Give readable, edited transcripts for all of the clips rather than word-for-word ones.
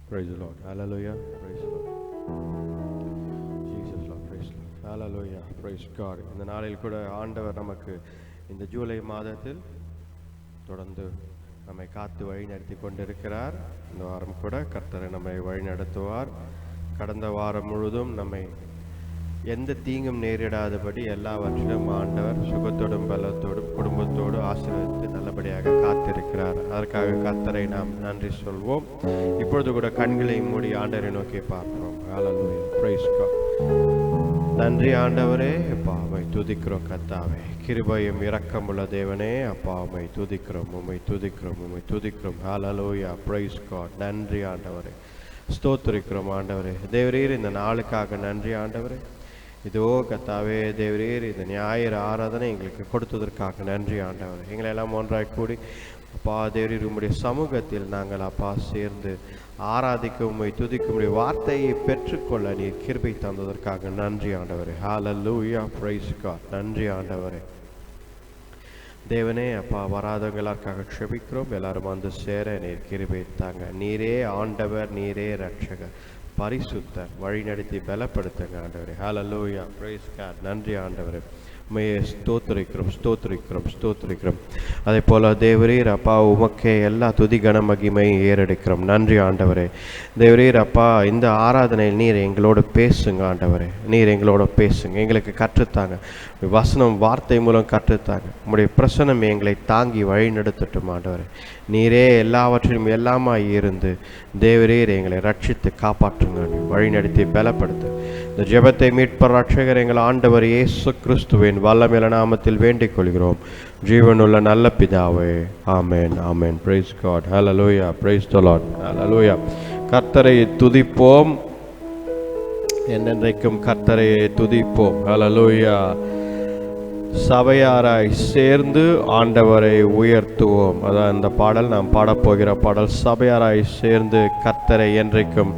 Praise the Lord. Hallelujah. Praise the Lord. Jesus Lord. Praise the Lord. Hallelujah. Praise God. இந்த நாளில் கூட ஆண்டவர் நமக்கு இந்த ஜூலை மாதத்தில் தொடர்ந்து நம்மை காத்து வழி நடத்தி கொண்டிருக்கிறார். இந்த வாரம் கூட கர்த்தரை நம்மை வழி நடத்துவார். கடந்த வாரம் முழுதும் நம்மை எந்த தீங்கும் நேரிடாதபடி எல்லாவற்றிலும் ஆண்டவர் சுகத்தோடும் பலத்தோடும் குடும்பத்தோடு ஆசீர்வதித்து நல்லபடியாக காத்திருக்கிறார். அதற்காக கர்த்தரை நாம் நன்றி சொல்வோம். இப்பொழுது கூட கண்களை மூடி ஆண்டவரை நோக்கி பார்ப்போம். ஹல்லேலூயா. Praise God. நன்றி ஆண்டவரே, அப்பா உம்மை துதிக்கிறோம். கர்த்தாவே, கிருபையும் இரக்கமுள்ள தேவனே, அப்பா உம்மை துதிக்கிறோம், உம்மை துதிக்கிறோம், உம்மை துதிக்கிறோம். ஹல்லேலூயா. Praise God. நன்றி ஆண்டவரே, ஸ்தோத்திரிக்கிறோம் ஆண்டவரே. தேவரீர் இந்த நாளுக்காக நன்றி ஆண்டவரே. இதோ கர்த்தாவே தேவரீர் இந்த ஞாயிறு ஆராதனை எங்களுக்கு கொடுத்ததற்காக நன்றி ஆண்டவர். எங்களை எல்லாம் ஒன்றாய் கூடி அப்பா தேவரீர் உம்முடைய சமூகத்தில் நாங்கள் அப்பா சேர்ந்து ஆராதிக்க உம்மை துதிக்க உம்முடைய வார்த்தையை பெற்றுக்கொள்ள நீர் கிருபை தந்ததற்காக நன்றி ஆண்டவரே. ஹல்லேலூயா. Praise God. நன்றி ஆண்டவரே. தேவனே அப்பா வராதவங்க எல்லாருக்காக க்ஷமிக்கிறோம். எல்லாரும் வந்து சேர நீர் கிருபை தாங்க. நீரே ஆண்டவர், நீரே ரட்சகர், பரிசுத்தர், வழி நடத்தி பலப்படுத்துங்க ஆண்டவரே. ஹல்லேலூயா. Praise God. நன்றி ஆண்டவரே. உம்மையே ஸ்தோத்திரிக்கிறோம், ஸ்தோத்திரிக்கிறோம், ஸ்தோத்திரிக்கிறோம். அதே போல தேவரீர் அப்பா உமக்கே எல்லா துதி கன மகிமையும் ஏறெடுக்கிறோம். நன்றி ஆண்டவரே. தேவரீர் அப்பா இந்த ஆராதனையில் நீர் எங்களோடு பேசுங்க ஆண்டவரே. நீர் எங்களோட பேசுங்க, எங்களுக்கு கற்றுத்தாங்க. வசனம் வார்த்தை மூலம் கற்றுத்தாங்க. உம்முடைய பிரசனம் எங்களை தாங்கி வழி நடத்தட்டும் ஆண்டவரே. நீரே எல்லாவற்றிலும் எல்லாமாய் இருந்து தேவரீர் எங்களை ரட்சித்து காப்பாற்றுங்க, வழி நடத்தி பலப்படுத்து. இந்த ஜெபத்தை மீட்பர் ரட்சகர் எங்கள் ஆண்டவர் இயேசு கிறிஸ்துவின் வல்லமையுள்ள நாமத்தில் வேண்டிக் கொள்கிறோம், ஜீவனுள்ள நல்ல பிதாவே. ஆமென், ஆமென். Praise God. ஹல்லேலூயா. Praise the Lord. ஹல்லேலூயா. கர்த்தரை துதிப்போம், என்னென்றைக்கும் கர்த்தரை துதிப்போம். ஹல்லேலூயா. சபையாராய் சேர்ந்து ஆண்டவரை உயர்த்துவோம். அதான் இந்த பாடல் நாம் பாடப்போகிற பாடல். சபையாராய் சேர்ந்து கர்த்தரை என்றைக்கும்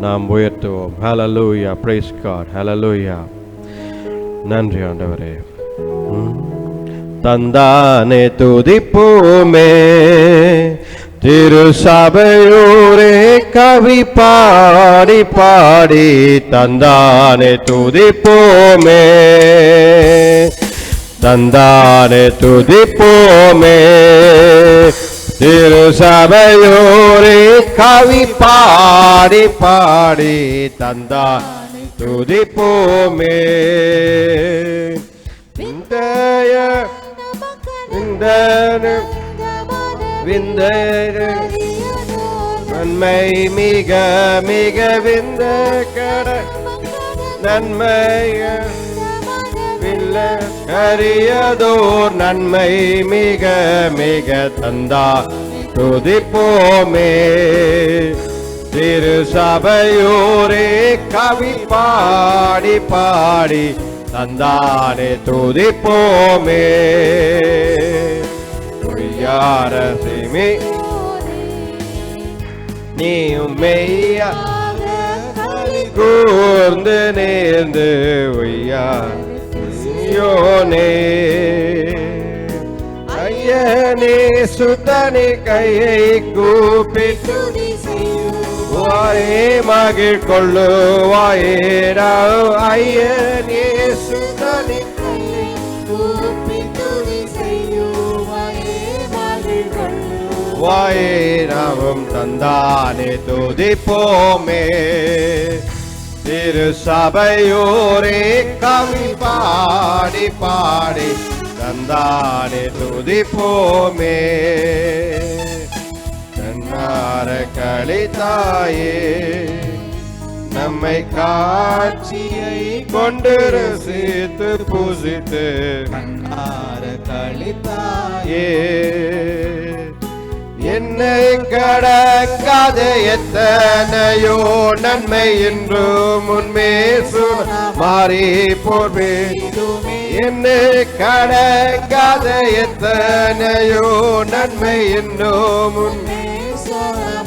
நாம் உயர்த்துவோம். ஹல்லேலூயா. Praise God. ஹல்லேலூயா. நன்றி ஆண்டவரே. தந்தானே துதிப்போமே, திரு சபையோரே கவி பாடி பாடி தந்தானே துதிப்போமே, தந்தானே துதிப்போமே, திரு சபையோரே கவி பாடி பாடி தந்தானே துதிப்போமே. விந்தைய நன்மை மிக மிக விந்த கட நன்மைய கரியதோர் நன்மை மிக மிக தந்தா துதிப்போமே, திரு சபையோரே கவி பாடி பாடி தந்தானே துதிப்போமே. யாரசிமி நீயும் மெய்யா கூர்ந்து நேர்ந்து யோனே ஐயனே சுத்தனே கையை கூப்பிட்டு வாயே மகிழ் கொள்ளுவாயே. ஐயனே சுத்தனே கையை கூப்பிட்டு வாயே நாமம் தந்தானே துதிப்போமே, திரு சபையோரே கவி பாடி பாடி தந்தானே துதிப்போமே. கண்ணார களித்தாயே நம்மை காட்சியை கொண்டு ரசித்து பூசித்து கண்ணார களித்தாயே. என்னை கடக்காத எத்தனையோ நன்மை என்று முன்மே மாறி போர்வே. என்னை கடக்காத எத்தனையோ நன்மை என்று முன்மே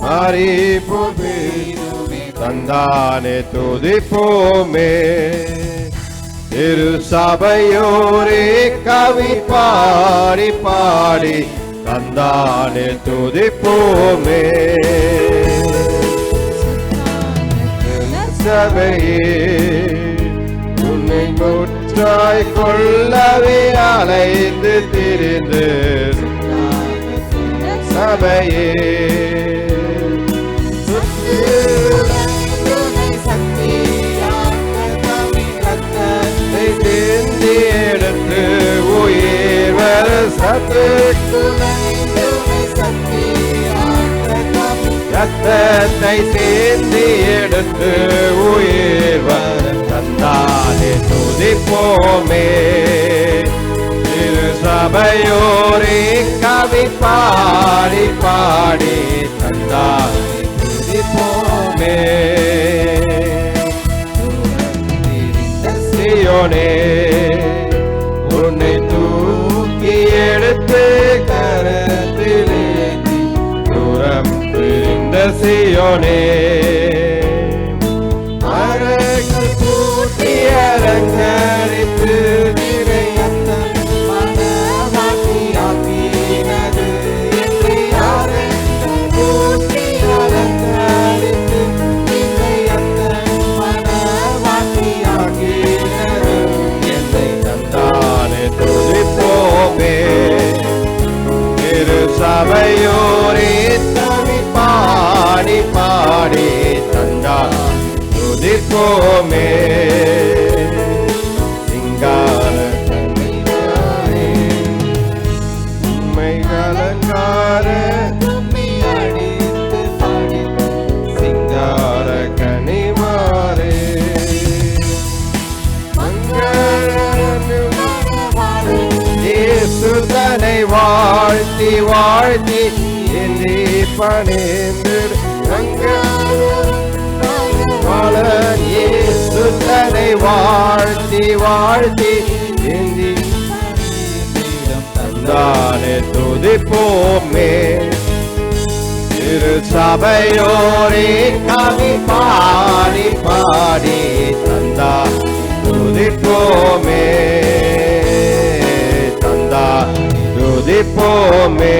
மாறி போர்வே. தந்தானே துதிப்போமே, திரு சபையோரே கவி பாடி பாடி தந்தானே துதிப்போமே. சபையே உன்னை முற்றாய் கொள்ளவே அலைந்து திரிந்து சபையே சிந்தி எடுத்து உயிர் வர ரத்தத்தை சிந்தி எடுத்து உயிர் வர தந்தானே துதிப்போமே திரு சபையோரே கவி பாடி பாடி தந்தானே துதிப்போமே சீயோனே உன்னை தூக்கி எடுத்து கரத்திலே தூரம் பிரிந்த சீயோனே அறைகள் பூட்டி அலங்கரித்து மனவாட்டியாக்கினது என்னை அறைகள் பூட்டி அலங்கரித்து மனவாட்டியாக்கினது என்னை தந்தானே துதிப்போமே திரு சபையோரே தவி பாடி பாடி தந்தானே துதிப்போமே சிங்கார கண்ணியாரே உம்மை கலங்கார தும்மி அடித்து பாடி சிங்கார கனிமாரே இயேசு தன்னை வாழ்த்தி வாழ்த்தி என்னை பணிந்து இயேசு தன்னை வாழ்த்தி வாழ்த்தி ஏந்தி தந்தானே துதிப்போமே திரு சபையோரே கவி பாடி பாடி தந்தா துதிப்போமே தந்தா துதிப்போமே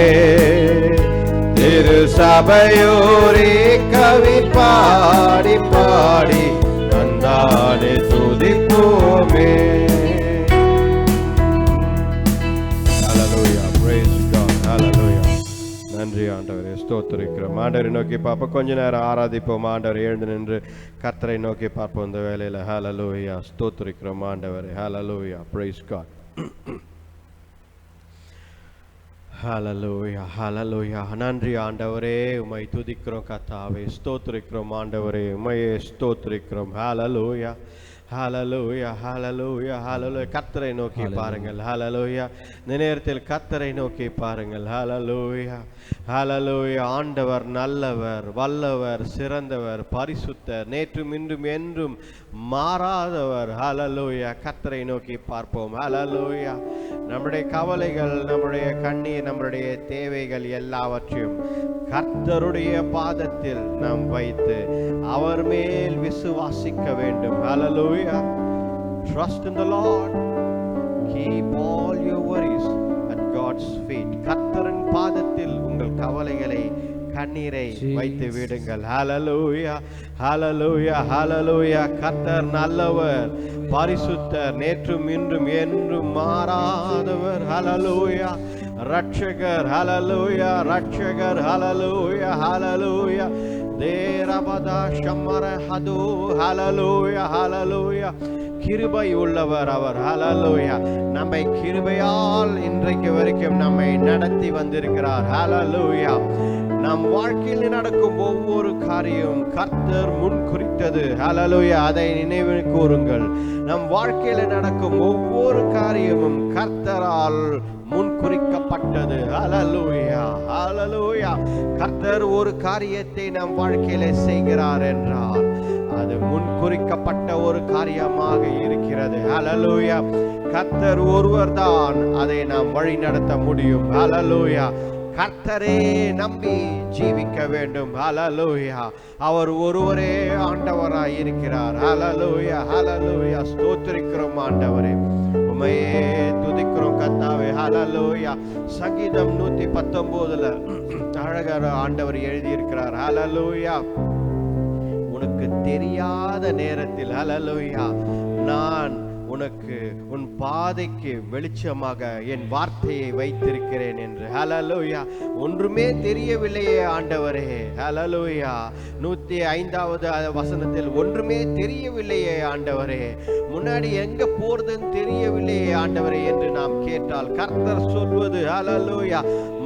திரு சபையோரே கவி பாடி பாடி தந்தானே துதிப்போமே. Hallelujah, praise God, hallelujah. நன்றி ஆண்டவரே, ஸ்தோத்திரிக்கிறோம். ஆண்டவரை நோக்கி பார்ப்போம், கொஞ்ச நேரம் ஆராதிப்போம். ஆண்டவர் எழுந்து நின்று கர்த்தரை நோக்கி பார்ப்போம் இந்த வேலையில். ஹalleluya, ஸ்தோத்திரிக்கிறோம் ஆண்டவரே. ஹalleluya, praise God. ஹalleluya, ஹalleluya. நன்றி ஆண்டவரே, உம்மை துதிக்கிறோம் கர்த்தாவே, ஸ்தோத்திரிக்கிறோம் ஆண்டவரே, உம்மையே ஸ்தோத்திரிக்கிறோம். ஹalleluya, ஹalleluya, ஹalleluya, ஹalleluya. கர்த்தரை நோக்கி பாருங்கள். ஹalleluya, இந்த நேரத்தில் கர்த்தரை நோக்கி பாருங்கள். ஹalleluya, ஹalleluya. ஆண்டவர் நல்லவர், வல்லவர், சிறந்தவர், பரிசுத்தர், நேற்றும் இன்றும் என்றும் மாறாதவர். ஹalleluya, கர்த்தரை நோக்கி பார்ப்போம். ஹalleluya. நம்முடைய கவலைகள், நம்முடைய கண்ணீர், நம்முடைய தேவைகள் எல்லாவற்றையும் கர்த்தருடைய பாதத்தில் நாம் வைத்து அவர் மேல் விசுவாசிக்க வேண்டும். Hallelujah. Trust in the Lord. Keep all your worries at God's feet. கர்த்தரின் பாதத்தில் உங்கள் கவலைகளை, கண்ணீரை வைத்து விடுங்கள். Hallelujah, hallelujah, hallelujah. கர்த்தர் நல்லவர், பரிசுத்தர், நேற்றும் இன்றும் என்றும் மாறாதவர். Hallelujah. ரட்சகர், ஹalleluya, ரட்சகர், ஹalleluya, ஹalleluya. தேரபதா ஷம்மர ஹது, ஹalleluya, ஹalleluya. கிருபை உள்ளவர் அவர். ஹalleluya. நம்மை கிருபையால் இன்றைக்கு வரைக்கும் நம்மை நடத்தி வந்திருக்கிறார். ஹalleluya. நம் வாழ்க்கையில் நடக்கும் ஒவ்வொரு காரியம் கர்த்தர் முன் குறித்தது. ஹalleluya. அதை நினைவு கூறுங்கள். நம் வாழ்க்கையில் நடக்கும் ஒவ்வொரு காரியமும் கர்த்தரால் முன் குறிக்கப்பட்டது. ஹalleluya, ஹalleluya. கர்த்தர் ஒரு காரியத்தை நம் வாழ்க்கையில செய்கிறார் என்றால் அது முன் குறிக்கப்பட்ட ஒரு காரியமாக இருக்கிறது. ஹalleluya. கர்த்தர் ஒருவர் தான் அதை நாம் வழி நடத்த முடியும். ஹalleluya. கர்த்தரே நம்பி ஜீவிக்க வேண்டும். ஹalleluya. அவர் ஒருவரே ஆண்டவராய் இருக்கிறார். ஹalleluya, ஹalleluya. ஸ்தோத்திரிக்கிறோம் ஆண்டவரே, உம்மையே துதிக்கிறோம் கர்த்தாவே. ஹalleluya. சங்கீதம் 119 அழகான ஆண்டவர் எழுதி இருக்கிறார். ஹalleluya. உனக்கு தெரியாத நேரத்தில் ஹல்லேலூயா நான் உனக்கு உன் பாதைக்கு வெளிச்சமாக என் வார்த்தையை வைத்திருக்கிறேன் என்று. ஹல்லேலூயா. ஒன்றுமே தெரியவில்லையே ஆண்டவரே. ஹல்லேலூயா. 105வது வசனத்தில் ஒன்றுமே தெரியவில்லையே ஆண்டவரே, முன்னாடி எங்க போறதுன்னு தெரியவில்லையே ஆண்டவரே என்று நாம் கேட்டால் கர்த்தர் சொல்வது ஹல்லேலூயா,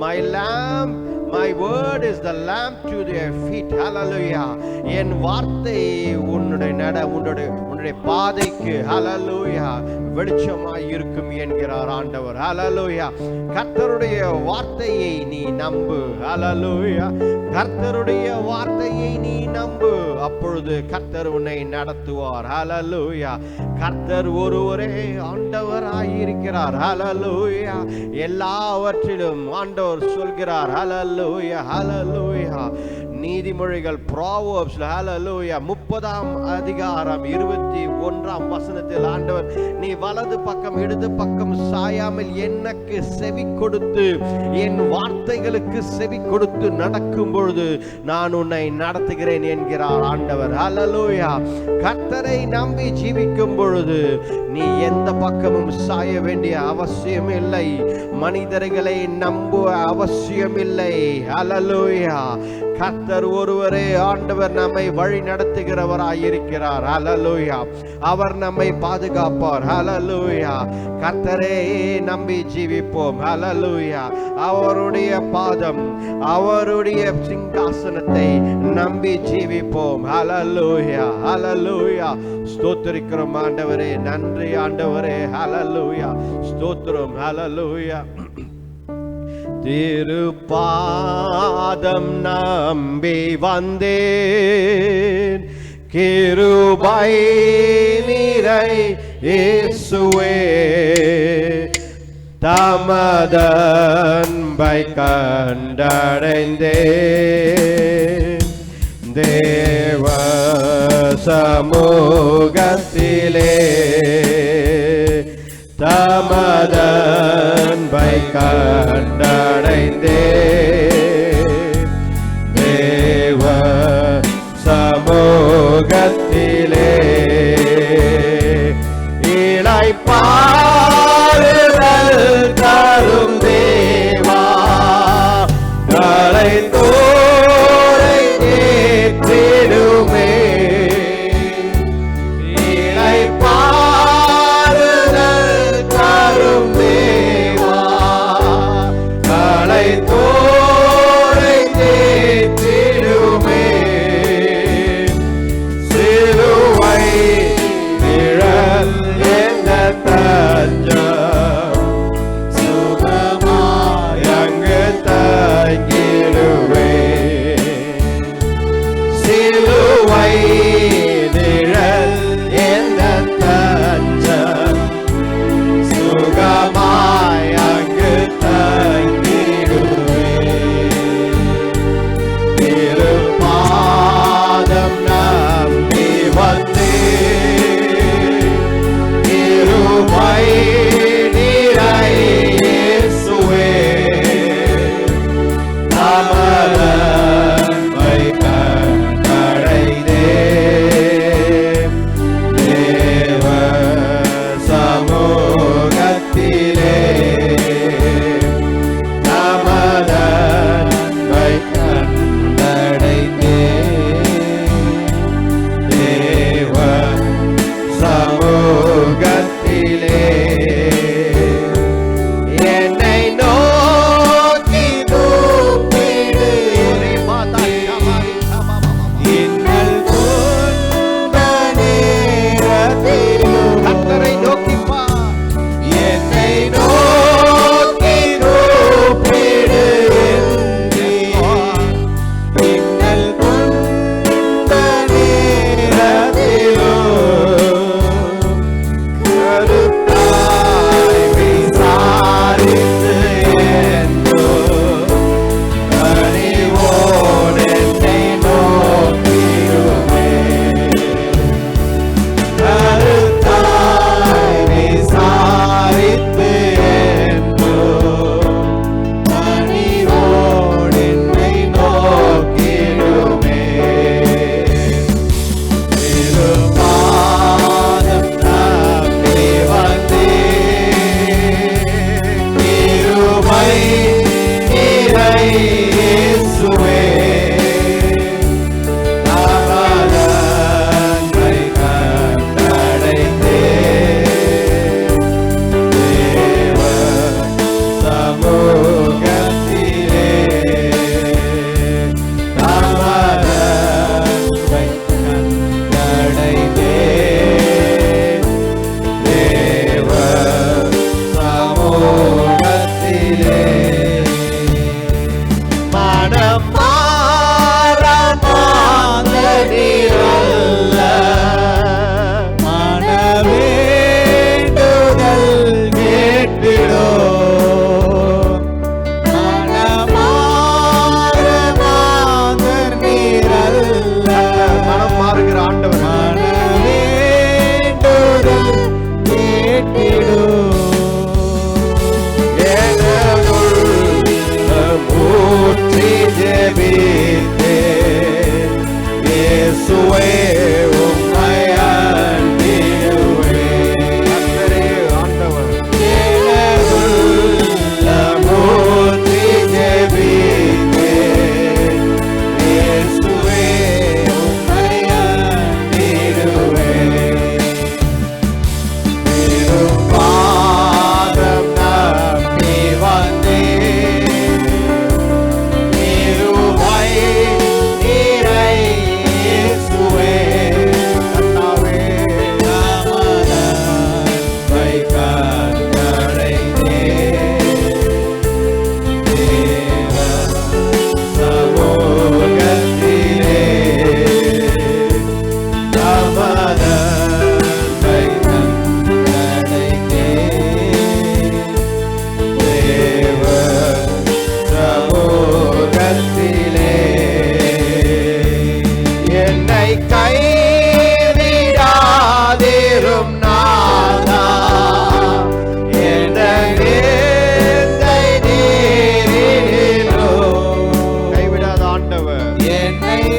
my lamp, my word is the lamp to their feet. Hallelujah. என் வார்த்தை உன்னுடைய பாதைக்கு ஹல்லேலூயா வெளிச்சமாய் இருக்கும் என்கிறார் ஆண்டவர். ஹல்லேலூயா. கர்த்தருடைய வார்த்தையை நீ நம்பு. ஹல்லேலூயா. கர்த்தருடைய வார்த்தையை நீ நம்பு, அப்பொழுது கர்த்தர் உன்னை நடத்துவார். ஹல்லேலூயா. கர்த்தர் ஒருவரே ஆண்டவராய் இருக்கிறார். ஹல்லேலூயா. எல்லாவற்றிலும் ஆண்டவர் சொல்கிறார். ஹல்லேலூயா. ஹல்லேலூயா. நீதிமொழிகள் Proverbs ஹல்லேலூயா 30ஆம் அதிகாரம் 21ஆம் வசனத்தில் ஆண்டவர், நீ வலது பக்கம் இடது பக்கம் சாயாமல் எனக்கு செவி கொடுத்து என் வார்த்தைகளுக்கு செவி கொடுத்து நடக்கும் பொழுது நான் உன்னை நடத்துகிறேன் என்கிறார் ஆண்டவர். ஹல்லேலூயா. கர்த்தரை நம்பி ஜீவிக்கும் பொழுது நீ எந்த பக்கமும் சாய வேண்டிய அவசியம் இல்லை, மனிதர்களை நம்ப அவசியம் இல்லை. ஹல்லேலூயா. கர்த்தர் ஒருவரே ஆண்டவர் நம்மை வழி நடத்துகிறவராய் இருக்கிறார். ஹல்லேலூயா. அவர் நம்மை பாதுகாப்பார். ஹல்லேலூயா. கர்த்தரே நம்பி ஜீவிப்போம். ஹல்லேலூயா. அவருடைய பாதம், அவருடைய சிங்காசனத்தை நம்பி ஜீவிப்போம். ஹல்லேலூயா. ஹல்லேலூயா. ஸ்தோத்திரிக்கிறோம் ஆண்டவரே. நன்றி ஆண்டவரே. ஹல்லேலூயா. ஸ்தோத்திரம். ஹல்லேலூயா. திருப்பாதம் நம்பி வந்தேன், கிருபை நிறை இயேசுவே, தமதன்பை கண்டடைந்தேன், தேவ சமூகத்திலே தமதன்பை கண்டடைந்தேன், தேவ சமூகத்திலே இளைப்பாறுதல் தரும் தேவா, களைத்தோரை ஏற்றிடுமே, இளைப்பாறுதல் தரும் தேவா, களைத்தோரை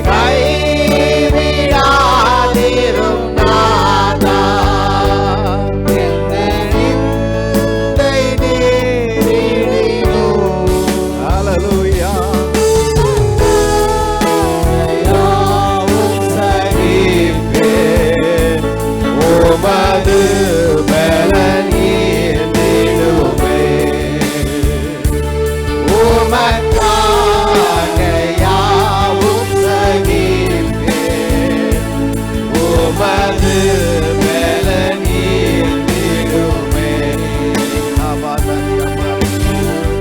கைவிடாதிரும் நாதா, எந்த நிந்தை நேரிடினும். ஹல்லேலூயா. யாவும் சகிப்பேன், உமது பலன் ஈர்த்திடுமே. உமக்காக யாவும் சகிப்பேன், உமது பலன் ஈர்த்திடுமே.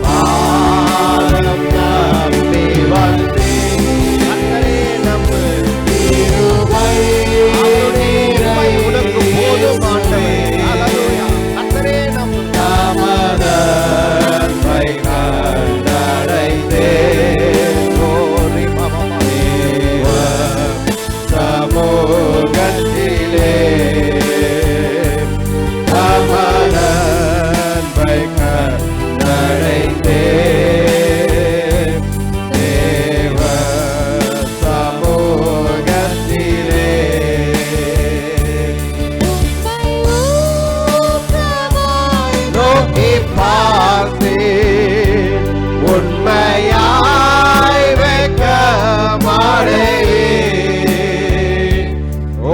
பாதம் நம்பி வந்தேன், கர்த்தரே நம்பு கிருபை உனக்கு போதும் ஆண்டவரே. ஹல்லேலூயா. கர்த்தரே நம்பு தாமதத்தை கண்டடைந்தேன். கோரி தேவ சமூகத்திலே தாமதத்தை கண்டடைந்தேன். தேவ சமூகத்திலே நோக்கி பார்த்தேன், உண்மையாய் வெட்கமடையேன்.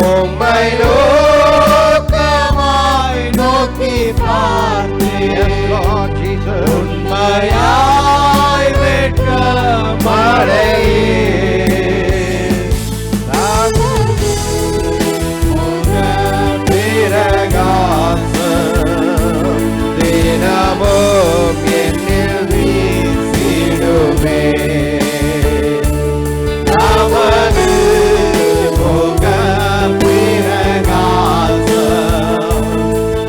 உம்மை நோக்கமாய் நோக்கி பார்த்தேன், உண்மையாய் வெட்கமடையேன். பிரகாசம் தினமும் என்னில் வீசிடுமே. நமது முக பிரகாசம்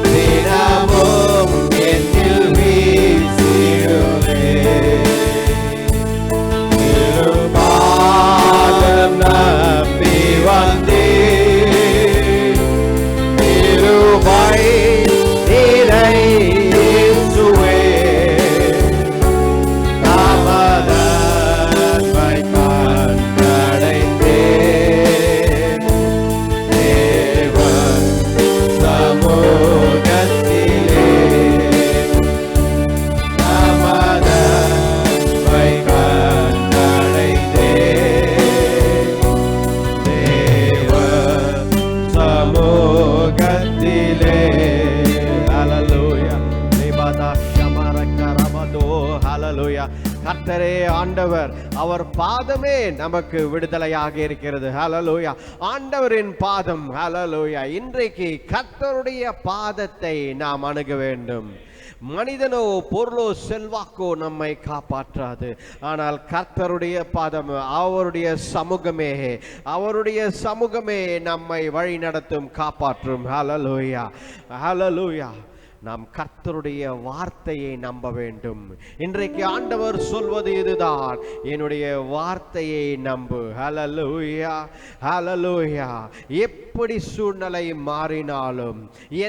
தினமும் என்னில் வீசிடுமே. திருப்பாதம் நம்பி வந்தேன், திருவை நிறை இயேசுவே. தாமதத்தை கண்டடைந்தேன். தேவ சமூகத்திலே தாமதத்தை கண்டடைந்தேன். தேவ சமூகத்திலே. ஹல்லேலூயா. ரிபாதா ஷமரகரபதோ. ஹல்லேலூயா. கர்த்தரே ஆண்டவர், அவர் பாதமே நமக்கு விடுதலையாக இருக்கிறது. ஹல்லேலூயா. ஆண்டவரின் பாதம். ஹல்லேலூயா. இன்றைக்கு கர்த்தருடைய பாதத்தை நாம் அணுக வேண்டும். மனிதனோ பொருளோ செல்வாக்கோ நம்மை காப்பாற்றாது. ஆனால் கர்த்தருடைய பாதம், அவருடைய சமூகமே நம்மை வழி நடத்தும், காப்பாற்றும். ஹல்லேலூயா. ஹல்லேலூயா. நாம் கர்த்தருடைய வார்த்தையை நம்ப வேண்டும். இன்றைக்கு ஆண்டவர் சொல்வது இதுதான், என்னுடைய வார்த்தையை நம்பு. ஹல்லேலூயா. ஹல்லேலூயா. எப்படி சூழ்நிலை மாறினாலும்,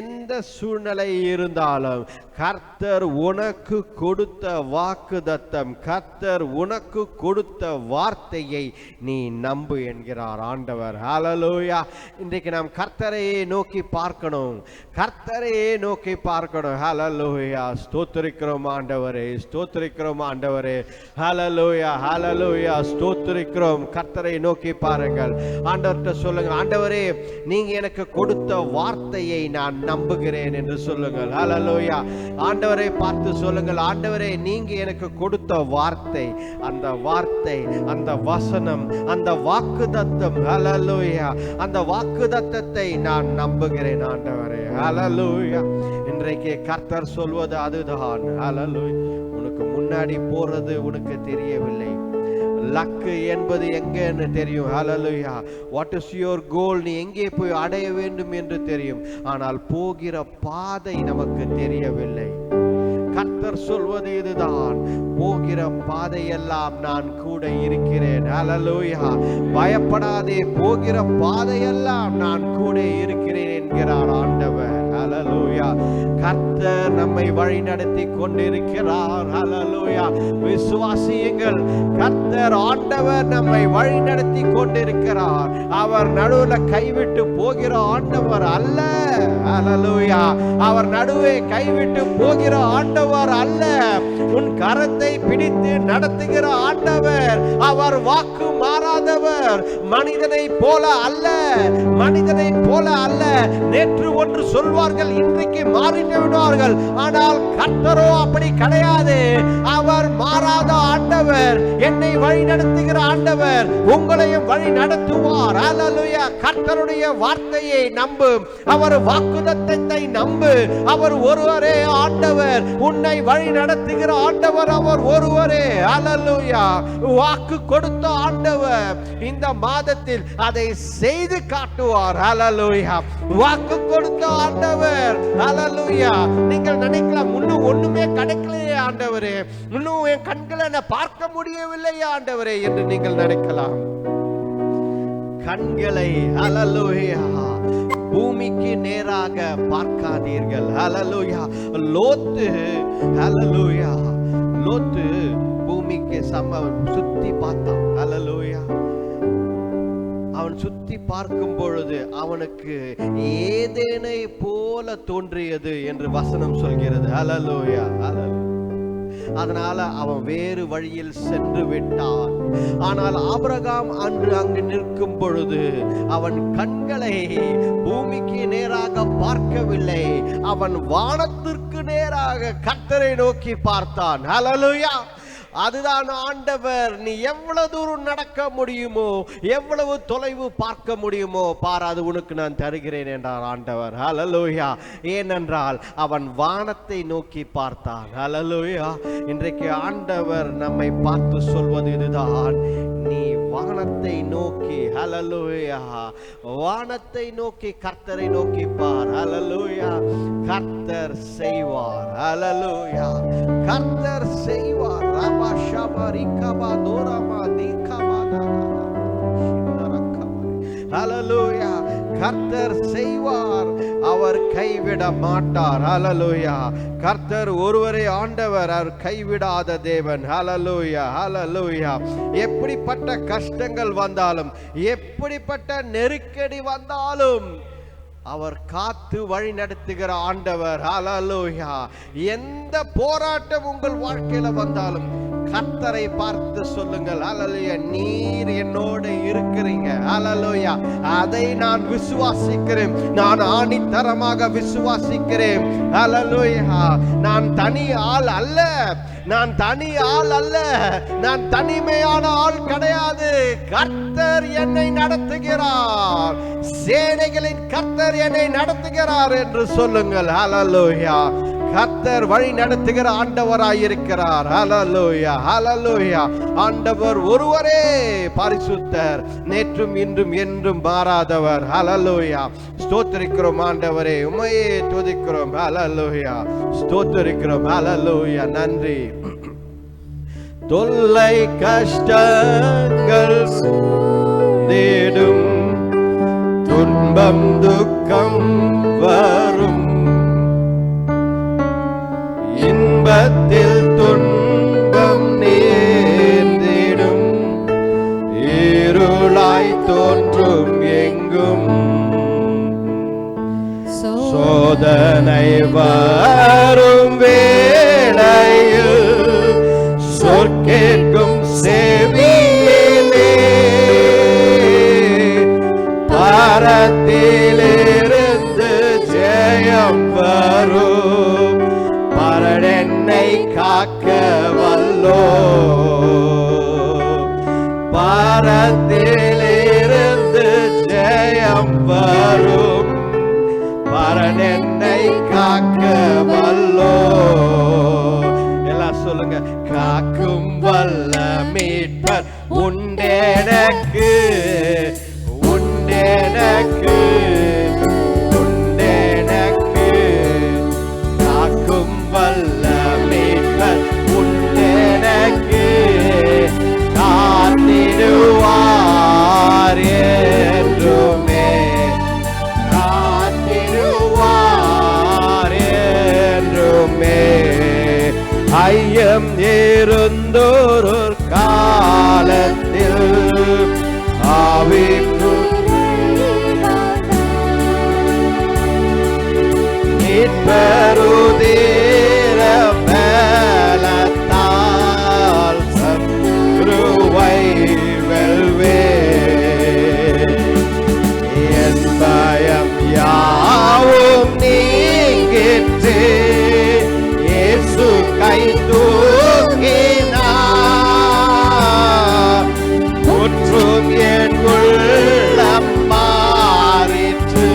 எந்த சூழ்நிலை இருந்தாலும், கர்த்தர் உனக்கு கொடுத்த வாக்குத்தத்தம், கர்த்தர் உனக்கு கொடுத்த வார்த்தையை நீ நம்பு என்கிறார் ஆண்டவர். ஹல்லேலூயா. இன்றைக்கு நாம் கர்த்தரையே நோக்கி பார்க்கணும், கர்த்தரையே நோக்கி பார்க்கணும். ஹல்லேலூயா. ஸ்தோத்திரிக்கிறோம் ஆண்டவரே, ஸ்தோத்திரிக்கிறோம் ஆண்டவரே. ஹல்லேலூயா. ஹல்லேலூயா. ஸ்தோத்திரிக்கிறோம். கர்த்தரை நோக்கி பாருங்கள். ஆண்டவர்கிட்ட சொல்லுங்க, ஆண்டவரே நீங்க எனக்கு கொடுத்த வார்த்தையை நான் நம்புகிறேன் என்று சொல்லுங்கள். ஹல்லேலூயா. ஆண்டவரை பார்த்து சொல்லுங்கள், ஆண்டவரே நீங்க எனக்கு கொடுத்த வார்த்தை, அந்த வார்த்தை, அந்த வசனம், அந்த வாக்குத்தத்தம், ஹல்லேலூயா, அந்த வாக்குத்தத்தத்தை நான் நம்புகிறேன் ஆண்டவரே. ஹல்லேலூயா. இன்றைக்கு கர்த்தர் சொல்வது அதுதான். ஹல்லேலூயா. உனக்கு முன்னாடி போறது உனக்கு தெரியவில்லை, லக்கு என்பது எங்கன்னு தெரியும். ஹல்லேலூயா. வாட் இஸ் யுவர் கோல், நீ எங்கே போய் அடைய வேண்டும் என்று தெரியும். ஆனால் போகிற பாதை நமக்கு தெரியவில்லை. கர்த்தர் சொல்வது இதுதான், போகிற பாதையெல்லாம் நான் கூட இருக்கிறேன். ஹல்லேலூயா. பயப்படாதே, போகிற பாதையெல்லாம் நான் கூட இருக்கிறேன் என்கிறார் ஆண்டவர். ஹல்லேலூயா. கர்த்தர் நம்மை வழி நடத்தி கொண்டிருக்கிறார். ஹல்லேலூயா. விசுவாசியுங்கள், கர்த்தர் ஆண்டவர் நம்மை வழி நடத்தி கொண்டிருக்கிறார். அவர் நடுவுல கைவிட்டு போகிற ஆண்டவர் அல்ல. ஹல்லேலூயா. அவர் நடுவே கைவிட்டு போகிற ஆண்டவர் அல்ல. உன் கரத்தை பிடித்து நடத்துகிற ஆண்டவர். அவர் வாக்கு மாறாதவர். மனிதனை போல அல்ல, மனிதனை போல அல்ல. நேற்று ஒன்று சொல்வார்கள், இன்றைக்கு மாறிட்டு விடுவார்கள். ஆனால் கர்த்தரோ அப்படி கிடையாது. அவர் மாறாத ஆண்டவர். என்னை வழி நடத்துகிற ஆண்டவர் உங்களையும் வழி நடத்துவார். ஹல்லேலூயா. கர்த்தருடைய வார்த்தையை நம்பு, அவர் வாக்குத்தத்தத்தை நம்பு. அவர் ஒருவரே ஆண்டவர். உன்னை வழி நடத்துகிற ஆண்டவர் அவர் ஒருவரே. ஹல்லேலூயா. வாக்கு கொடுத்த ஆண்டவர் இந்த மாதத்தில் அதை செய்து காட்டுவார். ஹல்லேலூயா. வாக்கு கொடுத்த ஆண்டவர். ஹல்லேலூயா. நீங்கள் நினைக்கலாம், இன்னும் ஒண்ணுமே கிடைக்கலையே ஆண்டவரே, இன்னும் என் கண்களை நான் பார்க்க முடியவில்லையே ஆண்டவரே என்று நீங்கள் நினைக்கலாம். கண்களை ஹல்லேலூயா பூமிக்கு நேராக பார்க்காதீர்கள். ஹல்லேலூயா. லோத்து ஹல்லேலூயா லோத்து பூமிக்கு சுத்தி பார்த்தான். ஹல்லேலூயா. அவன் சுத்தி பார்க்கும் பொழுது அவனுக்கு ஏதேனை போல தோன்றியது என்று வசனம் சொல்கிறது. ஹல்லேலூயா. அதனால அவன் வேறு வழியில் சென்று விட்டான். ஆனால் ஆபிரகாம் அன்று அங்கு நிற்கும் பொழுது அவன் கண்களை பூமிக்கு நேராக பார்க்கவில்லை, அவன் வானத்திற்கு நேராக கர்த்தரை நோக்கி பார்த்தான். ஹல்லேலூயா. அதுதான் ஆண்டவர். நீ எவ்வளவு தூரம் நடக்க முடியுமோ, எவ்வளவு தொலைவு பார்க்க முடியுமோ பார், அது உனக்கு நான் தருகிறேன் என்றார் ஆண்டவர். ஹல்லேலூயா. ஏனென்றால் அவன் வானத்தை நோக்கி பார்த்தான். ஹல்லேலூயா. இன்றைக்கு ஆண்டவர் நம்மை பார்த்து சொல்வது இதுதான், நீ வானத்தை நோக்கி, ஹல்லேலூயா, வானத்தை நோக்கி கர்த்தரை நோக்கி பார். ஹல்லேலூயா. கர்த்தர் செய்வார். ஹல்லேலூயா. கர்த்தர் செய்வார். ஹல்லேலூயா. கர்த்தர் செய்வார். அவர் கைவிட மாட்டார். ஹல்லேலூயா. கர்த்தர் ஒருவரே ஆண்டவர். அவர் கைவிடாத தேவன். ஹல்லேலூயா. ஹல்லேலூயா. எப்படிப்பட்ட கஷ்டங்கள் வந்தாலும், எப்படிப்பட்ட நெருக்கடி வந்தாலும் அவர் காத்து வழி நடத்துகிற ஆண்டவர். ஹல்லேலூயா. எந்த போராட்டம் உங்கள் வாழ்க்கையில வந்தாலும் கர்த்தரை பார்த்து சொல்லுங்கள். ஹல்லேலூயா. நீர் என்னோடு இருக்கிறீங்க. ஹல்லேலூயா. அதை நான் விசுவாசிக்கிறேன். நான் ஆணித்தரமாக விசுவாசிக்கிறேன். ஹல்லேலூயா. நான் தனி ஆள் அல்ல, நான் தனி ஆள் அல்ல, நான் தனிமையான ஆள் கிடையாது. கர்த்தர் என்னை நடத்துகிறார். சேனைகளின் கர்த்தர் என்னை நடத்துகிறார் என்று சொல்லுங்கள். ஹல்லேலூயா. கர்த்தர் வழி நடத்துகிற ஆண்டவராயிருக்கிறார். ஹல்லேலூயா. ஹல்லேலூயா. ஆண்டவர் ஒருவரே பரிசுத்தர், நேற்றும் இன்றும் என்றும் மாறாதவர். ஹல்லேலூயா. ஸ்தோத்திரிக்கிறோம் ஆண்டவரே, உம்மையே துதிக்கிறோம். ஹல்லேலூயா. ஸ்தோத்திரிக்கிறோம். ஹல்லேலூயா. நன்றி. தொல்லை கஷ்டங்கள் தேடும், துன்பம் துக்கம் வரும், இன்பத்தில் துன்பம் நேர்ந்திடும், இருளாய் தோன்றும் எங்கும் சோதனை வரும் வேளையில் சொற்கேட்கும் செவியிலே பாரத்திலிருந்து ஜெயம் வரும், பரடென்னை காக்க வல்லோ, பாரத்திலிருந்து ஜெயம் வரும், பரடென்னை காக்க வல்லோ. எல்லாம் சொல்லுங்க. காக்கும் வல்ல மீட்பர் உண்டெனக்கு, உண்டெனக்கு, உண்டெனக்கு. காக்கும் வல்ல மீட்பர் உண்டெனக்கு. பெருந்தோர் காலத்தில் ஆவிக்கு பெருதீர பலத்தால் சத்ருவை வெல்வே என் பயம் யாவும் நீங்கிற்று இயேசு கை தூக்கினார் முற்றும் என் உள்ளம் மாறிற்று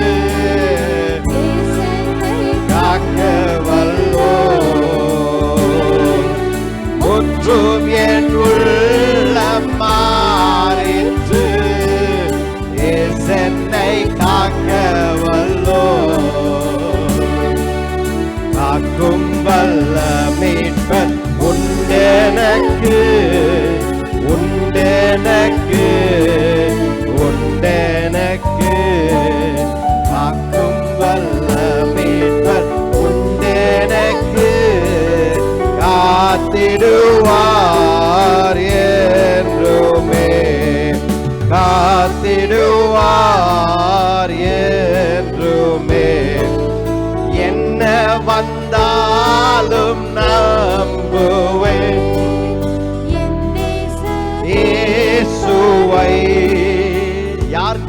முற்றும் என் உள்ளம் மாறிற்று என்னை காக்க வல்லோ காக்கும் வல்ல மீட்பர் உண்டெனக்கு உண்டெனக்கு உண்டெனக்கு காக்கும் வல்ல மீட்பர் உண்டெனக்கு காத்திடுவார் என்றுமே காத்திடுவார் என்றுமே என்ன வந்தாலும் நம்புவேன் இயேசுவை யார்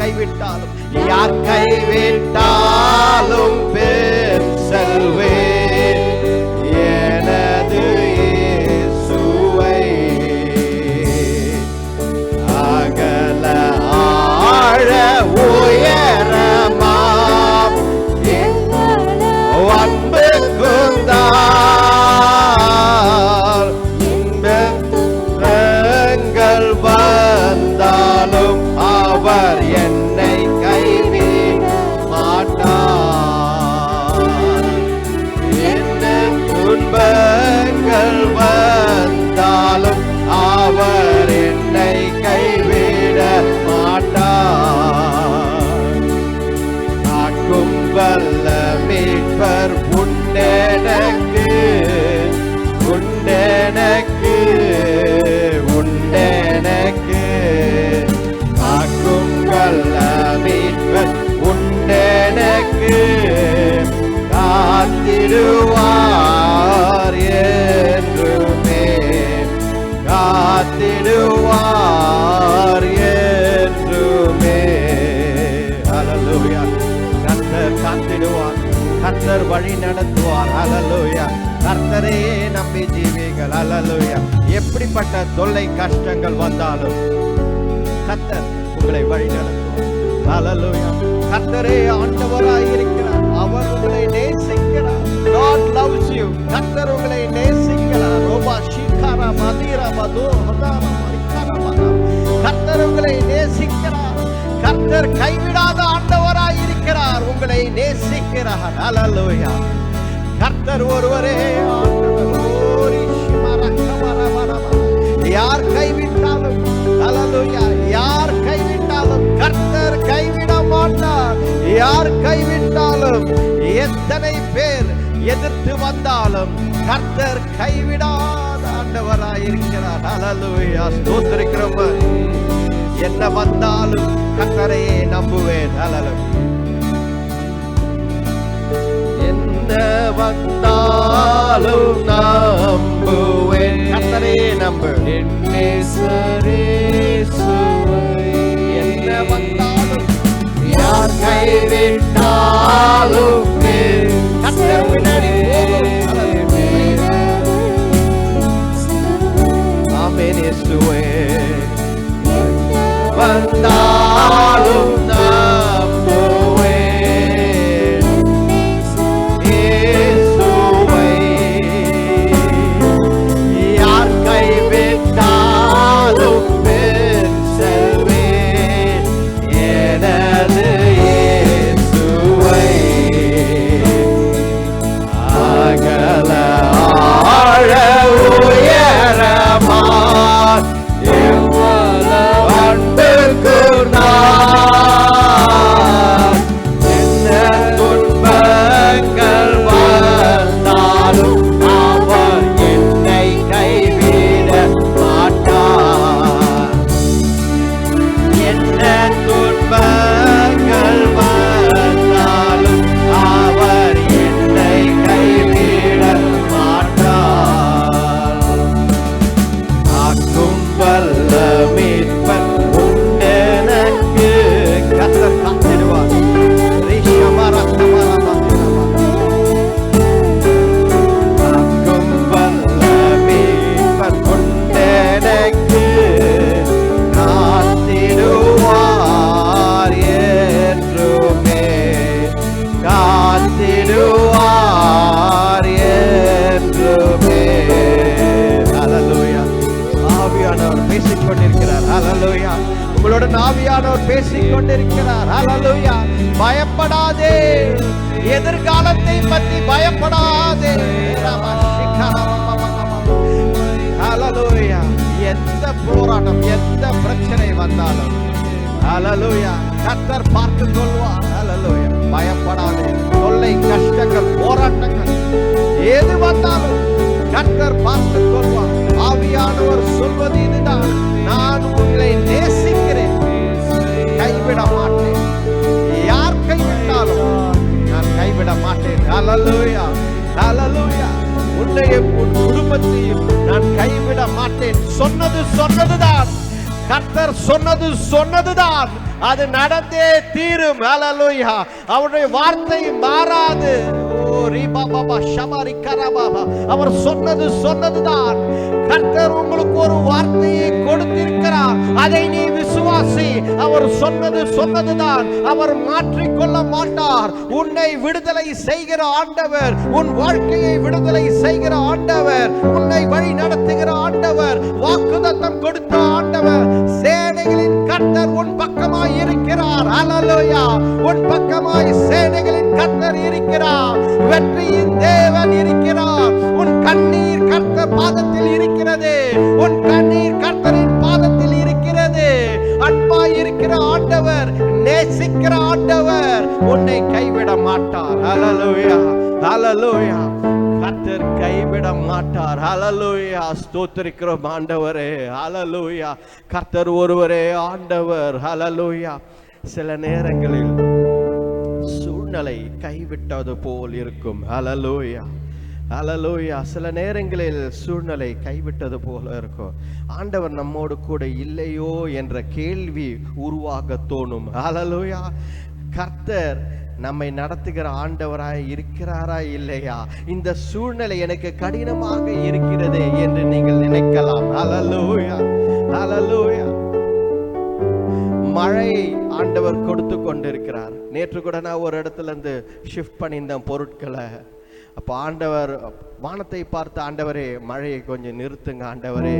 கைவிட்டாலும் பின் செல்வேன் எனது இயேசுவை அகல ஆழ உயரமாம் அன்பு குந்தார் இன்பங்கள் வந்தாலும் அவர் என்னை கைவிட மாட்டார் என்ன துன்பங்கள் வந்தாலும் அவர் என்னை கைவிட மாட்டார் காக்கும் வல்ல மீட்பர் உண்டெனக்கு உண்டெனக்கு உண்டெனக்கு காக்கும் வல்ல மீட்பர் உண்டெனக்கு காத்திடுவார் என்றுமே காத்திடுவார் என்றுமே ஹல்லேலூயா கர்த்தர் காத்திடுவார் கர்த்தர் வழி நடத்துவார் ஹல்லேலூயா கர்த்தரே நம்பி ஜீவிகள் ஹல்லேலூயா எப்படிப்பட்ட தொல்லை கஷ்டங்கள் வந்தாலும் கர்த்தர் உங்களை வழி நடத்துவார் ஹல்லேலூயா கர்த்தரே ஆண்டவராய் இருக்கிறார் அவர் உங்களை நேசிக்கிறார் God loves you கர்த்தர் உங்களை நேசிக்கிறார் ரோபா ஷிகாரா மதீரா மது ஹதாரா மரிகாரா மதா கர்த்தர் உங்களை நேசிக்கிறார் கர்த்தர் கைவிடாத ஆண்டவராய் இருக்கிறார் உங்களை நேசிக்கிறார் ஹல்லேலூயா கர்த்தர் ஒருவரே ஆண்டவர் யார் கைவிட்டாலும் ஹல்லேலூயா யார் கைவிட்டாலும் கர்த்தர் கைவிட மாட்டார் யார் கைவிட்டாலும் எத்தனை பேர் எதிர்த்து வந்தாலும் கர்த்தர் கைவிடாத ஆண்டவராய் இருக்கிறார் ஹல்லேலூயா ஸ்தோத்திரிக்கிறோம் என்ன வந்தாலும் கர்த்தரையே நம்புவேன் ஹல்லேலூயா என்ன வந்தாலும் நம்புவேன் கர்த்தரே நம்பு என்ன வந்தாலும் யார் கைவிட்டாலும் கர்த்தர் பின்னாடி ஆமென் இயேசுவே வந்தாலும் நம்புவேன் இயேசுவை யார் கைவிட்டாலும் பின் செல்வேன் எனது இயேசுவை கொண்டிருக்கிறார். ஹல்லேலூயா. பயப்படாதே, எதிர்காலத்தை பற்றி பயப்படாதே. ஹல்லேலூயா. எந்த போராட்டம், எந்த பிரச்சனை வந்தாலும் ஹல்லேலூயா கர்த்தர் பார்த்துக் கொள்வார். ஹல்லேலூயா. பயப்படாதே. தொல்லை, கஷ்டங்கள், போராட்டங்கள் எது வந்தாலும் கர்த்தர் பார்த்துக் கொள்வார். ஆவியானவர் சொல்வது இதுதான், நான் உங்களை நேசிக்கிறேன், கைவிட மாட்டேன். யார் கைவிட்டாலும் நான் கைவிட மாட்டேன். ஹல்லேலூயா. ஹல்லேலூயா. உன்னையும் உன் குடும்பத்தையும் நான் கைவிட மாட்டேன். சொன்னதுதான், கர்த்தர் சொன்னதுதான், அது நடந்தே தீரும். ஹல்லேலூயா. அவருடைய வார்த்தை மாறாது. அவர் சொன்னதுதான். கர்த்தர் உங்களுக்கு ஒரு வார்த்தையை கொடுத்திருக்கிறார், அதை நீ விசுவாசி. அவர் சொன்னதுதான், அவர் மாற்றிக்கொள்ள மாட்டார். உன்னை விடுதலை செய்கிற ஆண்டவர், உன் வாழ்க்கையை விடுதலை செய்கிற ஆண்டவர், உன்னை வழி நடத்துகிற ஆண்டவர், வாக்குத்தத்தம் கொடுத்த ஆண்டவர், சேனைகளின் கர்த்தர் உன் பக்கமாய் இருக்கிறார். ஹல்லேலூயா. உன் பக்கமாய் சேனைகளின் கர்த்தர் இருக்கிறார். வெற்றியின் தேவன் இருக்கிறார். உன் கண்ணீர் கர்த்தர் பாதத்தில் இருக்கிறது. உன் கண்ணீர் கர்த்தரின் பாதத்தில் இருக்கிறது. அன்பாய் இருக்கிற ஆண்டவர், நேசிக்கிற ஆண்டவர் உன்னை கைவிட மாட்டார். ஹல்லேலூயா. ஹல்லேலூயா. கர்த்தர் கைவிட மாட்டார். ஹல்லேலூயா. ஸ்தோத்திரிக்கிறோம் ஆண்டவரே. ஹல்லேலூயா. கர்த்தர் ஒருவரே ஆண்டவர். ஹல்லேலூயா. சில நேரங்களில் சூழ்நிலை கைவிட்டது போல் இருக்கும். ஹல்லேலூயா. ஹல்லேலூயா. சில நேரங்களில் சூழ்நிலை கைவிட்டது போல இருக்கும். ஆண்டவர் நம்மோடு கூட இல்லையோ என்ற கேள்வி உருவாக தோணும். ஹல்லேலூயா. கர்த்தர் நம்மை நடத்துகிற ஆண்டவராய் இருக்கிறாரா இல்லையா? இந்த சூழ்நிலை எனக்கு கடினமாக இருக்கிறதே என்று நீங்கள் நினைக்கலாம். ஹல்லேலூயா. ஹல்லேலூயா. மழையை ஆண்டவர் கொடுத்து கொண்டிருக்கிறார். நேற்று கூட நான் ஒரு இடத்துல இருந்து ஷிஃப்ட் பண்ணியிருந்தேன் பொருட்களை. அப்போ ஆண்டவர் வானத்தை பார்த்து, ஆண்டவரே மழையை கொஞ்சம் நிறுத்துங்க ஆண்டவரே,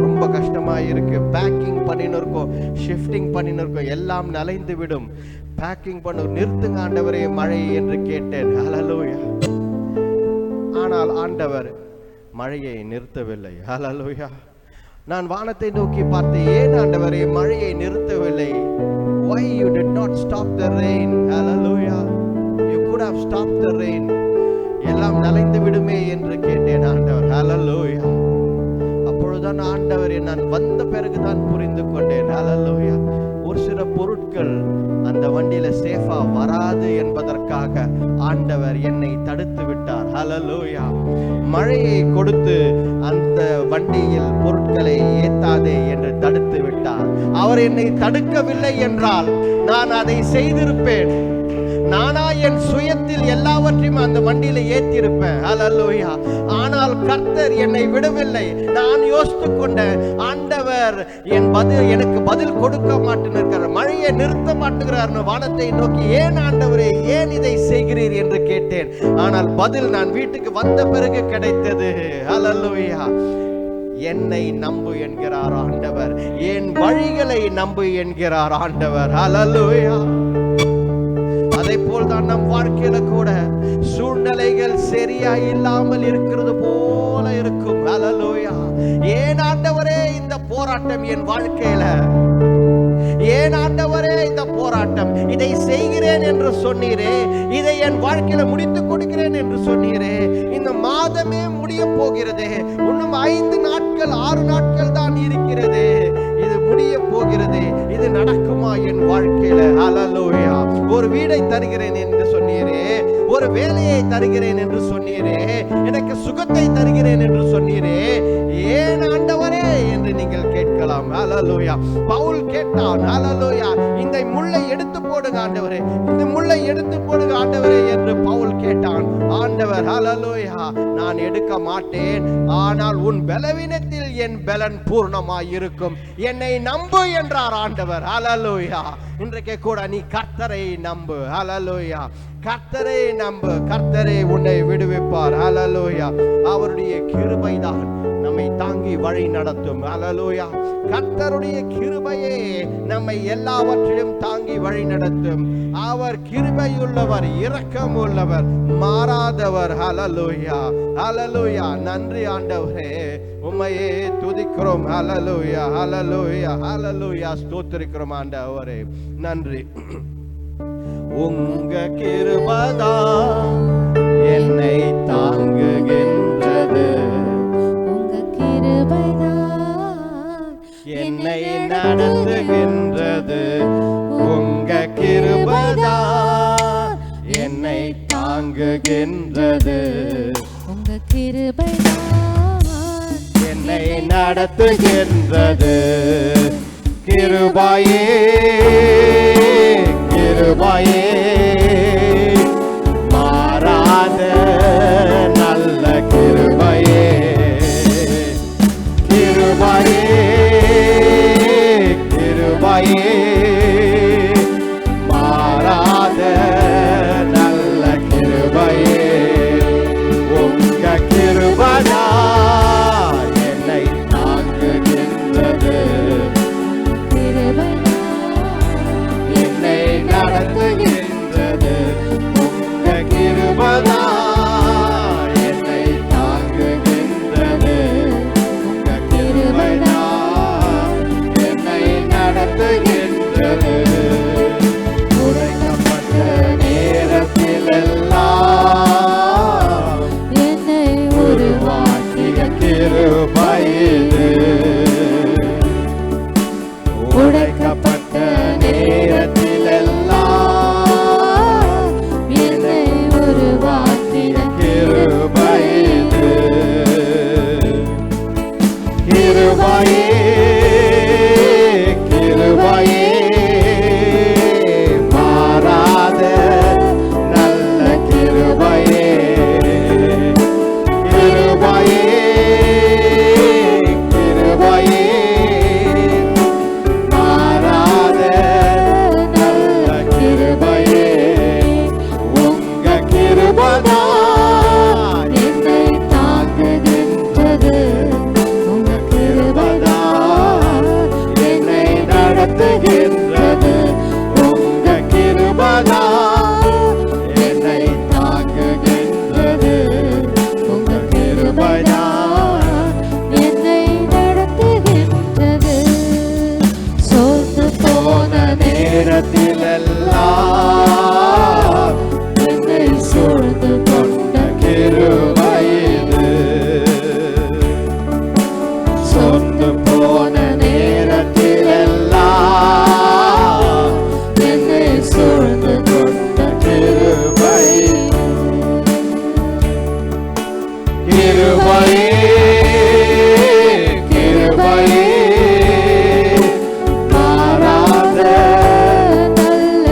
ரொம்ப கஷ்டமா இருக்கு, பேக்கிங் பண்ணின்னு இருக்கோம், ஷிஃப்டிங் பண்ணின்னு இருக்கோம், எல்லாம் நலைந்து விடும், பேக்கிங் பண்ண நிறுத்துங்க ஆண்டவரே மழை என்று கேட்டேன். ஹல்லேலூயா. ஆனால் ஆண்டவர் மழையை நிறுத்தவில்லை. ஹல்லேலூயா. நான் வானத்தை நோக்கி பார்த்தேன், ஏன் ஆண்டவரே மழையை நிறுத்தவில்லை? Why you did not stop the rain? Hallelujah. You could have stopped the rain. எல்லாம் நலைந்து விடுமே என்று கேட்டேன் ஆண்டவர். ஹல்லேலூயா. அப்பொழுதுதான் ஆண்டவரே நான் வந்த பிறகுதான் புரிந்து கொண்டேன். ஹல்லேலூயா. ஒரு சில பொருட்கள் அந்த வண்டியில சேஃபா வராது என்பதற்காக ஆண்டவர் என்னை தடுத்து விட்டார். ஹல்லேலூயா. மழையை கொடுத்து அந்த வண்டியில் பொருட்களை ஏத்தாதே என்று தடுத்து விட்டார். அவர் என்னை தடுக்கவில்லை என்றால் நான் அதை செய்திருப்பேன். நானா என் சுயத்தில் எல்லாவற்றையும் அந்த வண்டியில ஏற்றிருப்பேன். ஹல்லேலூயா. ஆனால் கர்த்தர் என்னை விடவில்லை. நான் யோசித்து கொண்டேன், ஆண்டவர் எனக்கு பதில் கொடுக்க மாட்டேன்னு, மழையை நிறுத்த மாட்டேங்கிறார். வானத்தை நோக்கி, ஏன் ஆண்டவரே ஏன் இதை செய்கிறீர் என்று கேட்டேன். ஆனால் பதில் நான் வீட்டுக்கு வந்த பிறகு கிடைத்தது. ஹல்லேலூயா. என்னை நம்பு என்கிறார் ஆண்டவர், என் வழிகளை நம்பு என்கிறார் ஆண்டவர். ஹல்லேலூயா. அதை போல் தான் நம் வாழ்க்கையில கூட சூழ்நிலைகள் சரியா இல்லாமல் இருக்கிறது போல இருக்கும். ஹல்லேலூயா. ஏன் ஆண்டவரே இந்த போராட்டம் என் வாழ்க்கையில? ஏன் ஆண்டவரே இந்த போராட்டம்? இதை செய்கிறேன் என்று சொன்னீரே, இதை என் வாழ்க்கையில முடித்துக் கொடுக்கிறேன் என்று சொன்னீரே, இந்த மாதமே முடிய போகிறது, இன்னும் 5 நாட்கள் 6 நாட்கள் தான் இருக்கிறது, இது முடிய போகிறது, இது நடக்குமா என் வாழ்க்கையில? ஹல்லேலூயா. ஒரு வீடை தருகிறேன் என்று சொன்னீரே, ஒரு வேலையை தருகிறேன் என்று சொன்னீரே, எனக்கு சுகத்தை தருகிறேன் என்று சொன்னீரே, ஏன் ஆண்டவரே என்று நீங்கள் கேட்கலாம். ஹல்லேலூயா. பவுல் கேட்டான். ஹல்லேலூயா. இந்த முள்ளை எடுத்து போடுங்க ஆண்டவரே, இந்த முள்ளை எடுத்து போடுங்க ஆண்டவரே என்று பவுல் கேட்டான். ஆண்டவர், ஹல்லேலூயா, நான் எடுக்க மாட்டேன், ஆனால் உன் பலவீனத்தில் என் பலன் பூர்ணமாய் இருக்கும், என்னை நம்பு என்றார் ஆண்டவர். ஹல்லேலூயா. இன்றைக்கு கூட நீ கர்த்தரை நம்பு. ஹல்லேலூயா. கர்த்தரை நம்பு. கர்த்தரை உன்னை விடுவிப்பார். ஹல்லேலூயா. அவருடைய கிருபைதான் நம்மை தாங்கி தாங்கி வழி நடத்தும். ஹல்லேலூயா. கர்த்தருடைய கிருபையே நம்மை எல்லாவற்றிலும் தாங்கி வழி நடத்தும். அவர் கிருபையுள்ளவர், இரக்கம் உள்ளவர், மாறாதவர். ஹல்லேலூயா, ஹல்லேலூயா. நன்றி ஆண்டவரே, உம்மையே துதிக்கிறோம். ஹல்லேலூயா, ஹல்லேலூயா, ஹல்லேலூயா. ஸ்தோத்திரிக்கிறோம் ஆண்டவரே, நன்றி. உங்க கிருபைதான் என்னை தாங்குகின்றது, உங்க கிருபைதான் என்னை நடத்துகின்றது. உங்க கிருபைதான் என்னை தாங்குகின்றது, உங்க கிருபைதான் என்னை நடத்துகின்றது. கிருபையே, கிருபையே, மாறாத நல்ல கிருபையே. கிருபையே, கிருபையே, மாறாத நல்ல கிருபையே. உங்க கிருபைதான் என்னை தாங்குகின்றது, என்னை நடத்துகின்றது. உங்க கிருபைதான் என்னை தாங்குகின்றது, உங்க கிருபைதான் என்னை நடத்துகின்றது. உடைக்கப்பட்ட நேரத்தில் எல்லாம் என்னை உருவாக்கிய கிருபை இது. உடைக்கப்பட்ட நேரத்தில் எல்லாம் என்னை உருவாக்கிய கிருபை இது. கிருபையே, கிருபையே, மாறாத நல்ல கிருபையே. கிருபையே, கிருபையே, மாறாத நல்ல கிருபையே. உங்க கிருபைதான் என்னை தாங்குகின்றது, உங்க கிருபைதான் என்னை நடத்துகின்றது. உங்க கிருபைதான் என்னை தாங்குகின்றது, உங்க கிருபைதான் என்னை நடத்துகின்றது. சோர்ந்து போன நேரத்தில் எல்லாம் என்னை சூழ்ந்து கொண்ட கிருபை இது. சொந்து போன நேரத்தில் எல்லாம் என்னை சூழ்ந்து கொண்ட கிருபை. கிருபையே, கிருபையே, மாறாத நல்ல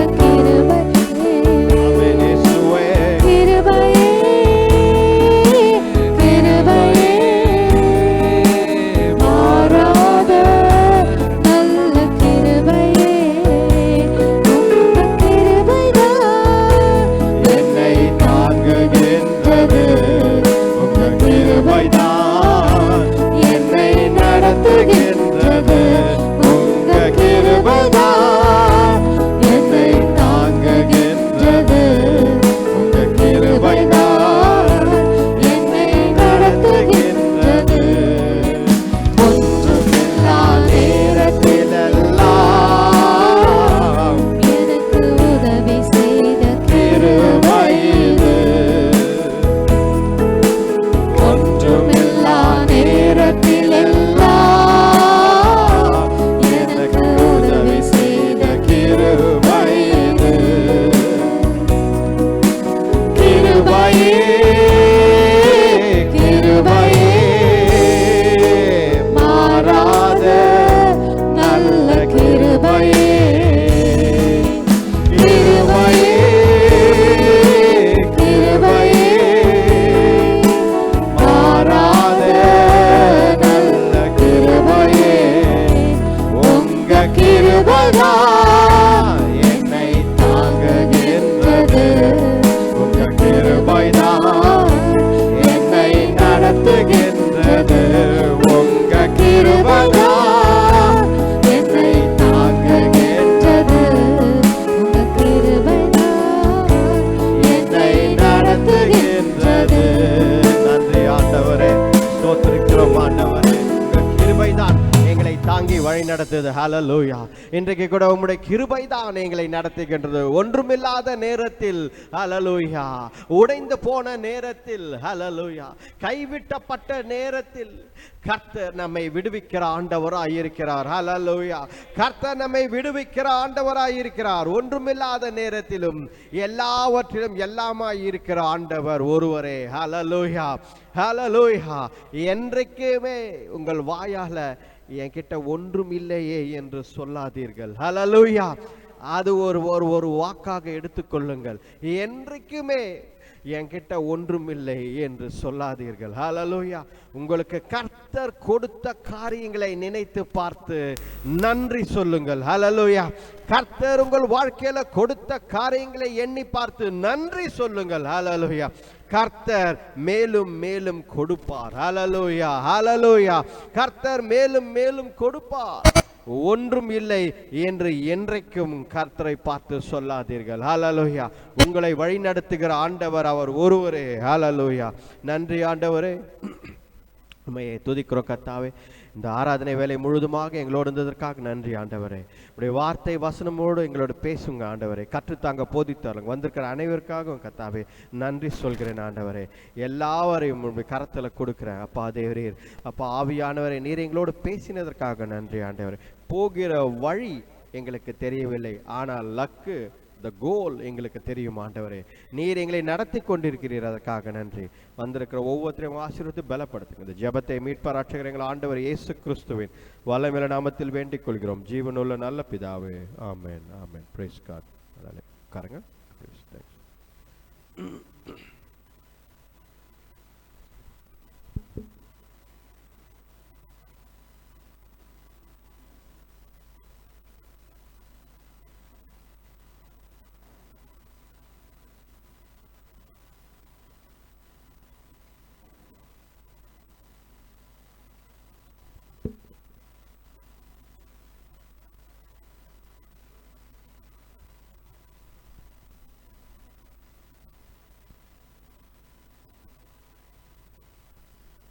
நடத்துது. ஹalleluya. இன்றைக்கு கூட உம்முடைய கிருபை தான் எங்களை நடத்துகின்றது. ஒன்றுமில்லாத நேரத்தில், ஹalleluya, உடைந்து போன நேரத்தில், ஹalleluya, கைவிட்டப்பட்ட நேரத்தில் கர்த்தர் நம்மை விடுவிக்கிற ஆண்டவராய் இருக்கிறார். ஹalleluya. கர்த்தர் நம்மை விடுவிக்கிற ஆண்டவராய் இருக்கிறார். ஒன்றுமில்லாத நேரத்திலும் எல்லாவற்றிலும் எல்லாமாய் இருக்கிற ஆண்டவர் ஒருவரே. ஹalleluya, ஹalleluya. என்றைக்குமே உங்கள் வாயால என்கிட்ட ஒன்றும் இல்லையே என்று சொல்லாதீர்கள். ஹalleluya. அது ஒரு வாக்காக எடுத்துக்கொள்ளுங்கள். என்றைக்குமே என்கிட்ட ஒன்றுமில்லை என்று சொல்லாதீர்கள். ஹalleluya. உங்களுக்கு கர்த்தர் கொடுத்த காரியங்களை நினைத்து பார்த்து நன்றி சொல்லுங்கள். ஹalleluya. கர்த்தர் உங்கள் வாழ்க்கையில கொடுத்த காரியங்களை எண்ணி பார்த்து நன்றி சொல்லுங்கள். ஹalleluya. கர்த்தர் மேலும் மேலும் கொடுப்பார். ஹalleluya, ஹalleluya. கர்த்தர் மேலும் மேலும் கொடுப்பார். ஒன்றும் இல்லை என்று என்றைக்கும் கர்த்தரை பார்த்து சொல்லாதீர்கள். ஹalleluya. உங்களை வழிநடத்துகிற ஆண்டவர் அவர் ஒருவரே. ஹalleluya. நன்றி ஆண்டவரே, உம்மையை துதிக்கிறோம் கர்த்தாவே. இந்த ஆராதனை வேலை முழுதுமாக எங்களோடு இருந்ததற்காக நன்றி ஆண்டவரே. உடைய வார்த்தை வசனமோடு எங்களோடு பேசுங்க ஆண்டவரே. கற்றுத்தாங்க, போதித்தாருங்க. வந்திருக்கிற அனைவருக்காகவும் கர்த்தாவே நன்றி சொல்கிறேன் ஆண்டவரே. எல்லாவரையும் உங்களுடைய கரத்தில் கொடுக்குறேன் அப்பா. தேவரீர் அப்பா ஆவியானவரே, நீர் எங்களோடு பேசினதற்காக நன்றி ஆண்டவரே. போகிற வழி எங்களுக்கு தெரியவில்லை, ஆனால் லக்கு த கோல் எங்களுக்கு தெரியும் ஆண்டவரே. நீர் எங்களை நடத்தி கொண்டிருக்கிறீர், அதற்காக நன்றி. வந்திருக்கிற ஒவ்வொருத்தரையும் ஆசீர்வதித்து பலப்படுத்துங்க. இந்த ஜெபத்தை மீட்பார் ரட்சகர் எங்கள் ஆண்டவர் இயேசு கிறிஸ்துவின் வல்லமையுள்ள நாமத்தில் வேண்டிக் கொள்கிறோம் ஜீவனுள்ள நல்ல பிதாவே. ஆமென், ஆமென். Praise God. உட்காருங்க.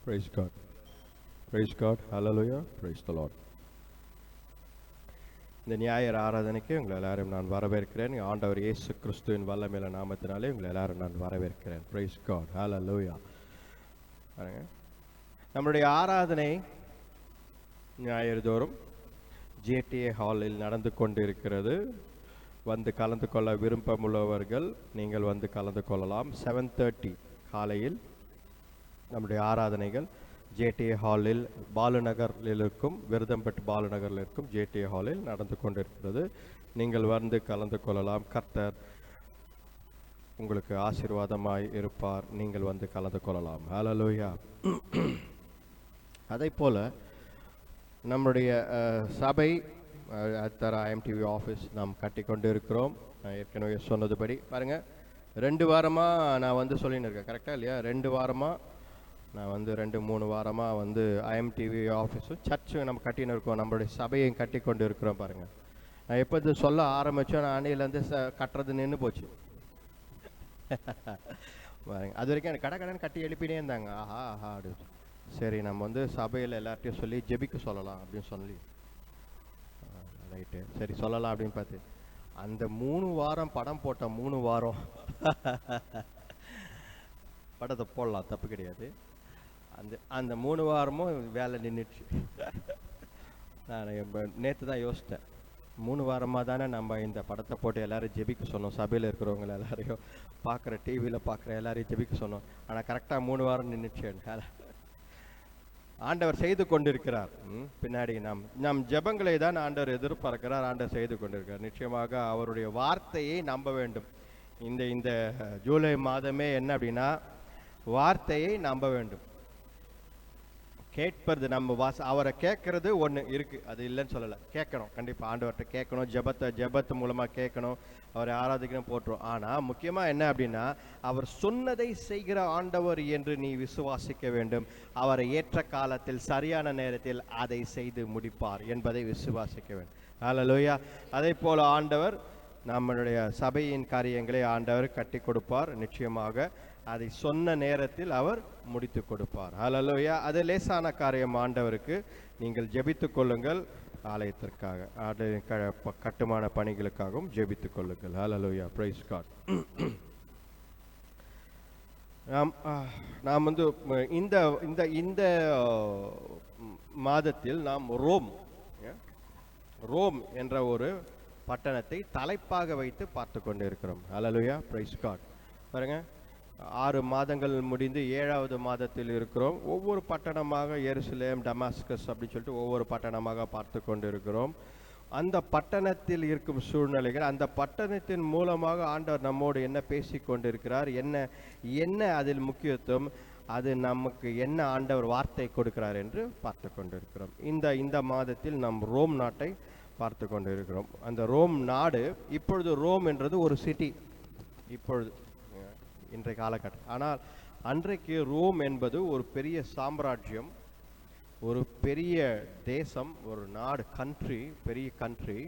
Praise God. Praise God. Hallelujah. Praise the Lord. இந்த ஞாயிறு ஆராதனைக்கு உங்களை எல்லாரும் நான் வரவேற்கிறேன். ஆண்டவர் இயேசு கிறிஸ்துவின் வல்லமையுள்ள நாமத்தினாலே உங்களை எல்லாரும் நான் வரவேற்கிறேன். Praise God. Hallelujah. பாருங்க, நம்முடைய ஆராதனை ஞாயிறு தோறும் ஜேடிஏ ஹாலில் நடந்து கொண்டிருக்கிறது. வந்து கலந்து கொள்ள விருப்பமுள்ளவர்கள் நீங்கள் வந்து கலந்து கொள்ளலாம். 7:30 காலையில் நம்முடைய ஆராதனைகள் ஜேடிஏ ஹாலில் பாலுநகரில் இருக்கும், விருதம்பட்டு பாலுநகரில் இருக்கும் ஜேடிஏ ஹாலில் நடந்து கொண்டிருக்கிறது. நீங்கள் வந்து கலந்து கொள்ளலாம். கர்த்தர் உங்களுக்கு ஆசீர்வாதமாய் இருப்பார். நீங்கள் வந்து கலந்து கொள்ளலாம். ஹல்லேலூயா. அதை போல நம்முடைய சபை அத்தரா IMTV ஆஃபீஸ் நாம் கட்டி கொண்டு இருக்கிறோம். ஏற்கனவே சொன்னதுபடி பாருங்கள், 2 வாரமாக நான் வந்து சொல்லின்னு இருக்கேன், கரெக்டாக இல்லையா? 2 வாரமாக நான் வந்து 2-3 வாரமாக வந்து IMTV ஆஃபீஸும் சர்ச்சும் நம்ம கட்டின்னு இருக்கோம். நம்மளுடைய சபையும் கட்டி கொண்டு இருக்கிறோம். பாருங்கள், நான் எப்போ இது சொல்ல ஆரம்பித்தோம், நான் அன்னையிலேருந்து கட்டுறது நின்று போச்சு. பாருங்க, அது வரைக்கும் எனக்கு கடன் கட்டி எழுப்பினே இருந்தாங்க. ஆஹா ஆஹா அப்படின்னு. சரி, நம்ம வந்து சபையில் எல்லார்ட்டையும் சொல்லி ஜெபிக்க சொல்லலாம் அப்படின்னு சொல்லி, ரைட்டு சரி சொல்லலாம் அப்படின்னு பார்த்து அந்த 3 வாரம் படம் போட்ட 3 வாரம் படத்தை போடலாம், தப்பு கிடையாது. அந்த 3 வாரமும் வேலை நின்றுச்சு. நான் நேற்று தான் யோசித்தேன், 3 வாரமாக தானே நம்ம இந்த படத்தை போட்டு எல்லோரும் ஜெபிக்க சொன்னோம். சபையில் இருக்கிறவங்க எல்லாரையும், பார்க்குற டிவியில் பார்க்குற எல்லாரையும் ஜெபிக்க சொன்னோம். ஆனால் கரெக்டாக 3 வாரம் நின்றுச்சு. ஆண்டவர் செய்து கொண்டிருக்கிறார். பின்னாடி நம் ஜெபங்களை தான் ஆண்டவர் எதிர்பார்க்கிறார். ஆண்டவர் செய்து கொண்டிருக்கிறார். நிச்சயமாக அவருடைய வார்த்தையை நம்ப வேண்டும். இந்த ஜூலை மாதமே என்ன அப்படின்னா, வார்த்தையை நம்ப வேண்டும். கேட்பது நம்ம அவரை கேட்கறது ஒன்று இருக்குது, அது இல்லைன்னு சொல்லலை. கேட்கணும், கண்டிப்பாக ஆண்டவர்கிட்ட கேட்கணும். ஜெபத்து மூலமாக கேட்கணும், அவரை ஆராதிக்கணும், போட்டுரும். ஆனால் முக்கியமாக என்ன அப்படின்னா, அவர் சொன்னதை செய்கிற ஆண்டவர் என்று நீ விசுவாசிக்க வேண்டும். அவரை ஏற்ற காலத்தில் சரியான நேரத்தில் அதை செய்து முடிப்பார் என்பதை விசுவாசிக்க வேண்டும். ஹல்லேலூயா. அதே போல் ஆண்டவர் நம்மளுடைய சபையின் காரியங்களை ஆண்டவர் கட்டி கொடுப்பார். நிச்சயமாக அதை சொன்ன நேரத்தில் அவர் முடித்து கொடுப்பார். ஹல்லேலூயா. அது லேசான காரியம் ஆண்டவருக்கு. நீங்கள் ஜெபித்து கொள்ளுங்கள். ஆலயத்திற்காக கட்டுமான பணிகளுக்காகவும் ஜெபித்துக் கொள்ளுங்கள். ஹல்லேலூயா, பிரைஸ் காட். நாம் வந்து இந்த இந்த இந்த மாதத்தில் நாம் ரோம் என்ற ஒரு பட்டணத்தை தலைப்பாக வைத்து பார்த்து கொண்டு இருக்கிறோம். ஹல்லேலூயா, பிரைஸ் காட். பாருங்க, 6 மாதங்கள் முடிந்து 7வது மாதத்தில் இருக்கிறோம். ஒவ்வொரு பட்டணமாக எருசலேம், டமாஸ்கஸ் அப்படின்னு சொல்லிட்டு ஒவ்வொரு பட்டணமாக பார்த்து கொண்டு இருக்கிறோம். அந்த பட்டணத்தில் இருக்கும் சூழ்நிலைகள், அந்த பட்டணத்தின் மூலமாக ஆண்டவர் நம்மோடு என்ன பேசி கொண்டிருக்கிறார், என்ன அதில் முக்கியத்துவம், அது நமக்கு என்ன ஆண்டவர் வார்த்தை கொடுக்கிறார் என்று பார்த்து கொண்டிருக்கிறோம். இந்த மாதத்தில் நாம் ரோம் நாட்டை பார்த்து கொண்டிருக்கிறோம். அந்த ரோம் நாடு, இப்பொழுது ரோம் என்றது ஒரு சிட்டி இப்பொழுது இன்றைய காலகட்டம். ஆனால் அன்றைக்கு ரோம் என்பது ஒரு பெரிய சாம்ராஜ்யம், ஒரு பெரிய தேசம், ஒரு நாடு, கண்ட்ரி, பெரிய கண்ட்ரி.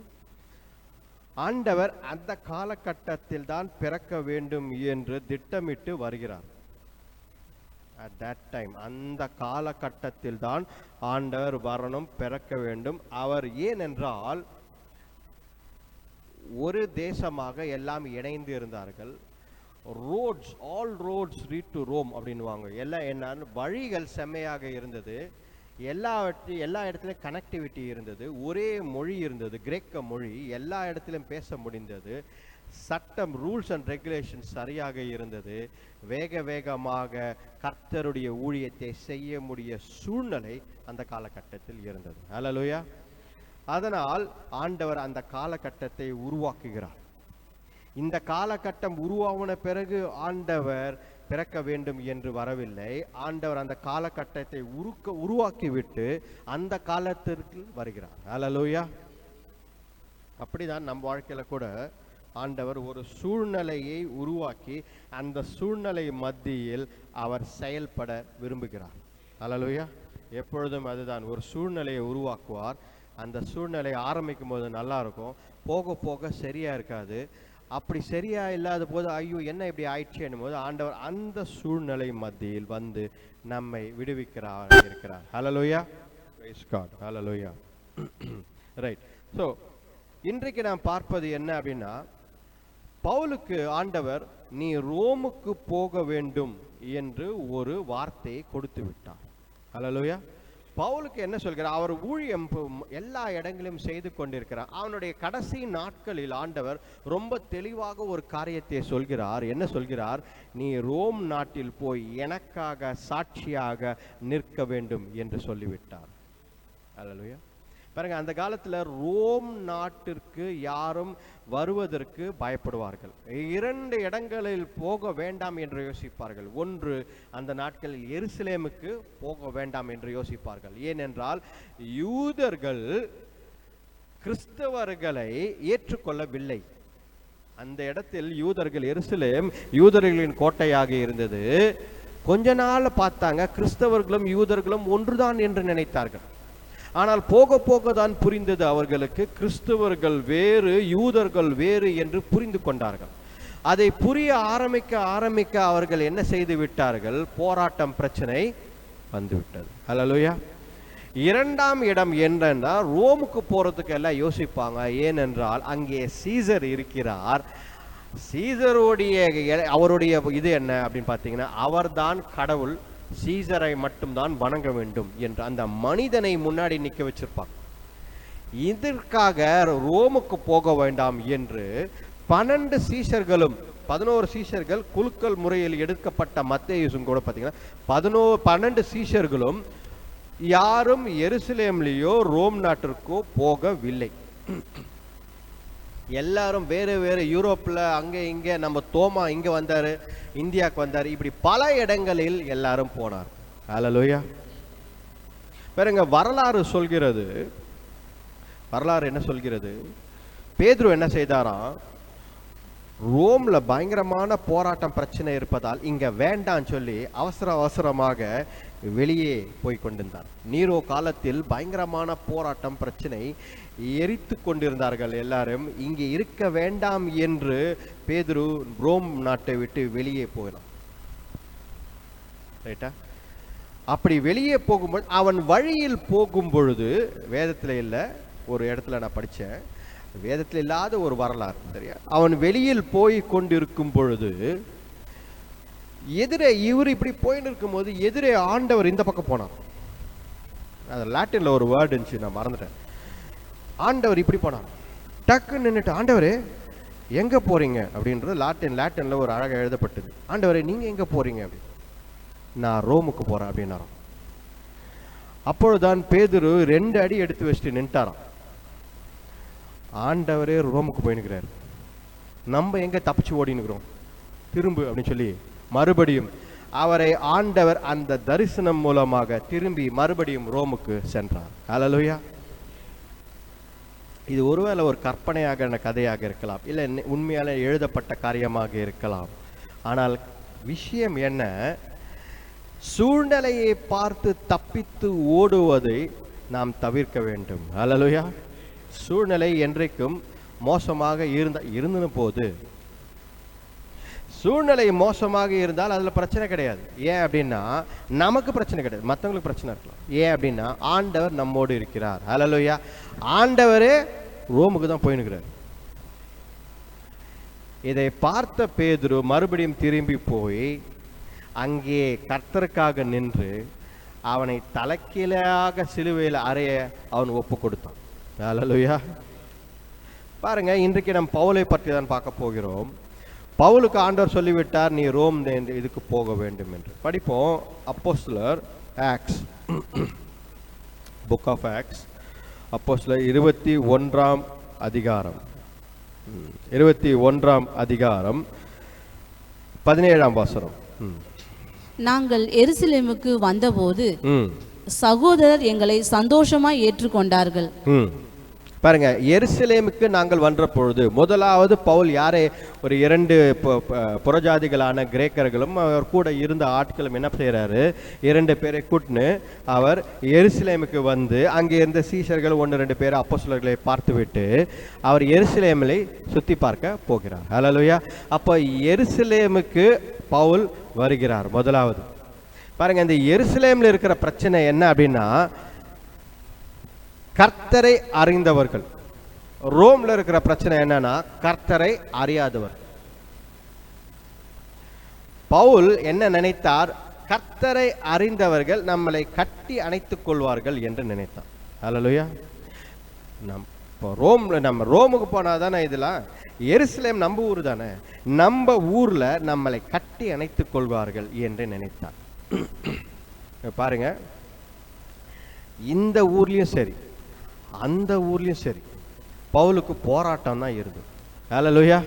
ஆண்டவர் அந்த காலகட்டத்தில் தான் பிறக்க வேண்டும் என்று திட்டமிட்டு வருகிறார். அட் தட் டைம், அந்த காலகட்டத்தில் தான் ஆண்டவர் வரணும், பிறக்க வேண்டும். அவர் ஏனென்றால் ஒரு தேசமாக எல்லாம் இணைந்து இருந்தார்கள். Roads, all roads lead to Rome அப்படின்வாங்க. எல்லாம் என்னன்னு, வழிகள் செம்மையாக இருந்தது, எல்லா இடத்துலையும் கனெக்டிவிட்டி இருந்தது, ஒரே மொழி இருந்தது, கிரேக்க மொழி, எல்லா இடத்திலும் பேச முடிந்தது, சட்டம், ரூல்ஸ் அண்ட் ரெகுலேஷன் சரியாக இருந்தது, வேகமாக கர்த்தருடைய ஊழியத்தை செய்ய முடிய சூழ்நிலை அந்த காலகட்டத்தில் இருந்தது. ஹல்லேலூயா. அதனால் ஆண்டவர் அந்த காலகட்டத்தை உருவாக்குகிறார். இந்த காலகட்டம் உருவான பிறகு ஆண்டவர் பிறக்க வேண்டும் என்று வரவில்லை. ஆண்டவர் அந்த காலகட்டத்தை உருவாக்கிவிட்டு அந்த காலத்திற்கு வருகிறார். ஹல்லேலூயா. அப்படிதான் நம் வாழ்க்கையில கூட ஆண்டவர் ஒரு சூழ்நிலையை உருவாக்கி அந்த சூழ்நிலை மத்தியில் அவர் செயல்பட விரும்புகிறார். ஹல்லேலூயா. எப்பொழுதும் அதுதான், ஒரு சூழ்நிலையை உருவாக்குவார். அந்த சூழ்நிலை ஆரம்பிக்கும் போது நல்லா இருக்கும், போக போக சரியா இருக்காது. அப்படி சரியா இல்லாத போது ஐயோ என்ன இப்படி ஆயிடுச்சு என்னும் போது ஆண்டவர் அந்த சூழ்நிலை மத்தியில் வந்து நம்மை விடுவிக்கிறார் இருக்கிறார். ஹல்லேலூயா, பிரைஸ் காட். ஹல்லேலூயா. ரைட். ஸோ இன்றைக்கு நாம் பார்ப்பது என்ன அப்படின்னா, பவுலுக்கு ஆண்டவர் நீ ரோமுக்கு போக வேண்டும் என்று ஒரு வார்த்தையை கொடுத்து விட்டார். ஹல்லேலூயா. பவுலுக்கு என்ன சொல்கிறார்? அவர் ஊழியம் எல்லா இடங்களிலும் செய்து கொண்டிருக்கிறார். அவனுடைய கடைசி நாட்களில் ஆண்டவர் ரொம்ப தெளிவாக ஒரு காரியத்தை சொல்கிறார். என்ன சொல்கிறார்? நீ ரோம் நாட்டில் போய் எனக்காக சாட்சியாக நிற்க வேண்டும் என்று சொல்லிவிட்டார். ஹல்லேலூயா. பாருங்க, அந்த காலத்துல ரோம் நாட்டிற்கு யாரும் வருவதற்கு பயப்படுவார்கள். 2 இடங்களில் போக வேண்டாம் என்று யோசிப்பார்கள். ஒன்று, அந்த நாட்களில் எருசலேமுக்கு போக வேண்டாம் என்று யோசிப்பார்கள். ஏனென்றால் யூதர்கள் கிறிஸ்தவர்களை ஏற்றுக்கொள்ளவில்லை. அந்த இடத்தில் யூதர்கள், எருசலேம் யூதர்களின் கோட்டையாக இருந்தது. கொஞ்ச நாள் பார்த்தாங்க, கிறிஸ்தவர்களும் யூதர்களும் ஒன்றுதான் என்று நினைத்தார்கள். ஆனால் போக போக தான் புரிந்தது அவர்களுக்கு, கிறிஸ்தவர்கள் வேறு யூதர்கள் வேறு என்று புரிந்து கொண்டார்கள். அதை புரிய ஆரம்பிக்க அவர்கள் என்ன செய்து விட்டார்கள்? போராட்டம், பிரச்சனை வந்துவிட்டது. ஹல்லேலூயா. 2ஆம் இடம் என்னன்னா, ரோமுக்கு போறதுக்கு எல்லாம் யோசிப்பாங்க. ஏனென்றால் அங்கே சீசர் இருக்கிறார். சீசருடைய அவருடைய இது என்ன அப்படின்னு பார்த்தீங்கன்னா, அவர்தான் கடவுள், சீசரை மட்டும்தான் வணங்க வேண்டும் என்று அந்த மனிதனை முன்னாடி நிற்க வச்சிருப்பாங்க. இதற்காக ரோமுக்கு போக வேண்டாம் என்று 12 சீஷர்களும் 11 சீஷர்கள் குலுக்கல் முறையில் எடுக்கப்பட்ட மத்தேயுசும் கூட பார்த்தீங்கன்னா 12 சீஷர்களும் யாரும் எருசலேம்லேயோ ரோம் நாட்டிற்கோ போகவில்லை. எல்லாரும் வேறு வேறு, யூரோப்பில் அங்கே இங்கே, நம்ம தோமா இங்கே வந்தார், இந்தியாவுக்கு வந்தார், இப்படி பல இடங்களில் எல்லாரும் போனார். ஹல்லேலூயா. பாருங்க, வரலாறு என்ன சொல்கிறது? பேதுரு என்ன செய்தாராம்? ரோம்ல பயங்கரமான போராட்டம், பிரச்சனை இருப்பதால் இங்க வேண்டாம் சொல்லி அவசரமாக வெளியே போய் கொண்டிருந்தார். நீரோ காலத்தில் பயங்கரமான போராட்டம், பிரச்சனை, எரித்து கொண்டிருந்தார்கள் எல்லாரும். இங்கே இருக்க வேண்டாம் என்று பேதுரு ரோம் நாட்டை விட்டு வெளியே போகலாம். ரைட்டா? அப்படி வெளியே போகும்போது, அவன் வழியில் போகும் பொழுது, வேதத்தில் இல்லை, ஒரு இடத்துல நான் படித்தேன், வேதத்தில் இல்லாத ஒரு வரலாறு. சரியா, அவன் வெளியில் போய் கொண்டிருக்கும் பொழுது எதிரே இவர் இப்படி போயின்னு இருக்கும்போது எதிரே ஆண்டவர் இந்த பக்கம் போனார். அது லாட்டின்ல ஒரு வேர்டு இருந்துச்சு, நான் மறந்துட்டேன். ஆண்டவர் இப்படி போனார், டக்குன்னு நின்றுட்டு, ஆண்டவரே எங்கே போகிறீங்க அப்படின்றது லாட்டினில் ஒரு அழகாக எழுதப்பட்டது. ஆண்டவரே நீங்கள் எங்கே போகிறீங்க அப்படி. நான் ரோமுக்கு போகிறேன் அப்படின்னாராம். அப்பொழுதுதான் பேதுரு 2 அடி எடுத்து வச்சுட்டு நின்ட்டாராம். ஆண்டவரே ரோமுக்கு போயினுக்கிறார், நம்ம எங்கே தப்பிச்சு ஓடினுக்கிறோம், திரும்பு அப்படின்னு சொல்லி மறுபடியும் அவரை ஆண்டவர் அந்த தரிசனம் மூலமாக திரும்பி மறுபடியும் ரோமுக்கு சென்றார். ஹல்லேலூயா. இது ஒருவேளை ஒரு கற்பனையாக கதையாக இருக்கலாம், இல்லை உண்மையால எழுதப்பட்ட காரியமாக இருக்கலாம். ஆனால் விஷயம் என்ன, சூழ்நிலையை பார்த்து தப்பித்து ஓடுவதை நாம் தவிர்க்க வேண்டும். ஹல்லேலூயா. சூழ்நிலை என்றைக்கும் மோசமாக இருந்த போது, சூழ்நிலை மோசமாக இருந்தால் அதில் பிரச்சனை கிடையாது. ஏன் அப்படின்னா நமக்கு பிரச்சனை கிடையாது, மற்றவங்களுக்கு பிரச்சனை இருக்கலாம். ஏன் அப்படின்னா ஆண்டவர் நம்மோடு இருக்கிறார். ஹல்லேலூயா. ஆண்டவரே ரோமுக்கு தான் போயினுக்கிறார். இதை பார்த்த பேதுரு மறுபடியும் திரும்பி போய் அங்கே கர்த்தருக்காக நின்று அவனை தலைக்கீழாக சிலுவையில் அறைய அவன் ஒப்பு கொடுத்தான். ஹல்லேலூயா. பாருங்க, இன்றைக்கு நம்ம பவுலை பற்றி தான் பார்க்க போகிறோம். பவுலுக்கு ஆண்டவர் சொல்லிவிட்டார், நீ ரோம் இதுக்கு போக வேண்டும் என்று. படிப்போம். அப்போஸ்தலர் ஆக்ட்ஸ், புக் ஆஃப் ஆக்ட்ஸ், அப்போஸ்தலர் 21ஆம் அதிகாரம், 21ஆம் அதிகாரம் 17ஆம் வசனம். நாங்கள் எருசலேமுக்கு வந்தபோது சகோதரர் எங்களை சந்தோஷமாய் ஏற்றுக்கொண்டார்கள். பாருங்க, எருசலேமுக்கு நாங்கள் வந்த பொழுது முதலாவது பவுல் யாரே ஒரு 2 புறஜாதிகளான கிரேக்கர்களும் அவர் கூட இருந்த ஆட்களும் என்ன செய்யறாரு, 2 பேரை கூட்டின்னு அவர் எருசலேமுக்கு வந்து அங்கே இருந்த சீஷர்கள் 1-2 பேர் அப்போஸ்தலர்களை பார்த்துவிட்டு அவர் எருசலேமில் சுற்றி பார்க்க போகிறார். ஹல்லேலூயா. அப்போ எருசலேமுக்கு பவுல் வருகிறார். முதலாவது பாருங்க, இந்த எருசலேமில் இருக்கிற பிரச்சனை என்ன அப்படின்னா, கர்த்தரை அறிந்தவர்கள். ரோம்ல இருக்கிற பிரச்சனை என்னன்னா கர்த்தரை அறியாதவர். பவுல் என்ன நினைத்தார், கர்த்தரை அறிந்தவர்கள் நம்மளை கட்டி அணைத்துக் கொள்வார்கள் என்று நினைத்தார். ஹல்லேலூயா. நம்ம ரோமுக்கு போனாதானே இதெல்லாம், எருசலேம் நம்ம ஊர் தானே, நம்ம ஊர்ல நம்மளை கட்டி அணைத்துக் கொள்வார்கள் என்று நினைத்தார். பாருங்க, இந்த ஊர்லயும் சரி அந்த ஊர்லயும் சரி பவுலுக்கு போராட்டம் தான் இருந்தது. ஹல்லேலூயா.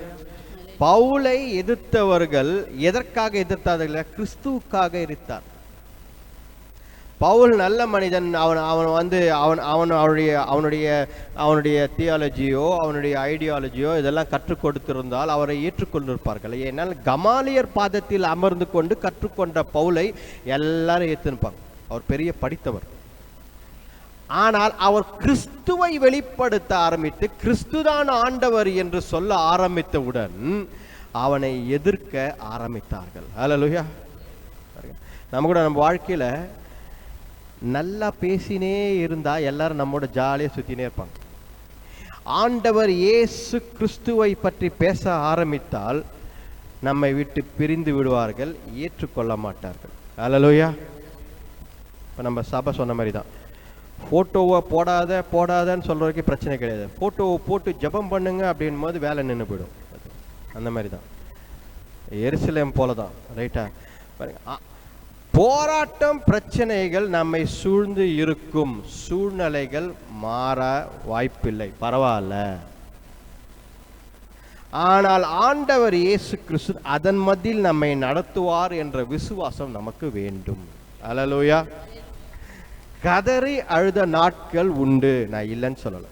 பவுலை எதிர்த்தவர்கள் எதற்காக எதிர்த்தார்கள், கிறிஸ்துவுக்காக எதிர்த்தார். பவுல் நல்ல மனிதன், அவனுடைய தியாலஜியோ அவனுடைய ஐடியாலஜியோ இதெல்லாம் கற்றுக் கொடுத்திருந்தால் அவரை ஏற்றுக்கொண்டிருப்பார்கள். ஏன்னால் கமாலியர் பாதத்தில் அமர்ந்து கொண்டு கற்றுக்கொண்ட பவுலை எல்லாரும் ஏற்றுப்பாங்க. அவர் பெரிய படித்தவர். ஆனால் அவர் கிறிஸ்துவை வெளிப்படுத்த ஆரம்பித்து கிறிஸ்துதான் ஆண்டவர் என்று சொல்ல ஆரம்பித்தவுடன் அவனை எதிர்க்க ஆரம்பித்தார்கள். ஹல்லேலூயா. நம்ம கூட நம்ம வாழ்க்கையில நல்லா பேசினே இருந்தா எல்லாரும் நம்மோட ஜாலியாக சுத்தினே இருப்பாங்க. ஆண்டவர் இயேசு கிறிஸ்துவை பற்றி பேச ஆரம்பித்தால் நம்மை விட்டு பிரிந்து விடுவார்கள், ஏற்றுக்கொள்ள மாட்டார்கள். ஹல்லேலூயா. இப்போ நம்ம சபை சொன்ன மாதிரி தான், ஃபோட்டோவை போடாதன்னு சொல்கிற வரைக்கும் பிரச்சனை கிடையாது. ஃபோட்டோவை போட்டு ஜெபம் பண்ணுங்க அப்படின் போது வேலை நின்று போயிடும். அந்த மாதிரி தான் எருசலேம் போல தான். ரைட்டா. போராட்டம் பிரச்சனைகள் நம்மை சூழ்ந்து இருக்கும், சூழ்நிலைகள் மாற வாய்ப்பில்லை, பரவாயில்ல. ஆனால் ஆண்டவர் இயேசு கிறிஸ்து அதன் மத்தியில் நம்மை நடத்துவார் என்ற விசுவாசம் நமக்கு வேண்டும். ஹல்லேலூயா. கதறி அழுத நாட்கள் உண்டு, நான் இல்லைன்னு சொல்லலை.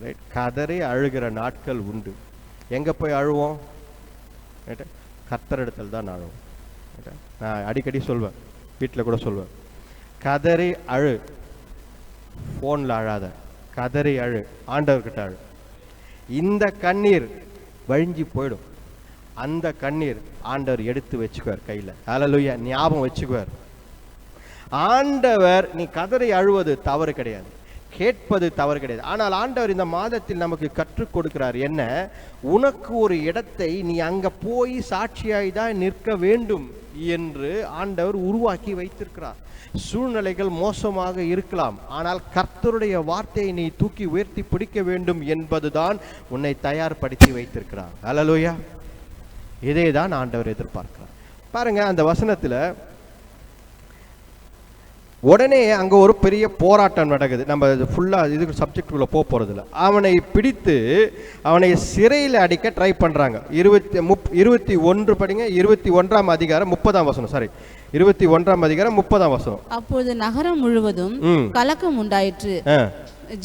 ரைட், கதறி அழுகிற நாட்கள் உண்டு. எங்கே போய் அழுவோம், ரைட்டு, கர்த்தரிடத்தில் தான் அழுவோம். நான் அடிக்கடி சொல்வேன், வீட்டில் கூட சொல்வேன், கதறி அழு, ஃபோனில் அழாத, கதறி அழு, ஆண்டவர்கிட்ட அழு. இந்த கண்ணீர் வழிஞ்சி போயிடும், அந்த கண்ணீர் ஆண்டவர் எடுத்து வச்சுக்குவார் கையில். ஹல்லேலூயா. ஞாபகம் வச்சுக்குவார். ஆண்டவர், நீ கதறி அழுவது தவறு கிடையாது, கேட்பது தவறு கிடையாது. ஆனால் ஆண்டவர் இந்த மாதத்தில் நமக்கு கற்றுக் கொடுக்கிறார் என்ன, உனக்கு ஒரு இடத்தை நீ அங்க போய் சாட்சியாய் தான் நிற்க வேண்டும் என்று ஆண்டவர் உருவாக்கி வைத்திருக்கிறார். சூழ்நிலைகள் மோசமாக இருக்கலாம், ஆனால் கர்த்தருடைய வார்த்தையை நீ தூக்கி உயர்த்தி பிடிக்க வேண்டும் என்பதுதான் உன்னை தயார்படுத்தி வைத்திருக்கிறார். அல்லேலூயா. இதே தான் ஆண்டவர் எதிர்பார்க்கிறார். பாருங்க, அந்த வசனத்துல உடனே அங்க ஒரு பெரிய போராட்டம் நடக்குது. நம்ம ஃபுல்லா இதுக்கு சப்ஜெக்டுக்குள்ள போறதில்ல. அவனை பிடித்து அவனை சிறையில் அடிக்க ட்ரை பண்றாங்க. 21 படிங்க, 21ஆம் அதிகாரம் 30ஆம் வசனம். சாரி, 21ஆம் அதிகாரம் 30ஆம் வசனம். அப்பொழுது நகரம் முழுவதும் கலக்கம் உண்டாயிற்று.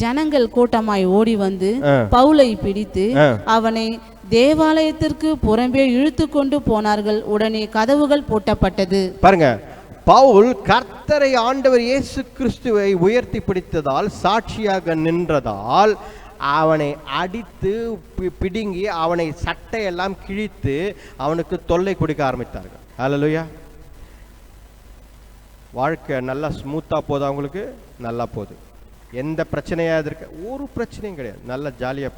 ஜனங்கள் கூட்டமாய் ஓடி வந்து பவுலை பிடித்து அவனை தேவாலயத்திற்கு புறம்பே இழுத்து கொண்டு போனார்கள். உடனே கதவுகள் பூட்டப்பட்டது. பாருங்க, பவுல் கர்த்தரை ஆண்டவர் இயேசு கிறிஸ்துவை உயர்த்தி பிடித்ததால், சாட்சியாக நின்றதால் அவனை அடித்து பிடுங்கி அவனை சட்டையெல்லாம் கிழித்து அவனுக்கு தொல்லை கொடுக்க ஆரம்பித்தார்கள். அல்லேலூயா. வாழ்க்கை நல்லா ஸ்மூத்தாக போகுது, அவங்களுக்கு நல்லா போகுது, எந்த பிரச்சனையாக இருக்க ஒரு பிரச்சனையும் கிடையாது, நல்லா ஜாலியாக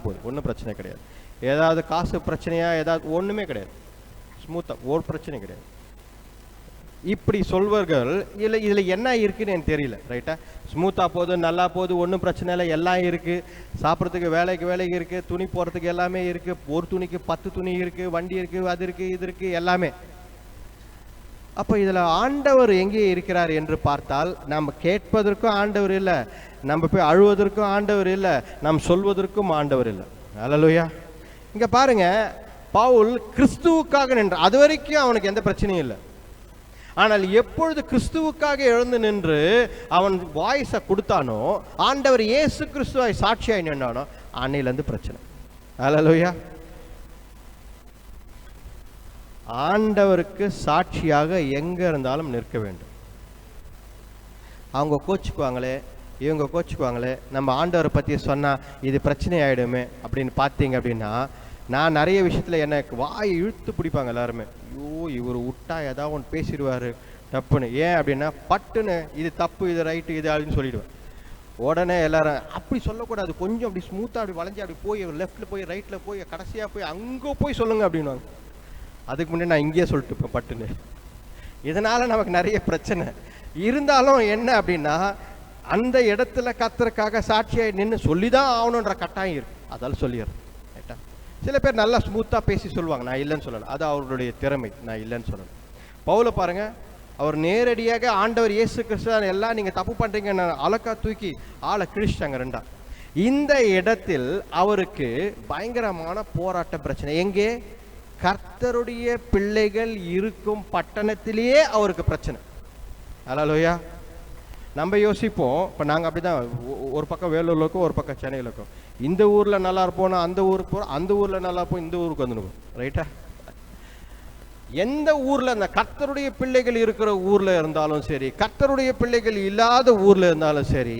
போகுது, ஒன்றும் பிரச்சனை கிடையாது. ஏதாவது காசு பிரச்சனையா ஏதாவது ஒன்றுமே கிடையாது, ஸ்மூத்தாக ஒரு பிரச்சனையும் கிடையாது. இப்படி சொல்வர்கள் இதில் என்ன இருக்குன்னு எனக்கு தெரியல. ரைட்டா, ஸ்மூத்தாக போகுது, நல்லா போகுது, ஒன்றும் பிரச்சனை இல்லை, எல்லாம் இருக்குது, சாப்பிட்றதுக்கு வேலைக்கு இருக்குது, துணி போகிறதுக்கு எல்லாமே இருக்குது, ஒரு துணிக்கு 10 துணி இருக்குது, வண்டி இருக்குது, அது இருக்குது, இது இருக்குது, எல்லாமே. அப்போ இதில் ஆண்டவர் எங்கே இருக்கிறார் என்று பார்த்தால், நம்ம கேட்பதற்கும் ஆண்டவர் இல்லை, நம்ம போய் அழுவதற்கும் ஆண்டவர் இல்லை, நாம் சொல்வதற்கும் ஆண்டவர் இல்லை. அல்லேலூயா. இங்கே பாருங்க, பவுல் கிறிஸ்துவுக்காக நின்று, அது வரைக்கும் அவனுக்கு எந்த பிரச்சனையும் இல்லை. ஆனால் எப்பொழுது கிறிஸ்துவுக்காக எழுந்து நின்று அவன் வாய்ஸை கொடுத்தானோ, ஆண்டவர் இயேசு கிறிஸ்துவாய் சாட்சியாய் நின்றானோ, அன்னையிலேருந்து பிரச்சனை. அல்லேலூயா. ஆண்டவருக்கு சாட்சியாக எங்க இருந்தாலும் நிற்க வேண்டும். அவங்க கோச்சுக்குவாங்களே, இவங்க கோச்சுக்குவாங்களே, நம்ம ஆண்டவரை பற்றி சொன்னால் இது பிரச்சனை ஆகிடுமே அப்படின்னு பார்த்தீங்க அப்படின்னா, நான் நிறைய விஷயத்தில் எனக்கு வாய் இழுத்து பிடிப்பாங்க எல்லாருமே. ஐயோ, இவர் விட்டா ஏதாவது ஒன்று பேசிடுவார் தப்புன்னு. ஏன் அப்படின்னா, பட்டுன்னு இது தப்பு, இது ரைட்டு, இது அப்படின்னு சொல்லிடுவேன். உடனே எல்லாரும் அப்படி சொல்லக்கூடாது, கொஞ்சம் அப்படி ஸ்மூத்தாக அப்படி வளைஞ்சி அப்படி போய் லெஃப்டில் போய் ரைட்டில் போய் கடைசியாக போய் அங்கே போய் சொல்லுங்க அப்படின்வாங்க. அதுக்கு முன்னாடி நான் இங்கேயே சொல்லிட்டு இருப்பேன் பட்டுன்னு. இதனால் நமக்கு நிறைய பிரச்சனை இருந்தாலும் என்ன அப்படின்னா, அந்த இடத்துல கர்த்தருக்காக சாட்சியாக நின்று சொல்லி தான் ஆகணுன்ற கட்டாயம் இருக்குது. அதால் சொல்லிடுறேன். ரைட்டா. சில பேர் நல்லா ஸ்மூத்தாக பேசி சொல்லுவாங்க, நான் இல்லைன்னு சொல்லலை, அது அவர்களுடைய திறமை, நான் இல்லைன்னு சொல்லலை. பவுலை பாருங்கள், அவர் நேரடியாக ஆண்டவர் இயேசு கிறிஸ்து எல்லாம் நீங்கள் தப்பு பண்ணுறீங்கன்னு அலக்கா தூக்கி ஆளை கிழிச்சிட்டாங்க ரெண்டா. இந்த இடத்தில் அவருக்கு பயங்கரமான போராட்ட பிரச்சனை. எங்கே? கர்த்தருடைய பிள்ளைகள் இருக்கும் பட்டணத்திலேயே அவருக்கு பிரச்சனை. அல்லேலூயா. நம்ம யோசிப்போம், இப்போ நாங்கள் அப்படி தான், ஒரு பக்கம் வேலூரில் இருக்கோம், ஒரு பக்கம் சென்னையில் இருக்கோம். இந்த ஊரில் நல்லா இருப்போம்னா அந்த ஊருக்கு போகிறோம், அந்த ஊரில் நல்லா இருப்போம், இந்த ஊருக்கு வந்துடுவோம். ரைட்டா. எந்த ஊரில் அந்த கர்த்தருடைய பிள்ளைகள் இருக்கிற ஊரில் இருந்தாலும் சரி, கர்த்தருடைய பிள்ளைகள் இல்லாத ஊரில் இருந்தாலும் சரி,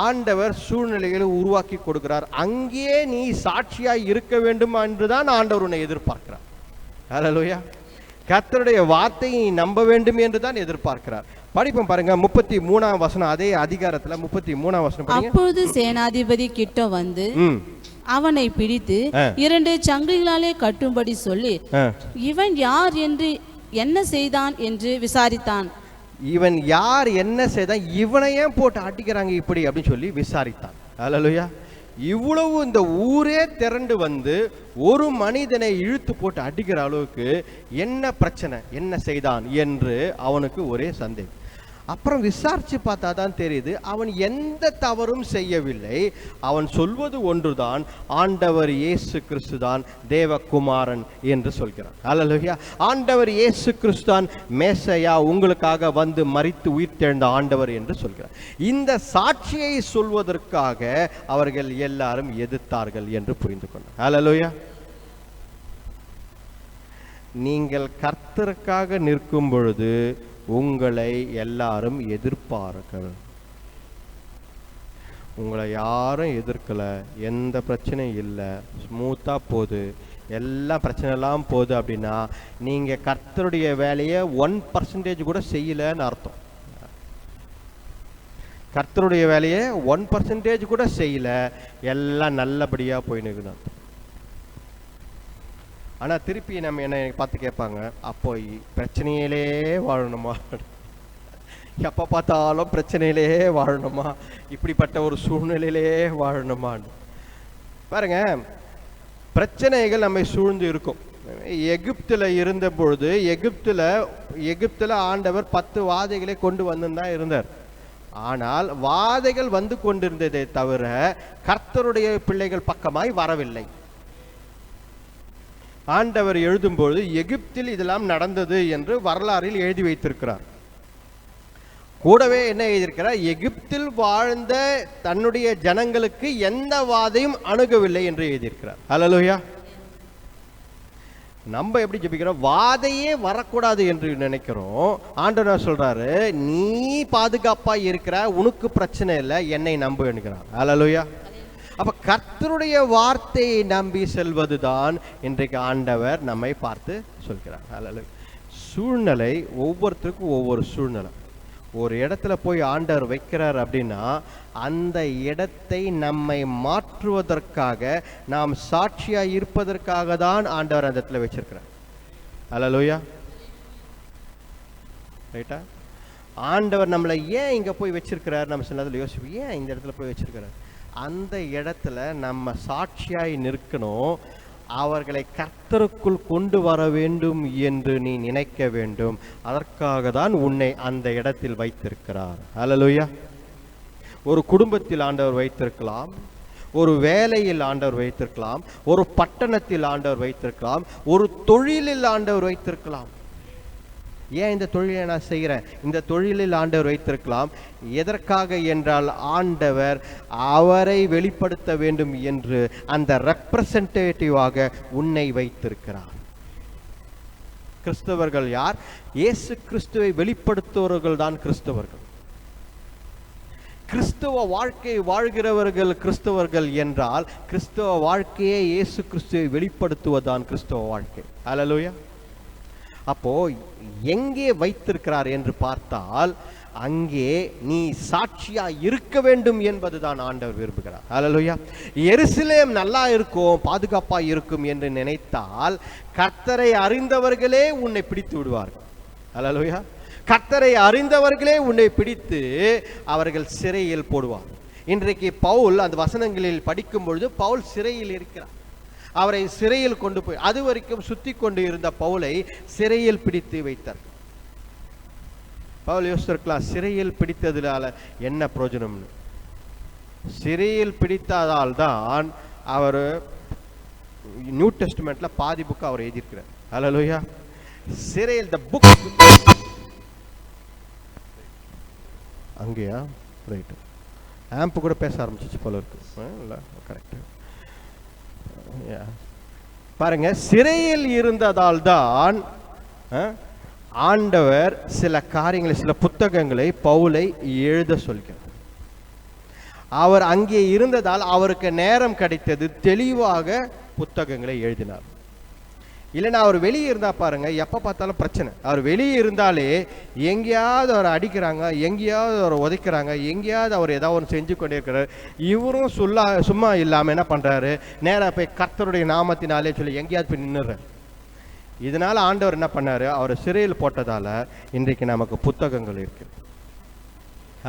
ஆண்டவர் சூழ்நிலைகளை உருவாக்கி கொடுக்கிறார். அங்கே நீ சாட்சியாய் இருக்க வேண்டும் என்றுதான் ஆண்டவர் உன்னை எதிர்பார்க்கிறார். அல்லேலூயா. கர்த்தருடைய வார்த்தையை நம்ப வேண்டும் என்று தான் எதிர்பார்க்கிறார். படிப்போம் பாருங்க, 33ஆம் வசனம், அதே அதிகாரத்துல 33ஆம் வசனம் படிங்க. அப்பொழுது சேனாதிபதி கிட்ட வந்து அவனை பிடித்து 2 சங்கிலிகளாலே கட்டும்படி சொல்லி, இவன் யார் என்று என்ன செய்தான் என்று விசாரித்தான். இவன் யார் என்ன செய்தான், இவனை ஏன் போட்டு அடிக்கிறாங்க இப்படி அப்படின்னு சொல்லி விசாரித்தான். அல்லேலூயா. இவ்வளவு இந்த ஊரே திரண்டு வந்து ஒரு மனிதனை இழுத்து போட்டு அடிக்கிற அளவுக்கு என்ன பிரச்சனை, என்ன செய்தான் என்று அவனுக்கு ஒரே சந்தேகம். அப்புறம் விசாரிச்சு பார்த்தா தான் தெரியுது, அவன் எந்த தவறும் செய்யவில்லை. அவன் சொல்வது ஒன்றுதான், ஆண்டவர் இயேசு கிறிஸ்து தான் தேவகுமாரன் என்று சொல்கிறான். அல்லேலூயா. ஆண்டவர் இயேசு கிறிஸ்து தான் மேசையா, உங்களுக்காக வந்து மரித்து உயிர்த்தெழுந்த ஆண்டவர் என்று சொல்கிறார். இந்த சாட்சியை சொல்வதற்காக அவர்கள் எல்லாரும் எதிர்த்தார்கள் என்று புரிந்து கொண்டார். அல்லேலூயா. நீங்கள் கர்த்தருக்காக நிற்கும் பொழுது உங்களை எல்லாரும் எதிர்ப்பார்கள். உங்களை யாரும் எதிர்க்கல, எந்த பிரச்சனையும் இல்லை, ஸ்மூத்தாக போகுது, எல்லா பிரச்சனைலாம் போகுது அப்படின்னா நீங்கள் கர்த்தருடைய வேலையை 1% கூட செய்யலைன்னு அர்த்தம். கர்த்தருடைய வேலையை 1% கூட செய்யல, எல்லாம் நல்லபடியா போய் நிற்கணும். ஆனா திருப்பி நம்ம என்ன பார்த்து கேட்பாங்க, அப்போ பிரச்சனையிலே வாழணுமா, எப்ப பார்த்தாலும் பிரச்சனையிலே வாழணுமா, இப்படிப்பட்ட ஒரு சூழ்நிலையிலே வாழணுமான்னு பாருங்க. பிரச்சனைகள் நம்மை சூழ்ந்து இருக்கும். எகிப்தில் இருந்த பொழுது எகிப்தில் ஆண்டவர் 10 வாதைகளை கொண்டு வந்துதான் இருந்தார். ஆனால் வாதைகள் வந்து கொண்டிருந்ததை தவிர கர்த்தருடைய பிள்ளைகள் பக்கமாய் வரவில்லை. ஆண்டவர் எழுதும்பொழுது எகிப்தில் இதெல்லாம் நடந்தது என்று வரலாறில் எழுதி வைத்திருக்கிறார். கூடவே என்ன எழுதியிருக்கிறார், எகிப்தில் வாழ்ந்த தன்னுடைய ஜனங்களுக்கு எந்த வாதையும் அணுகவில்லை என்று எழுதியிருக்கிறார். ஹல்லேலூயா. நம்ம எப்படி ஜெபிக்கிறோம், வாதையே வரக்கூடாது என்று நினைக்கிறோம். ஆண்டவர் சொல்றாரு, நீ பாதுகாப்பா இருக்கிற, உனக்கு பிரச்சனை இல்லை, என்னை நம்பு என்கிறார். ஹல்லேலூயா. அப்ப கர்த்தருடைய வார்த்தையை நம்பி செல்வதுதான் இன்றைக்கு ஆண்டவர் நம்மை பார்த்து சொல்கிறார். ஹல்லேலூயா. சூழ்நிலை ஒவ்வொருத்தருக்கும் ஒவ்வொரு சூழ்நிலை. ஒரு இடத்துல போய் ஆண்டவர் வைக்கிறார் அப்படின்னா அந்த இடத்தை நம்மை மாற்றுவதற்காக, நாம் சாட்சியா இருப்பதற்காக தான் ஆண்டவர் அந்த இடத்துல வச்சிருக்கிறார். ஹல்லேலூயா. ரைட்டா? ஆண்டவர் நம்மளை ஏன் இங்க போய் வச்சிருக்கிறார், நம்ம சில நேரத்தில் யோசிப்போம், ஏன் இந்த இடத்துல போய் வச்சிருக்கிறார். அந்த இடத்துல நம்ம சாட்சியாய் நிற்கணும். அவர்களை கர்த்தருக்குள் கொண்டு வர வேண்டும் என்று நீ நினைக்க வேண்டும். அதற்காக தான் உன்னை அந்த இடத்தில் வைத்திருக்கிறார். ஹல்லேலூயா. ஒரு குடும்பத்தில் ஆண்டவர் வைத்திருக்கலாம், ஒரு வேலையில் ஆண்டவர் வைத்திருக்கலாம், ஒரு பட்டணத்தில் ஆண்டவர் வைத்திருக்கலாம், ஒரு தொழிலில் ஆண்டவர் வைத்திருக்கலாம். ஏன் இந்த தொழிலை நான் செய்கிறேன், இந்த தொழிலில் ஆண்டவர் வைத்திருக்கலாம். எதற்காக என்றால் ஆண்டவர் அவரை வெளிப்படுத்த வேண்டும் என்று அந்த ரெப்ரசன்டேட்டிவாக உன்னை வைத்திருக்கிறார். கிறிஸ்தவர்கள் யார்? இயேசு கிறிஸ்துவை வெளிப்படுத்துவவர்கள் தான் கிறிஸ்தவர்கள். கிறிஸ்தவ வாழ்க்கை வாழ்கிறவர்கள் கிறிஸ்தவர்கள் என்றால் கிறிஸ்தவ வாழ்க்கையே இயேசு கிறிஸ்துவை வெளிப்படுத்துவதுதான் கிறிஸ்தவ வாழ்க்கை. ஹல்லேலூயா. அப்போ எங்கே வைத்திருக்கிறார் என்று பார்த்தால் அங்கே நீ சாட்சியா இருக்க வேண்டும் என்பதுதான் ஆண்டவர் விரும்புகிறார். ஹல்லேலூயா. எருசலேம் நல்லா இருக்கும், பாதுகாப்பா இருக்கும் என்று நினைத்தால் கர்த்தரை அறிந்தவர்களே உன்னை பிடித்து விடுவார்கள். ஹல்லேலூயா. கர்த்தரை அறிந்தவர்களே உன்னை பிடித்து அவர்கள் சிறையில் போடுவார். இன்றைக்கு பவுல் அந்த வசனங்களில் படிக்கும் பொழுது பவுல் சிறையில் இருக்கிறார். அவரை சிறையில் கொண்டு போய், அது வரைக்கும் சுத்தி கொண்டு இருந்த பவுலை சிறையில் பிடித்து வைத்தார். பவுல் யோசிச்சிருக்கலாம், சிறையில் பிடித்ததுனால என்ன பிரயோஜனம்னு. சிறையில் பிடித்ததால் தான் அவர் நியூ டெஸ்ட்மெண்ட்ல பாதி புக் அவர் எழுதியிருக்கிறார். ஹல்லேலூயா. சிறையில் த புக் அங்கேயா, ரைட், ஆம்ப் கூட பேச ஆரம்பிச்சிச்சு போல இருக்கு. கரெக்ட். பாருங்க, சிறையில் இருந்ததால் தான் ஆண்டவர் சில காரியங்களை, சில புத்தகங்களை பவுலை எழுத சொல்கிறார். அவர் அங்கே இருந்ததால் அவருக்கு நேரம் கிடைத்தது, தெளிவாக புத்தகங்களை எழுதினார். இல்லைன்னா அவர் வெளியே இருந்தா பாருங்க, எப்ப பார்த்தாலும் பிரச்சனை. அவர் வெளியே இருந்தாலே எங்கேயாவது அவரை அடிக்கிறாங்க, எங்கேயாவது அவரை உதைக்கிறாங்க, எங்கேயாவது அவர் ஏதாவது ஒன்று செஞ்சு கொண்டே இருக்கிறார். இவரும் சும்மா இல்லாமல் என்ன பண்றாரு, நேராக போய் கர்த்தருடைய நாமத்தினாலே சொல்லி எங்கேயாவது போய் நின்றுறார். இதனால ஆண்டவர் என்ன பண்ணாரு, அவர் சிறையில் போட்டதால இன்றைக்கு நமக்கு புத்தகங்கள் இருக்கு.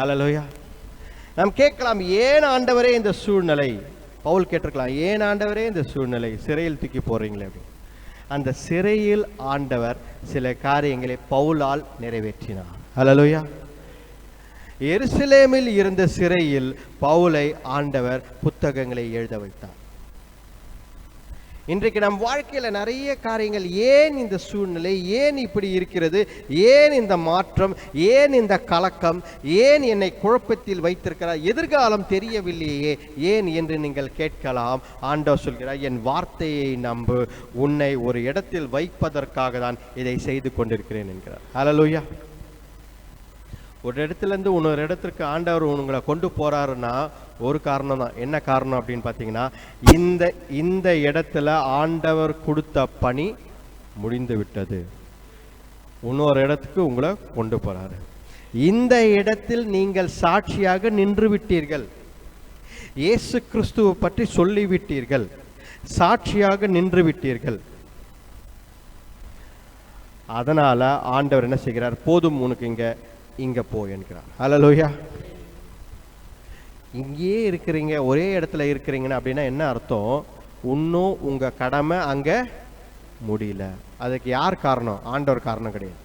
ஹல்லேலூயா. நாம் கேட்கலாம், ஏன் ஆண்டவரே இந்த சூழ்நிலை? பவுல் கேட்டிருக்கலாம், ஏன் ஆண்டவரே இந்த சூழ்நிலை, சிறையில் தூக்கி போறீங்களே அப்படின்னு. அந்த சிறையில் ஆண்டவர் சில காரியங்களை பவுலால் நிறைவேற்றினார். ஹல்லேலூயா. எருசலேமில் இருந்த சிறையில் பவுலை ஆண்டவர் புத்தகங்களை எழுத வைத்தார். இன்றைக்கு நம் வாழ்க்கையில நிறைய காரியங்கள், ஏன் இந்த சூழ்நிலை, ஏன் இப்படி இருக்கிறது, ஏன் இந்த மாற்றம், ஏன் இந்த கலக்கம், ஏன் என்னை குழப்பத்தில் வைத்திருக்கிறார், எதிர்காலம் தெரியவில்லையே ஏன் என்று நீங்கள் கேட்கலாம். ஆண்டவர் சொல்கிறார், என் வார்த்தையை நம்பு, உன்னை ஒரு இடத்தில் வைப்பதற்காக தான் இதை செய்து கொண்டிருக்கிறேன் என்கிறார். ஹல்லேலூயா. ஒரு இடத்துல இருந்து இன்னொரு இடத்திற்கு ஆண்டவர் உங்களை கொண்டு போறாருன்னா ஒரு காரணம் தான். என்ன காரணம் அப்படின்னு பார்த்தீங்கன்னா, இந்த இடத்துல ஆண்டவர் கொடுத்த பணி முடிந்து விட்டது, இன்னொரு இடத்துக்கு உங்களை கொண்டு போறாரு. இந்த இடத்தில் நீங்கள் சாட்சியாக நின்று விட்டீர்கள். இயேசு கிறிஸ்துவை பற்றி சொல்லிவிட்டீர்கள், சாட்சியாக நின்று விட்டீர்கள். அதனால ஆண்டவர் என்ன செய்கிறார்? போதும் உனக்கு, இங்க போ என்கிறார். ஹல்லேலூயா. இங்கேயே இருக்கிறீங்க, ஒரே இடத்துல இருக்கிறீங்கன்னா அப்படின்னா என்ன அர்த்தம்? இன்னும் உங்க கடமை அங்க முடியல. அதுக்கு யார் காரணம்? ஆண்டவர் காரணம் கிடையாது.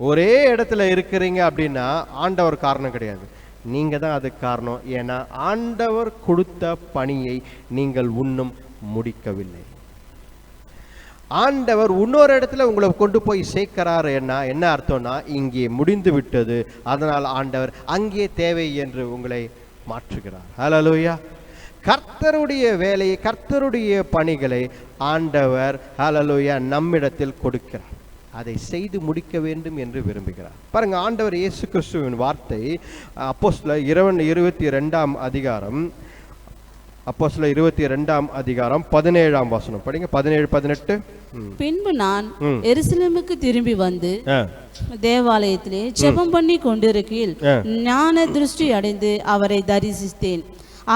ஒரே இடத்துல இருக்கிறீங்க அப்படின்னா ஆண்டவர் காரணம் கிடையாது, நீங்க தான் அதுக்கு காரணம். ஏன்னா ஆண்டவர் கொடுத்த பணியை நீங்கள் இன்னும் முடிக்கவில்லை. ஆண்டவர் இன்னொரு இடத்துல உங்களை கொண்டு போய் சேர்க்கிறாரு. என்ன அர்த்தம்னா இங்கே முடிந்து விட்டது, அதனால் ஆண்டவர் அங்கே தேவை என்று உங்களை மாற்றுகிறார். ஹல்லேலூயா. கர்த்தருடைய வேலையை, கர்த்தருடைய பணிகளை ஆண்டவர் ஹல்லேலூயா நம்மிடத்தில் கொடுக்கிறார். அதை செய்து முடிக்க வேண்டும் என்று விரும்புகிறார். பாருங்க, ஆண்டவர் இயேசு கிறிஸ்துவின் வார்த்தை அப்போஸ்தலர் 22 அதிகாரம், அப்போஸ்தலர் 22 அதிகாரம் 17 வசனம் படிங்க. 17-18. பின்பு நான் எருசலேமுக்கு திரும்பி வந்து தேவாலயத்திலே ஜெபம் பண்ணி கொண்டிருக்கையில் ஞான திருஷ்டி அடைந்து அவரை தரிசித்தேன்.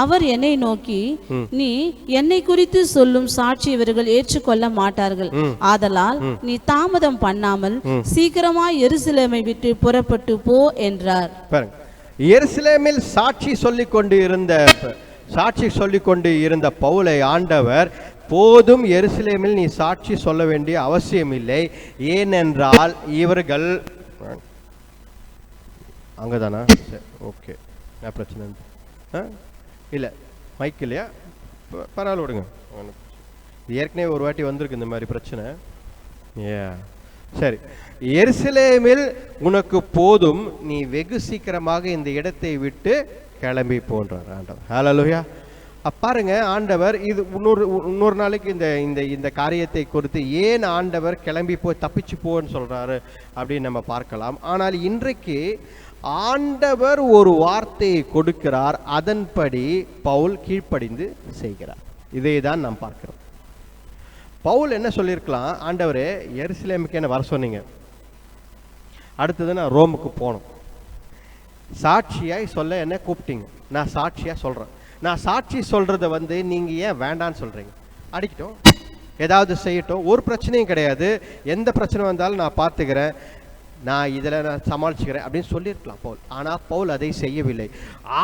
அவர் என்னை நோக்கி, நீ என்னை குறித்து சொல்லும் சாட்சி இவர்கள் ஏற்றுக்கொள்ள மாட்டார்கள், ஆதலால் நீ தாமதம் பண்ணாமல் சீக்கிரமாய் எருசலேமை விட்டு புறப்பட்டு போ என்றார். எருசலேமில் சாட்சி சொல்லிக் கொண்டு இருந்த பவுலை ஆண்டவர், போதும், எருசலேமில் நீ சாட்சி சொல்ல வேண்டிய அவசியம் இல்லை, ஏனென்றால் இவர்கள் அங்கதானா? ஓகே, என்ன பிரச்சனை இல்லை, மைக் இல்லையா? பரவாயில்ல, விடுங்க. ஏற்கனவே ஒரு வாட்டி வந்திருக்கு இந்த மாதிரி பிரச்சனை. சரி, எருசலேமில் உனக்கு போதும், நீ வெகு சீக்கிரமாக இந்த இடத்தை விட்டு கிளம்பி போன்றார் ஆண்டவர். ஹல்லேலூயா. பாருங்க, ஆண்டவர் இது இன்னொரு நாளைக்கு இந்த காரியத்தை குறித்து ஏன் ஆண்டவர் கிளம்பி போய் தப்பிச்சு போன்னு சொல்றாரு அப்படின்னு நம்ம பார்க்கலாம். ஆனால் இன்றைக்கு ஆண்டவர் ஒரு வார்த்தையை கொடுக்கிறார், அதன்படி பவுல் கீழ்ப்படிந்து செய்கிறார். இதை தான் நாம் பார்க்கிறோம். பவுல் என்ன சொல்லியிருக்கலாம்? ஆண்டவரே, எருசலேமுக்கு என்ன வர சொன்னீங்க, அடுத்தது நான் ரோமுக்கு போகணும், சாட்சியாய் சொல்ல என்ன கூப்பிட்டீங்க, நான் சாட்சியா சொல்றேன். நான் சாட்சி சொல்றத நீங்க ஏன் வேண்டான்னு சொல்றீங்க? அடிக்கட்டும், ஏதாவது செய்யட்டும், ஒரு பிரச்சனையும் கிடையாது, எந்த பிரச்சனை வந்தாலும் நான் பார்த்துக்கிறேன், நான் இதில் நான் சமாளிச்சுக்கிறேன் அப்படின்னு சொல்லியிருக்கலாம் பவுல். ஆனால் பவுல் அதை செய்யவில்லை.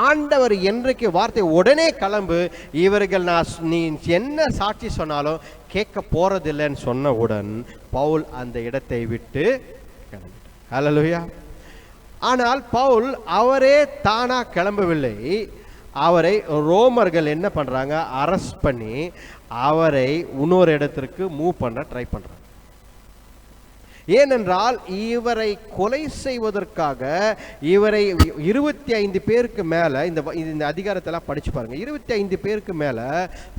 ஆண்டவர் என்றைக்கு வார்த்தை உடனே கிளம்பு, இவர்கள் நீ என்ன சாட்சி சொன்னாலும் கேட்க போறதில்லைன்னு சொன்னவுடன் பவுல் அந்த இடத்தை விட்டு கிளம்பிட்டார். ஹல்லேலூயா. ஆனால் பவுல் அவரே தானா கிளம்பவில்லை. அவரை ரோமர்கள் என்ன பண்றாங்க? அரெஸ்ட் பண்ணி அவரை இன்னொரு இடத்திற்கு மூவ் பண்ண ட்ரை பண்றாங்க. ஏனென்றால் இவரை கொலை செய்வதற்காக இவரை 25 பேருக்கு மேல, இந்த அதிகாரத்தெல்லாம் படிச்சு பாருங்க, 25 பேருக்கு மேல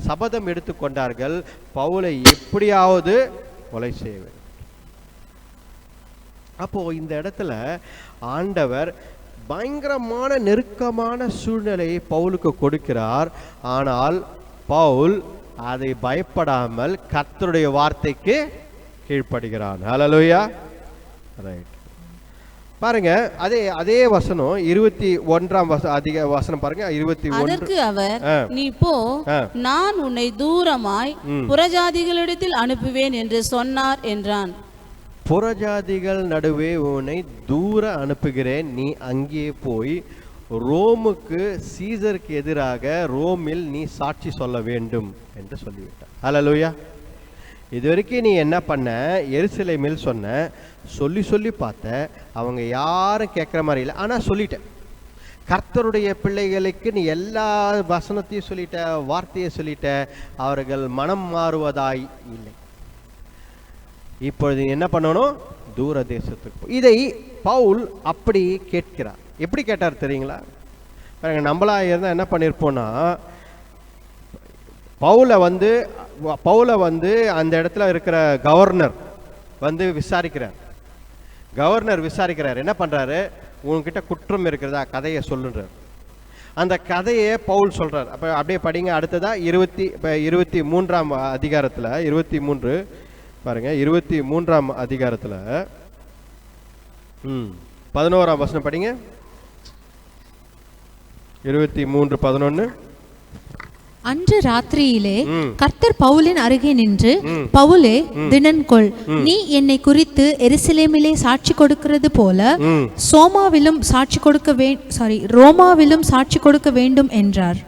சபதம் எடுத்துக்கொண்டார்கள், பவுலை எப்படியாவது கொலை செய்ய வேண்டும். அப்போ இந்த இடத்துல ஆண்டவர் பயங்கரமான நெருக்கமான சூழ்நிலையை பவுலுக்கு கொடுக்கிறார். ஆனால் பவுல் அதை பயப்படாமல் கர்த்தருடைய வார்த்தைக்கு கீழ்ப்படுகிறான். ஹல்லேலூயா. ரைட். பாருங்க, அதே வசனம் 21 வசனம் பாருங்க. 21. அதற்கு அவர், நீ போ, நான் உன்னை தூரமாய் புறஜாதிகளிடத்தில் அனுப்புவேன் என்று சொன்னார் என்றான். புறஜாதிகள் நடுவே உன்னை தூர அனுப்புகிறேன், நீ அங்கே போய் ரோமுக்கு, சீசருக்கு எதிராக ரோமில் நீ சாட்சி சொல்ல வேண்டும் என்று சொல்லிவிட்டார். ஹல்லேலூயா. இது வரைக்கும் நீ என்ன பண்ண? எருசலேமில் சொன்ன, சொல்லி பார்த்த, அவங்க யாரும் கேட்குற மாதிரி இல்லை, ஆனால் சொல்லிட்டேன். கர்த்தருடைய பிள்ளைகளுக்கு நீ எல்லா வசனத்தையும் சொல்லிட்ட, வார்த்தையை சொல்லிட்ட, அவர்கள் மனம் மாறுவதாய் இல்லை. இப்பொழுது என்ன பண்ணணும்? தூர தேசத்துக்கு. இதை பவுல் அப்படி கேட்கிறார். எப்படி கேட்டார் தெரியுங்களா? நம்மளா இருந்தால் என்ன பண்ணியிருப்போம்னா, பவுலை அந்த இடத்துல இருக்கிற கவர்னர் விசாரிக்கிறார். கவர்னர் விசாரிக்கிறார். என்ன பண்றாரு? உன்கிட்ட குற்றம் இருக்கிறதா, கதையை சொல்லுன்றார். அந்த கதையை பவுல் சொல்றார். அப்ப அப்படியே படிங்க. அடுத்ததா 23ஆம் அதிகாரத்துல 23 பாருங்க. 23ஆம் அதிகாரத்துல 11ஆம் வசனம் படிங்க. 23:11. அன்று ராத்திரியிலே கர்த்தர் பவுலின் அருகே நின்று, பவுலே, திடன்கொள், நீ என்னை குறித்து எருசலேமிலே சாட்சி கொடுக்கிறது போல ரோமாவிலும் சாட்சி கொடுக்க வேண்டும் என்றார்.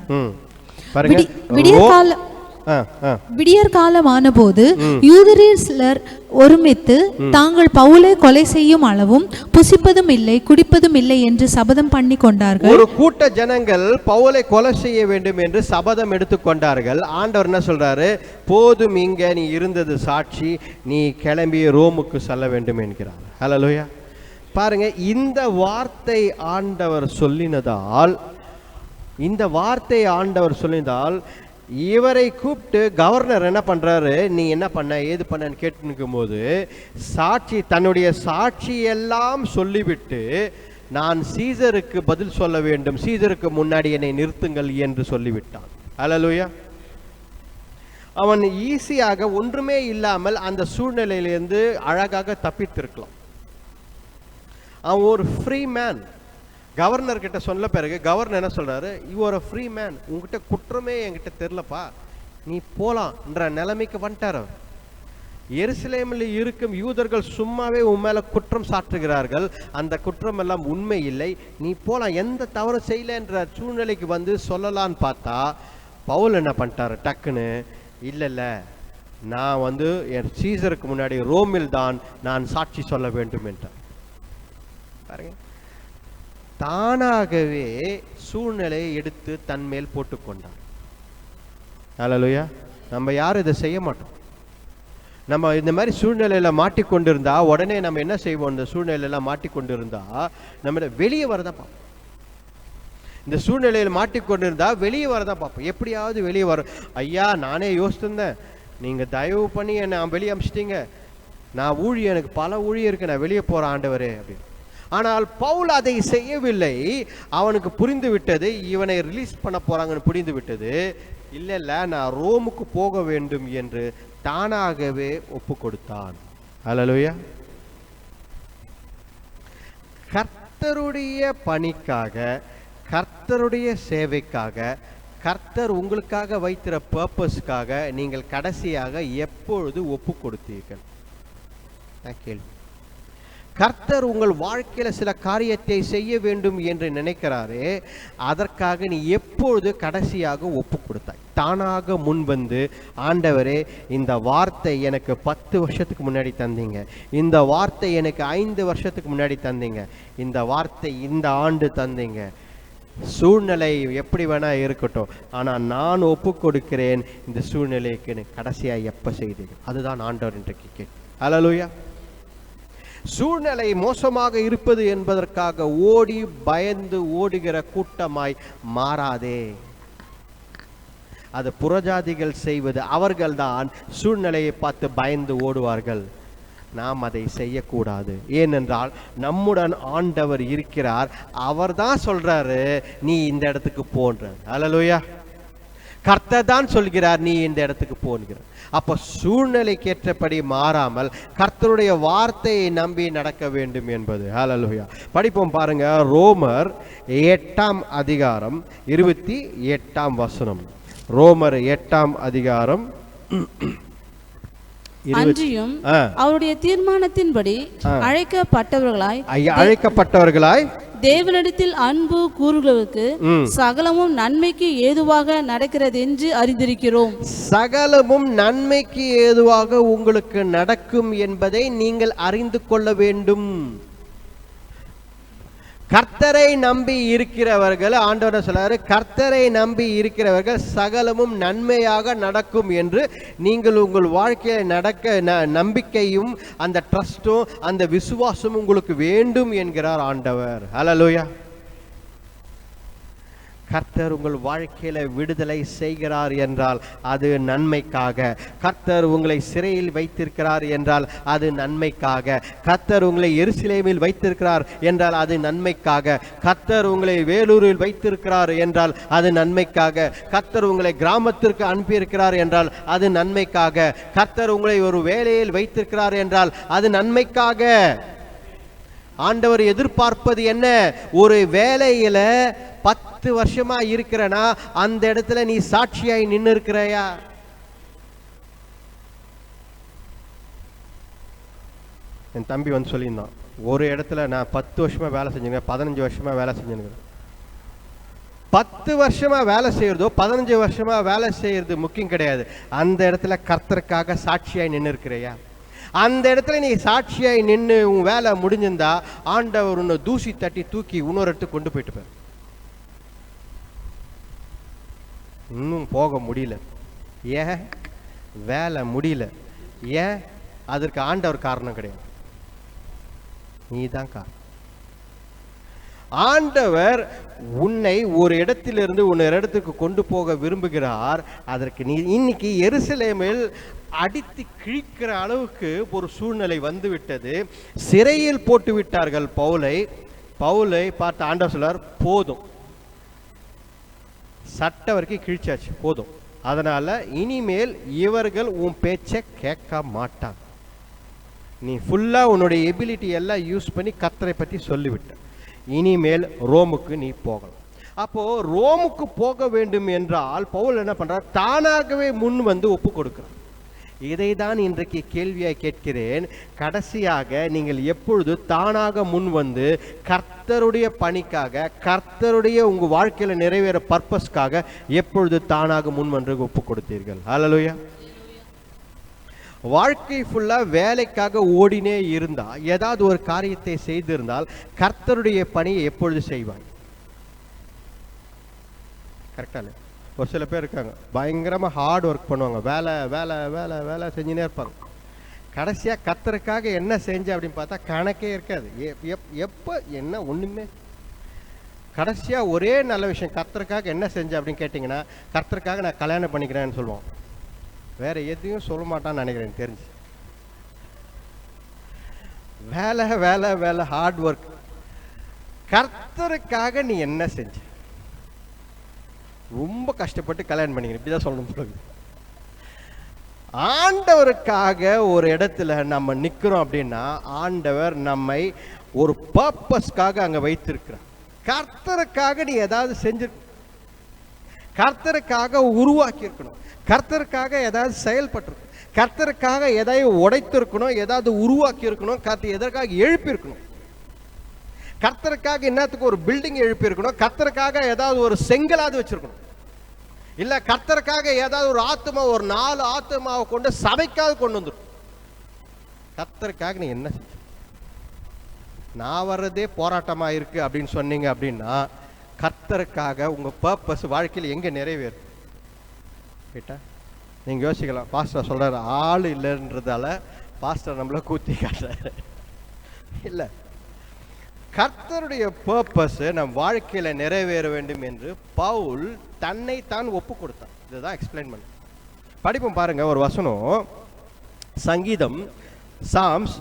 விடியற் காலமான போது யூதரில் சிலர் ஒருமித்து தாங்கள் பவுலை கொலை செய்யும் அளவும் புசிப்பதும் இல்லை குடிப்பதும் இல்லை என்று சபதம் பண்ணி கொண்டார்கள். ஒரு கூட்ட ஜனங்கள் பவுலை கொலை செய்ய வேண்டும் என்று சபதம் எடுத்துக்கொண்டார்கள். ஆண்டவர் என்ன சொல்றாரு? போதும், இங்க நீ இருந்தது சாட்சி, நீ கிளம்பி ரோமுக்கு செல்ல வேண்டும் என்கிறார். ஹல்லேலூயா. பாருங்க, இந்த வார்த்தை ஆண்டவர் சொல்லினதால் இவரை கூப்பிட்டு கவர்னர் என்ன பண்றாரு? நீ என்ன பண்ண, ஏது பண்ணன்னு கேட்டு நிற்கும் போது தன்னுடைய சாட்சி எல்லாம் சொல்லிவிட்டு, நான் சீசருக்கு பதில் சொல்ல வேண்டும், சீசருக்கு முன்னாடி என்னை நிறுத்துங்கள் என்று சொல்லிவிட்டான். ஹல்லேலூயா. அவன் ஈஸியாக ஒன்றுமே இல்லாமல் அந்த சூழ்நிலையிலிருந்து அழகாக தப்பித்திருக்கலாம். அவன் ஒரு ஃப்ரீ மேன். கவர்னர் கிட்ட சொன்ன பிறகு கவர்னர் என்ன சொல்றாரு? You are a free man, உங்ககிட்ட குற்றமே என்கிட்ட தெரியலப்பா, நீ போலாம்ன்ற நிலைமைக்கு வந்துட்டார். எருசலேமில் இருக்கும் யூதர்கள் சும்மாவே உன் மேல குற்றம் சாட்டுகிறார்கள், அந்த குற்றம் எல்லாம் உண்மை இல்லை, நீ போலாம், எந்த தவறு செய்யலன்ற சூழ்நிலைக்கு வந்து சொல்லலான்னு பார்த்தா பவுல் என்ன பண்ணிட்டாரு? டக்குன்னு இல்ல, நான் வந்து என் சீசருக்கு முன்னாடி ரோமில் தான் நான் சாட்சி சொல்ல வேண்டும் என்றார். பாருங்க, தானாகவே சூழ்நிலையை எடுத்து தன் மேல் போட்டுக்கொண்டார். ஹல்லேலூயா. நம்ம யாரும் இதை செய்ய மாட்டோம். நம்ம இந்த மாதிரி சூழ்நிலையில மாட்டிக்கொண்டிருந்தா உடனே நம்ம என்ன செய்வோம்? இந்த சூழ்நிலையில மாட்டிக்கொண்டிருந்தா நம்ம வெளியே வரதான் பார்ப்போம். இந்த சூழ்நிலையில் மாட்டிக்கொண்டிருந்தா வெளியே வரதான் பார்ப்போம். எப்படியாவது வெளியே வரும். ஐயா, நானே யோசித்திருந்தேன், நீங்க தயவு பண்ணி என்னை வெளியே அமிச்சிட்டீங்க, நான் எனக்கு பல ஊழியம் இருக்கு, நான் வெளியே போற ஆண்டவரே அப்படின்னு. ஆனால் பவுல் அதை செய்யவில்லை. அவனுக்கு புரிந்து விட்டது, இவனை ரிலீஸ் பண்ண போறாங்கன்னு புரிந்து விட்டது. இல்ல, நான் ரோமுக்கு போக வேண்டும் என்று தானாகவே ஒப்பு கொடுத்தான். ஹல்லேலூயா. கர்த்தருடைய பணிக்காக, கர்த்தருடைய சேவைக்காக, கர்த்தர் உங்களுக்காக வைத்திர பர்பஸ்க்காக நீங்கள் கடைசியாக எப்பொழுது ஒப்பு கொடுத்தீர்கள்? கேள்வி. கர்த்தர் உங்கள் வாழ்க்கையில சில காரியத்தை செய்ய வேண்டும் என்று நினைக்கிறாரே, அதற்காக நீ எப்பொழுது கடைசியாக ஒப்பு கொடுத்தாய்? தானாக முன் வந்து, ஆண்டவரே, இந்த வார்த்தை எனக்கு 10 வருஷத்துக்கு முன்னாடி தந்தீங்க, இந்த வார்த்தை எனக்கு 5 வருஷத்துக்கு முன்னாடி தந்தீங்க, இந்த வார்த்தை இந்த ஆண்டு தந்தீங்க, சூழ்நிலை எப்படி வேணா இருக்கட்டும், ஆனா நான் ஒப்பு கொடுக்கிறேன் இந்த சூழ்நிலைக்கு, கடைசியா எப்ப செய்தீங்க? அதுதான் ஆண்டவர் இன்றைக்கு கேட்கு. ஹல்லேலூயா. சூழ்நிலை மோசமாக இருப்பது என்பதற்காக ஓடி பயந்து ஓடுகிற கூட்டமாய் மாறாதே. அது புறஜாதிகள் செய்வது. அவர்கள்தான் சூழ்நிலையை பார்த்து பயந்து ஓடுவார்கள். நாம் அதை செய்யக்கூடாது. ஏனென்றால் நம்முடன் ஆண்டவர் இருக்கிறார். அவர் தான் சொல்றாரு, நீ இந்த இடத்துக்கு போன்றார். ஹல்லேலூயா. கர்த்தர் தான் சொல்கிறார், நீ இந்த இடத்துக்கு போன்கிறார். அப்போ சூழ்நிலைக்கேற்றபடி மாறாமல் கர்த்தருடைய வார்த்தையை நம்பி நடக்க வேண்டும் என்பது. ஹல்லேலூயா. படிப்போம் பாருங்க, ரோமர் 8ஆம் அதிகாரம் 28ஆம் வசனம். ரோமர் 8ஆம் அதிகாரம். அன்றியும் அவருடைய தீர்மானத்தின்படி அழைக்கப்பட்டவர்களாய் தேவனிடத்தில் அன்பு கூறுகிறவருக்கு சகலமும் நன்மைக்கு ஏதுவாக நடக்கிறது என்று அறிந்திருக்கிறோம். சகலமும் நன்மைக்கு ஏதுவாக உங்களுக்கு நடக்கும் என்பதை நீங்கள் அறிந்து கொள்ள வேண்டும். கர்த்தரை நம்பி இருக்கிறவர்கள், ஆண்டவர் சொல்றாரு, கர்த்தரை நம்பி இருக்கிறவர்கள் சகலமும் நன்மையாக நடக்கும் என்று நீங்கள் உங்கள் வாழ்க்கையை நம்பிக்கையும் அந்த ட்ரஸ்டும் அந்த விசுவாசமும் உங்களுக்கு வேண்டும் என்கிறார் ஆண்டவர். ஹல்லேலூயா. கர்த்தர் உங்கள் வாழ்க்கையில விடுதலை செய்கிறார் என்றால் அது நன்மைக்காக. கர்த்தர் உங்களை சிறையில் வைத்திருக்கிறார் என்றால் அது நன்மைக்காக. கர்த்தர் உங்களை எருசலேமில் வைத்திருக்கிறார் என்றால் அது நன்மைக்காக. கர்த்தர் உங்களை வேலூரில் வைத்திருக்கிறார் என்றால் அது நன்மைக்காக. கர்த்தர் உங்களை கிராமத்திற்கு அனுப்பியிருக்கிறார் என்றால் அது நன்மைக்காக. கர்த்தர் உங்களை ஒரு வேலையில் வைத்திருக்கிறார் என்றால் அது நன்மைக்காக. ஆண்டவர் எதிர்பார்ப்பது என்ன? ஒரு வேலையில 10 வருஷமா இருக்கிறனா அந்த இடத்துல நீ சாட்சியாய் நின்று இருக்கிறையா? என் தம்பி வந்து சொல்லியிருந்தான், ஒரு இடத்துல நான் 10 வருஷமா வேலை செஞ்சுங்க, 15 வருஷமா வேலை செஞ்சுங்க. 10 வருஷமா வேலை செய்யறதோ 15 வருஷமா வேலை செய்யறது முக்கியம் கிடையாது. அந்த இடத்துல கர்த்தருக்காக சாட்சியாய் நின்று இருக்கிறையா? அந்த இடத்துல நீ சாட்சியாய் நின்று உன் வேலை முடிஞ்சிருந்தா ஆண்டவர் உன்னை தூசி தட்டி தூக்கி இன்னொரு இடத்துக்கு கொண்டு போயிட்டு போய். இன்னும் போக முடியல. ஏன்? வேலை முடியல. ஏன்? அதற்கு ஆண்டவர் காரணம் கிடையாது, நீ தான் காரணம். ஆண்டவர் உன்னை ஒரு இடத்திலிருந்து இன்னொரு இடத்துக்கு கொண்டு போக விரும்புகிறார். அதற்கு நீ இன்னைக்கு எருசலேமில் அடித்து கிழிக்கிற அளவுக்கு ஒரு சூழ்நிலை வந்து விட்டது. சிறையில் போட்டு விட்டார்கள் பவுலை. பவுலை பார்த்து ஆண்டவர் சொல்றார், போதும், சட்ட வரைக்கும் கிழிச்சாச்சு, போதும். அதனால இனிமேல் இவர்கள் உன் பேச்சை கேட்க மாட்டாங்க. நீ ஃபுல்லா உன்னுடைய எபிலிட்டி எல்லாம் யூஸ் பண்ணி கர்த்தரை பற்றி சொல்லிவிட்ட. இனிமேல் ரோமுக்கு நீ போகலாம். அப்போ ரோமுக்கு போக வேண்டும் என்றால் பவுல் என்ன பண்றார்? தானாகவே முன் வந்து ஒப்பு கொடுக்கிறார். இதை தான் இன்றைக்கு கேள்வியாய் கேட்கிறேன். கடைசியாக நீங்கள் எப்பொழுது தானாக முன் வந்து கர்த்தருடைய பணிக்காக, கர்த்தருடைய உங்க வாழ்க்கையில நிறைவேற பர்பஸ்க்காக எப்பொழுது தானாக முன் வந்து ஒப்பு கொடுத்தீர்கள்? ஹல்லேலூயா. வாழ்க்கை ஃபுல்லா வேலைக்காக ஓடினே இருந்தா, ஏதாவது ஒரு காரியத்தை செய்திருந்தால் கர்த்தருடைய பணியை எப்பொழுது செய்வாய்? கரெக்டா? ஒரு சில பேர் இருக்காங்க, பயங்கரமா ஹார்ட் ஒர்க் பண்ணுவாங்க, வேலை வேலை வேலை வேலை செஞ்சுனே இருப்பாங்க. கடைசியா கர்த்தருக்காக என்ன செஞ்ச அப்படின்னு பார்த்தா கணக்கே இருக்காது. எப்ப என்ன ஒண்ணுமே. கடைசியா ஒரே நல்ல விஷயம், கர்த்தருக்காக என்ன செஞ்ச அப்படின்னு கேட்டீங்கன்னா, கர்த்தருக்காக நான் கல்யாணம் பண்ணிக்கிறேன்னு சொல்லுவோம். வேற எதையும் சொல்ல மாட்டான்னு நினைக்கிறேன் தெரிஞ்சு. வேலை வேலை வேலை, ஹார்ட் ஒர்க். கர்த்தருக்காக நீ என்ன செஞ்ச? ரொம்ப கஷ்டப்பட்டு கல்யாணம் பண்ணிக்கிறேன், இப்படிதான் சொல்லணும். ஆண்டவருக்காக ஒரு இடத்துல நம்ம நிக்கிறோம் அப்படின்னா ஆண்டவர் நம்மை ஒரு பர்பஸ்க்காக அங்க வைத்திருக்கிறார். கர்த்தருக்காக நீ ஏதாவது செஞ்சு, கர்த்தருக்காக உருவாக்கி இருக்கணும், கர்த்தருக்காக ஏதாவது செயல்பட்டிருக்கணும், கர்த்தருக்காக எதையும் உடைத்திருக்கணும், ஏதாவது உருவாக்கி இருக்கணும், கர்த்தர் எதற்காக எழுப்பி இருக்கணும். கர்த்தருக்காக என்னத்துக்கு ஒரு பில்டிங் எழுப்பி இருக்கணும், கர்த்தருக்காக ஏதாவது ஒரு செங்கலாவது வச்சிருக்கணும், இல்ல கர்த்தருக்காக ஏதாவது ஒரு ஆத்மா, ஒரு 4 ஆத்மாவை கொண்டு சபைக்காக கொண்டு வந்துடும். கர்த்தருக்காக நீ என்ன செஞ்ச? நான் வர்றதே போராட்டமா இருக்கு அப்படின்னு சொன்னீங்க அப்படின்னா கர்த்தருக்காக உங்க பர்பஸ் வாழ்க்கையில் எங்க நிறைவேறும் கேட்டா நீங்க யோசிக்கலாம். பாஸ்டர் சொல்றாரு ஆள் இல்லைன்றதால பாஸ்டர் நம்மள கூத்தி காட்டுறாரு. இல்ல, கர்த்தருடைய பர்பஸ் நம் வாழ்க்கையில நிறைவேற வேண்டும் என்று பவுல் தன்னை தான் ஒப்பு கொடுத்தார். இதுதான் எக்ஸ்பிளைன் பண்ண. படிப்போம் பாருங்க ஒரு வசனம். சங்கீதம், சாம்ஸ்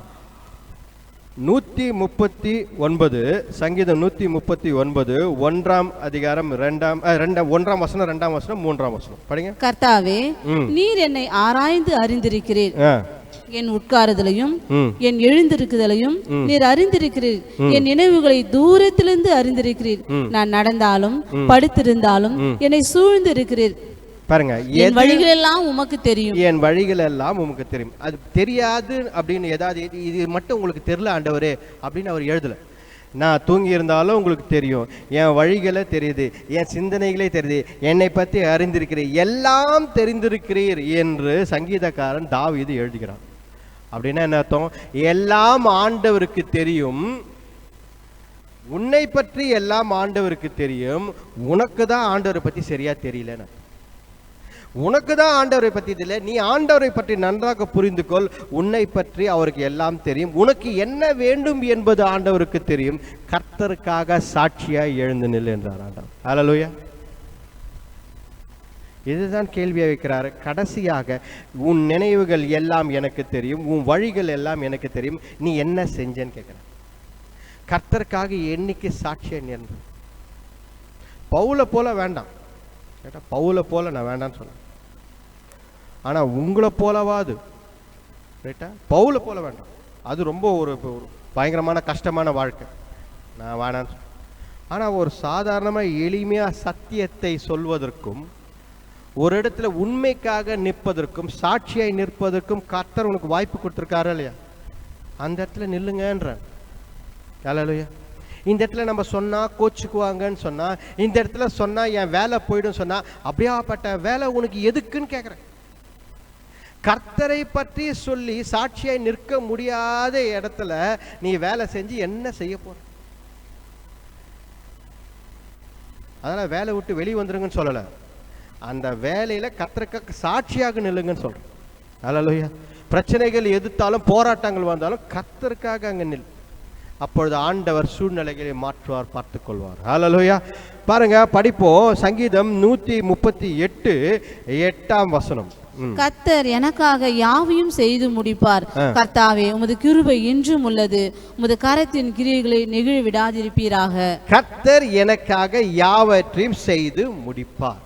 139, சங்கீதம் 139, 1ஆம் அதிகாரம் 1ஆம் வசனம், 2ஆம் வசனம், 3ஆம் வசனம் படிங்க. கர்த்தாவே, நீர் என்னை ஆராய்ந்து அறிந்திருக்கிறீர், என் உட்காருதலையும் என் எழுந்திருக்குதலையும் நீர் அறிந்திருக்கிறீர், என் நினைவுகளை தூரத்திலிருந்து அறிந்திருக்கிறீர். நான் நடந்தாலும் படுத்திருந்தாலும் என்னை சூழ்ந்து இருக்கிறீர். பாருங்க, என் வழிகள் எல்லாம் உமக்கு தெரியும். என் வழிகள் எல்லாம் உமக்கு தெரியும். அது தெரியாது அப்படின்னு ஏதாவது இது மட்டும் உங்களுக்கு தெரியல ஆண்டவரே அப்படின்னு அவர் எழுதல. நான் தூங்கி இருந்தாலும் உங்களுக்கு தெரியும், என் வழிகளை தெரியுது, என் சிந்தனைகளே தெரியுது, என்னை பற்றி அறிந்திருக்கிறீர், எல்லாம் தெரிந்திருக்கிறீர் என்று சங்கீதக்காரன் தாவீது எழுதுகிறான். அப்படின்னா என்ன அர்த்தம்? எல்லாம் ஆண்டவருக்கு தெரியும், உன்னை பற்றி எல்லாம் ஆண்டவருக்கு தெரியும், உனக்கு தான் ஆண்டவரை பற்றி சரியா தெரியலன்னு. உனக்கு தான் ஆண்டவரை பற்றி தெரியல, நீ ஆண்டவரை பற்றி நன்றாக புரிந்து கொள். உன்னை பற்றி அவருக்கு எல்லாம் தெரியும், உனக்கு என்ன வேண்டும் என்பது ஆண்டவருக்கு தெரியும். கர்த்தருக்காக சாட்சியாய் எழுந்து நில் என்றார் ஆண்டவர். ஹல்லேலூயா. இதுதான் கேள்வியை வைக்கிறார். கடைசியாக உன் நினைவுகள் எல்லாம் எனக்கு தெரியும், உன் வழிகள் எல்லாம் எனக்கு தெரியும், நீ என்ன செஞ்சேன்னு கேட்கிற. கர்த்தருக்காக என்னைக்கு சாட்சியை நின்று. பவுலை போல வேண்டாம் கேட்டா, பவுலை போல நான் வேண்டான்னு சொல்ல. ஆனா உங்களை போலவாது ரைட்டா, பவுலை போல வேண்டாம். அது ரொம்ப ஒரு பயங்கரமான கஷ்டமான வாழ்க்கை. நான் வேணான்னு. ஆனால் ஒரு சாதாரணமாக எளிமையாக சத்தியத்தை சொல்வதற்கும் ஒரு இடத்துல உண்மைக்காக நிற்பதற்கும் சாட்சியாய் நிற்பதற்கும் கர்த்தர் உனக்கு வாய்ப்பு கொடுத்துருக்காரு இல்லையா? அந்த இடத்துல நில்லுங்கன்ற. ஹல்லேலூயா. இந்த இடத்துல நம்ம சொன்னால் கோச்சுக்குவாங்கன்னு சொன்னால், இந்த இடத்துல சொன்னால் என் வேலை போயிடும் சொன்னால், அப்படியாப்பட்ட வேலை உனக்கு எதுக்குன்னு கேட்குறேன். கர்த்தரை பற்றி சொல்லி சாட்சியாய் நிற்க முடியாத இடத்துல நீ வேலை செஞ்சு என்ன செய்ய போற? அதனால் வேலை விட்டு வெளியே வந்துருங்கன்னு சொல்லலை, அந்த வேலையில் கர்த்தருக்கு சாட்சியாக நில்லுங்கன்னு சொல்கிறேன். ஹல்லேலூயா. பிரச்சனைகள் எதிர்த்தாலும் போராட்டங்கள் வந்தாலும் கர்த்தருக்காக அங்கே நில். அப்பொழுது ஆண்டவர் சூழ்நிலைகளை மாற்றுவார், பார்த்து கொள்வார். ஹல்லேலூயா. பாருங்க, படிப்போம். சங்கீதம் 138 8ஆம் வசனம். கர்த்தர் எனக்காக யாவையும் செய்து முடிப்பார். கர்த்தாவே, உமது கிருபை என்றும் உள்ளது. உமது கரத்தின் கிரியைகளை நெகிழ விடாதிருப்பீராக. கர்த்தர் எனக்காக யாவற்றையும் செய்து முடிப்பார்.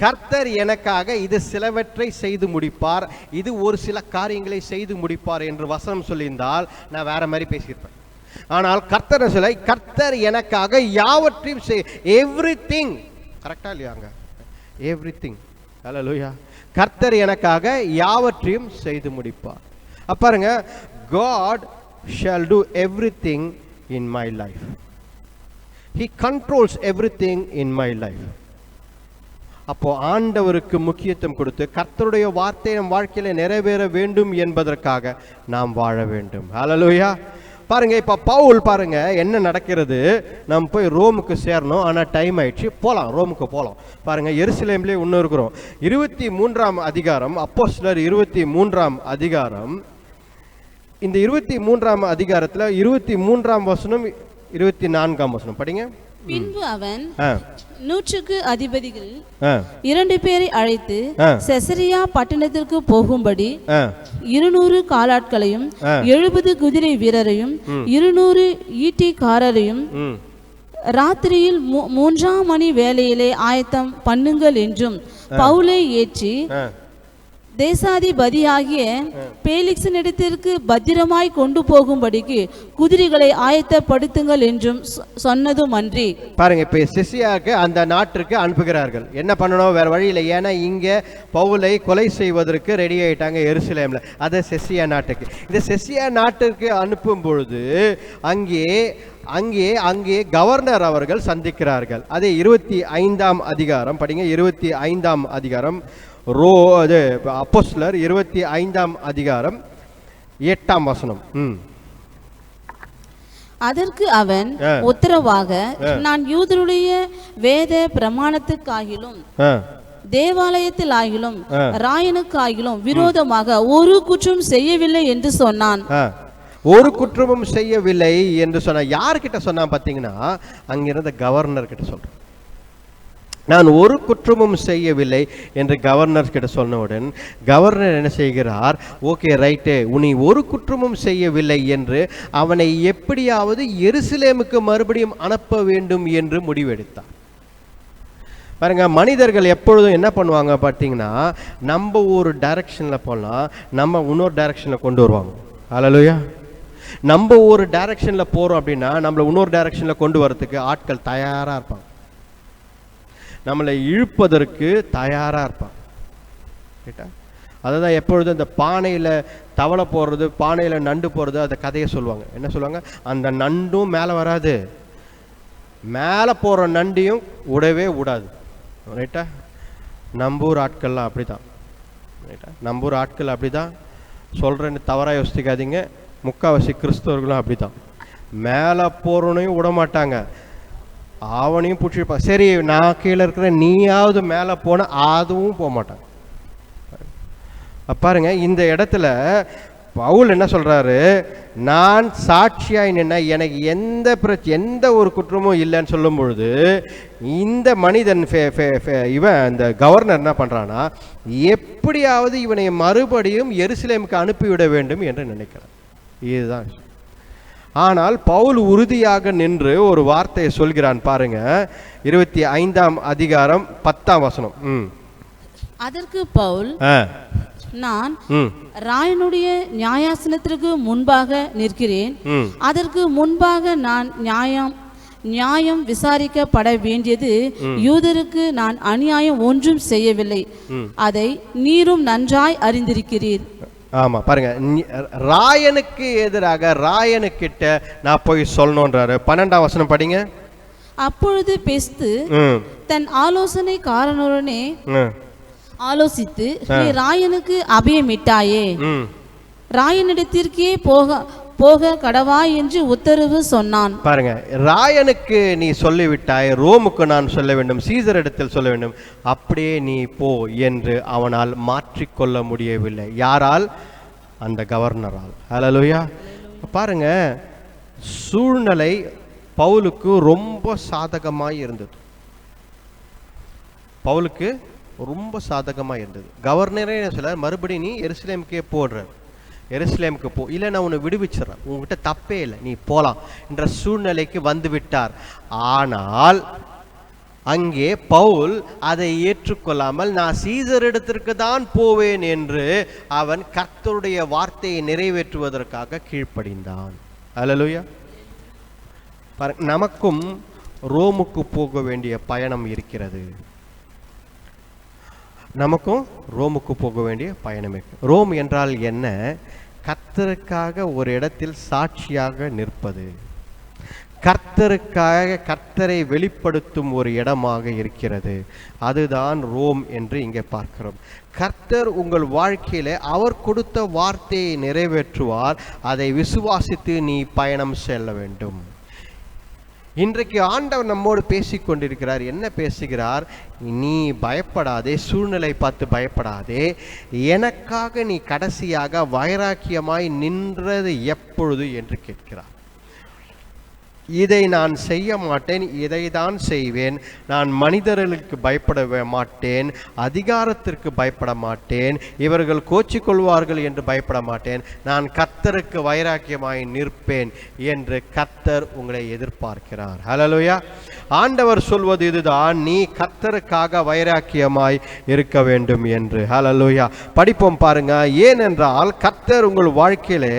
கர்த்தர் எனக்காக இது சிலவற்றை செய்து முடிப்பார், இது ஒரு சில காரியங்களை செய்து முடிப்பார் என்று வசனம் சொல்லியிருந்தால் நான் வேற மாதிரி பேசியிருப்பேன். ஆனால் கர்த்தர் சொல்ல, கர்த்தர் எனக்காக யாவற்றையும் எவ்ரிதிங். கரெக்டா இல்லையாங்க? எவ்ரிதிங். ஹல்லேலூயா. கர்த்தர் எனக்காக யாவற்றையும் செய்து முடிப்பார். பாருங்க, God shall do everything in my life. He controls everything in my life. அப்போ ஆண்டவருக்கு முக்கியத்துவம் கொடுத்து கர்த்தருடைய வார்த்தை நம் வாழ்க்கையில நிறைவேற வேண்டும் என்பதற்காக நாம் வாழ வேண்டும். ஹல்லேலூயா. பாருங்க, இப்ப பவுல் பாருங்க என்ன நடக்கிறது. நம்ம போய் ரோமுக்கு சேரணும், ஆனா டைம் ஆயிடுச்சு, போலாம், ரோமுக்கு போலாம். பாருங்க, எருசலேம்லயே இன்னும் இருக்கிறோம். 23ஆம் அதிகாரம், அப்போஸ்தலர் 23ஆம் அதிகாரம். இந்த 23ஆம் அதிகாரத்துல 23ஆம் வசனம் 24ஆம் வசனம் படிங்க. பின்பு அவன் 100க்கு அதிபதிகள் 2 பேரை அழைத்து செசரியா பட்டணத்திற்கு போகும்படி 200 காலாட்களையும் 70 குதிரை வீரரையும் 200 ஈட்டிக்காரரையும் ராத்திரியில் 3ஆம் மணி வேளையிலே ஆயத்தம் பண்ணுங்கள் என்றும் பவுலை ஏற்றி தேசாதிபதியாகிய பேலிக்ஸினிடத்திற்கு பத்திரமாய் கொண்டு போகும்படிக்கு குதிரைகளை ஆயத்தப்படுத்துங்கள் என்றும் சொன்னதும் அன்றி. பாருங்க, இப்ப செசியாக்கு அந்த நாட்டிற்கு அனுப்புகிறார்கள். என்ன பண்ணணும், வேற வழி இல்லை. ஏன்னா இங்க பவுலை கொலை செய்வதற்கு ரெடி ஆயிட்டாங்க எருசலேம்ல. அதை செசியா நாட்டுக்கு, இந்த செசியா நாட்டிற்கு அனுப்பும் பொழுது அங்கே கவர்னர் அவர்கள் சந்திக்கிறார்கள். அதே 25ஆம் அதிகாரம் படிங்க. 25ஆம் அதிகாரம், அப்போஸ்தலர் 25ஆம் அதிகாரம் 8ஆம் வசனம். அதற்கு அவன் உத்தரவாக, நான் யூதருடைய வேத பிரமாணத்துக்காகிலும் தேவாலயத்தில் ஆகிலும் ராயனுக்காகிலும் விரோதமாக ஒரு குற்றம் செய்யவில்லை என்று சொன்னான். ஒரு குற்றமும் செய்யவில்லை என்று சொன்ன யார்கிட்ட சொன்னான் பார்த்தீங்கன்னா, அங்கிருந்த கவர்னர் கிட்ட சொல்றேன். நான் ஒரு குற்றமும் செய்யவில்லை என்று கவர்னர் கிட்ட சொன்னவுடன் கவர்னர் என்ன செய்கிறார், ஓகே ரைட்டு, உன்னை ஒரு குற்றமும் செய்யவில்லை என்று அவனை எப்படியாவது எருசலேமுக்கு மறுபடியும் அனுப்ப வேண்டும் என்று முடிவெடுத்தார். பாருங்க, மனிதர்கள் எப்பொழுதும் என்ன பண்ணுவாங்க பார்த்தீங்கன்னா, நம்ம ஒரு டைரக்ஷனில் போனால் நம்ம இன்னொரு டைரக்ஷனில் கொண்டு வருவாங்க. ஹல்லேலூயா. நம்ம ஒரு டைரக்ஷனில் போகிறோம் அப்படின்னா நம்மளை இன்னொரு டைரக்ஷனில் கொண்டு வரதுக்கு ஆட்கள் தயாராக இருப்பாங்க, நம்மளை இழுப்பதற்கு தயாராக இருப்பாங்க. கேட்டா அதுதான் எப்பொழுதும் இந்த பானையில் தவளை போடுறது, பானையில் நண்டு போடுறது, அந்த கதையை சொல்லுவாங்க. என்ன சொல்லுவாங்க, அந்த நண்டும் மேலே வராது, மேலே போகிற நண்டையும் விடவே விடாது. ரைட்டா? நம்பூர் ஆட்கள்லாம் அப்படி தான். ரைட்டா? நம்பூர் ஆட்கள் அப்படி தான் சொல்கிறேன்னு தவறாக யோசிக்காதீங்க. முக்கால்வாசி கிறிஸ்தவர்களும் அப்படி தான். மேலே போகிறவனையும் விட மாட்டாங்க, அவனையும் பிடிச்சிருப்பா. சரி, நான் கீழே இருக்கிறேன், நீயாவது மேலே போன, அதுவும் போக மாட்டாங்க. பாருங்க, இந்த இடத்துல பவுல் என்ன சொல்றாரு, நான் சாட்சியாய் நின்ன, எனக்கு எந்த ஒரு குற்றமும் இல்லைன்னு சொல்லும் பொழுது இந்த மனிதன் இவன் இந்த கவர்னர் என்ன பண்றானா, எப்படியாவது இவனை மறுபடியும் எருசலேமுக்கு அனுப்பிவிட வேண்டும் என்று நினைக்கிறான். இதுதான். ஆனால் பவுல் உறுதியாக நின்று ஒரு வார்த்தையை சொல்கிறான். பாருங்க, 25ஆம் அதிகாரம் 10ஆம் வசனம். அதற்கு பவுல், நான் ராயனுடைய நியாயாசனத்திற்கு முன்பாக நிற்கிறேன். அதற்கு முன்பாக நான் நியாயம் விசாரிக்கப்பட வேண்டியது. யூதருக்கு நான் அநியாயம் ஒன்றும் செய்யவில்லை, அதை நீரும் நன்றாய் அறிந்திருக்கிறீர். ஆமா பாருங்க, ராயனுக்கு எதிராக ராயனுக்கிட்ட நான் போய் சொல்லணும்ன்றாரு. 12ஆம் வசனம் படிங்க. அப்பொழுது பெஸ்து தன் ஆலோசனைக்காரனுடனே ஆலோசித்து, நீ ராயனுக்கு அபயமிட்டாயே, ராயனிடத்திற்கே போக கடவாய் என்று உத்தரவு சொன்னான். பாருங்க, ராயனுக்கு நீ சொல்லிவிட்டாய், ரோமுக்கு நான் சொல்ல வேண்டும், சீசர் இடத்தில் சொல்ல வேண்டும், அப்படியே நீ போ என்று அவனால் மாற்றிக்கொள்ள முடியவில்லை. யாரால்? அந்த கவர்னரால். ஹல்லேலூயா. பாருங்க, சூழ்நிலை பவுலுக்கு ரொம்ப சாதகமாய் இருந்தது. பவுலுக்கு ரொம்ப சாதகமாக இருந்தது. கவர்னரே சொல்ல, மறுபடியும் நீ எருசலேமுக்கே போடுற, எருசலேமுக்கு போ, இல்லை நான் உன்னை விடுவிச்சிடறேன், உங்ககிட்ட தப்பே இல்லை, நீ போகலாம் என்ற சூழ்நிலைக்கு வந்து விட்டார். ஆனால் அங்கே பவுல் அதை ஏற்றுக்கொள்ளாமல், நான் சீசர் இடத்திற்கு தான் போவேன் என்று அவன் கர்த்தருடைய வார்த்தையை நிறைவேற்றுவதற்காக கீழ்ப்படிந்தான். ஹல்லேலூயா. நமக்கும் ரோமுக்கு போக வேண்டிய பயணம் இருக்கிறது. நமக்கும் ரோமுக்கு போக வேண்டிய பயணம் இருக்கு. ரோம் என்றால் என்ன? கர்த்தருக்காக ஒரு இடத்தில் சாட்சியாக நிற்பது, கர்த்தருக்காக கர்த்தரை வெளிப்படுத்தும் ஒரு இடமாக இருக்கிறது. அதுதான் ரோம் என்று இங்கே பார்க்கிறோம். கர்த்தர் உங்கள் வாழ்க்கையில அவர் கொடுத்த வார்த்தையை நிறைவேற்றுவார். அதை விசுவாசித்து நீ பயணம் செல்ல வேண்டும். இன்றைக்கு ஆண்டவர் நம்மோடு பேசிக்கொண்டிருக்கிறார். என்ன பேசுகிறார்? நீ பயப்படாதே, சூழ்நிலை பார்த்து பயப்படாதே, எனக்காக நீ கடைசியாக வைராக்கியமாய் நின்றது எப்பொழுது என்று கேட்கிறார். இதை நான் செய்ய மாட்டேன், இதை தான் செய்வேன், நான் மனிதர்களுக்கு பயப்பட மாட்டேன், அதிகாரத்திற்கு பயப்பட மாட்டேன், இவர்கள் கோச்சிக்கொள்வார்கள் என்று பயப்பட மாட்டேன், நான் கர்த்தருக்கு வைராக்கியமாய் நிற்பேன் என்று கர்த்தர் உங்களை எதிர்பார்க்கிறார். ஹல்லேலூயா. ஆண்டவர் சொல்வது இதுதான், நீ கர்த்தருக்காக வைராக்கியமாய் இருக்க வேண்டும் என்று. ஹல்லேலூயா. படிப்போம் பாருங்க. ஏனென்றால் கர்த்தர் உங்கள் வாழ்க்கையிலே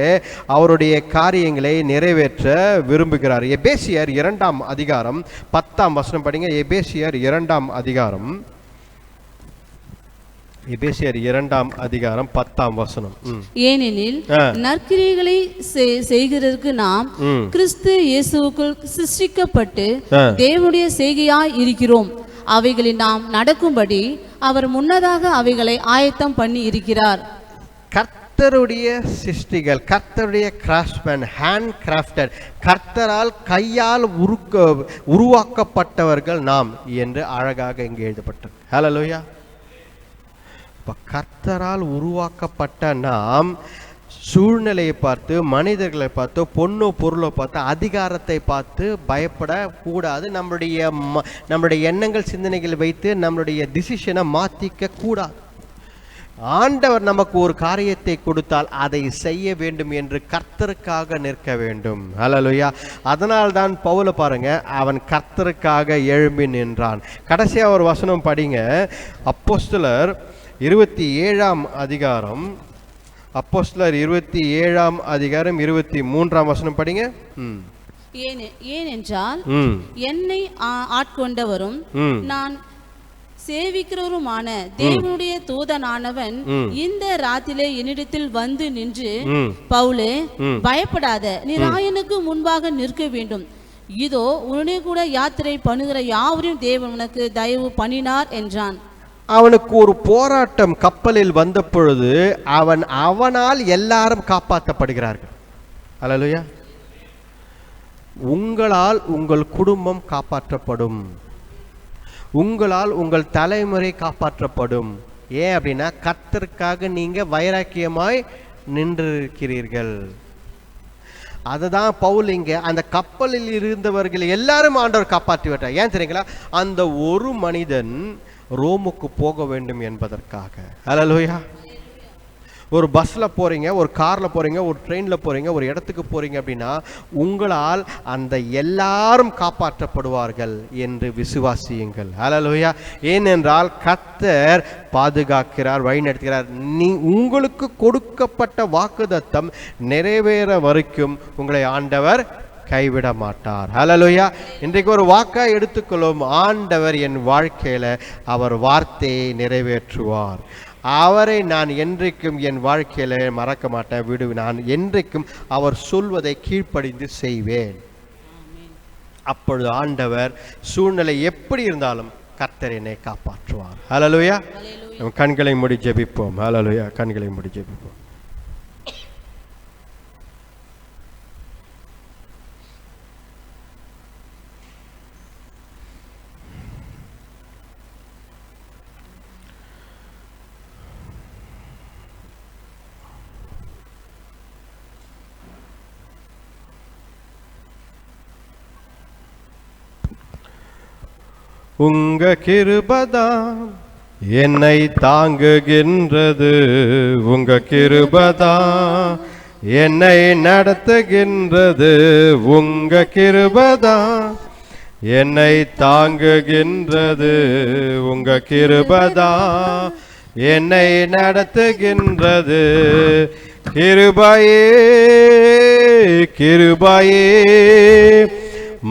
அவருடைய காரியங்களை நிறைவேற்ற விரும்புகிறார். எபேசியர் 2ஆம் அதிகாரம் 10ஆம் வசனம் படிங்க. எபேசியர் 2ஆம் அதிகாரம், எபேசியர் 2ஆம் அதிகாரம் 10ஆம் வசனம். ஏனெனில் நற்கிரியைகளை செய்கிறதற்கு நாம் கிறிஸ்து இயேசுவுக்குள் சிருஷ்டிக்கப்பட்டு தேவனுடைய செய்கையாய் இருக்கிறோம். அவைகளில் நாம் நடக்கும்படி அவர் முன்னதாக அவைகளை ஆயத்தம் பண்ணி இருக்கிறார். கர்த்தருடைய சிருஷ்டிகள், கர்த்தருடைய கிராஃப்ட்மேன், ஹேண்ட் கிராஃப்டட், கர்த்தரால் கையால் உருவாக்கப்பட்டவர்கள் நாம் என்று அழகாக இங்கே எழுதப்பட்டது. ஹல்லேலூயா. இப்போ கர்த்தரால் உருவாக்கப்பட்ட நாம் சூழ்நிலையை பார்த்து, மனிதர்களை பார்த்து, பொண்ணு பொருளை பார்த்து, அதிகாரத்தை பார்த்து பயப்படக்கூடாது. நம்மளுடைய எண்ணங்கள் சிந்தனைகள் வைத்து நம்மளுடைய டிசிஷனை மாற்றிக்க கூடாது. ஆண்டவர் நமக்கு ஒரு காரியத்தை கொடுத்தால் அதை செய்ய வேண்டும் என்று கர்த்தருக்காக நிற்க வேண்டும். ஹல்லேலூயா. அதனால் தான் பவுல பாருங்க, அவன் கர்த்தருக்காக எழும்பி நின்றான். கடைசியா ஒரு வசனம் படிங்க. அப்போஸ்தலர் 27ஆம் அதிகாரம், அப்போஸ்தலர் 27ஆம் அதிகாரம் 23ஆம் வசனம் படிங்க. ஏனென்றால் என்னை ஆட்கொண்டவரும் நான் சேவிக்கிறவருமான தேவனுடைய தூதனானவன் இந்த ராத்திலே என்னிடத்தில் வந்து நின்று, பவுலே பயப்படாத, நீ ராயனுக்கு முன்பாக நிற்க வேண்டும், இதோ உடனே கூட யாத்திரை பண்ணுகிற யாவரையும் தேவன் உனக்கு தயவு பண்ணினார் என்றான். அவனுக்கு ஒரு போராட்டம் கப்பலில் வந்த பொழுது அவனால் எல்லாரும் காப்பாற்றப்படுகிறார்கள். ஹல்லேலூயா. உங்களால் உங்கள் குடும்பம் காப்பாற்றப்படும், உங்களால் உங்கள் தலைமுறை காப்பாற்றப்படும். ஏன் அப்படின்னா கர்த்தருக்காக நீங்க வைராக்கியமாய் நின்றிருக்கிறீர்கள். அதுதான் பவுல் இங்க அந்த கப்பலில் இருந்தவர்கள் எல்லாரும் ஆண்டவர் காப்பாற்றி விட்டார். ஏன் தெரியுங்களா? அந்த ஒரு மனிதன் ரோமுக்கு போக வேண்டும் என்பதற்காக. ஹல்லேலூயா. ஒரு பஸ்ஸில் போகிறீங்க, ஒரு காரில் போகிறீங்க, ஒரு ட்ரெயினில் போகிறீங்க, ஒரு இடத்துக்கு போகிறீங்க அப்படின்னா உங்களால் அந்த எல்லாரும் காப்பாற்றப்படுவார்கள் என்று விசுவாசியுங்கள். ஹல்லேலூயா. ஏனென்றால் கர்த்தர் பாதுகாக்கிறார், வழி நடத்துகிறார். உங்களுக்கு கொடுக்கப்பட்ட வாக்குத்தத்தம் நிறைவேற வரைக்கும் உங்களை ஆண்டவர் கைவிட மாட்டார். ஹல்லேலூயா. இன்றைக்கு ஒரு வாக்கை எடுத்துக்கொள்ளும், ஆண்டவர் என் வாழ்க்கையில் அவர் வார்த்தையை நிறைவேற்றுவார். அவரை நான் என்றைக்கும் என் வாழ்க்கையில் மறக்க மாட்டேன், நான் என்றைக்கும் அவர் சொல்வதை கீழ்ப்படிந்து செய்வேன். அப்பொழுது ஆண்டவர் சூழ்நிலை எப்படி இருந்தாலும் கர்த்தர் என்னை காப்பாற்றுவார். ஹல்லேலூயா. கண்களை மூடி ஜெபிப்போம். ஹல்லேலூயா. கண்களை மூடி ஜெபிப்போம். உங்க கிருபைதான் என்னை தாங்குகின்றது, உங்க கிருபைதான் என்னை நடத்துகின்றது, உங்க கிருபைதான் என்னை தாங்குகின்றது, உங்க கிருபைதான் என்னை நடத்துகின்றது. கிருபையே கிருபையே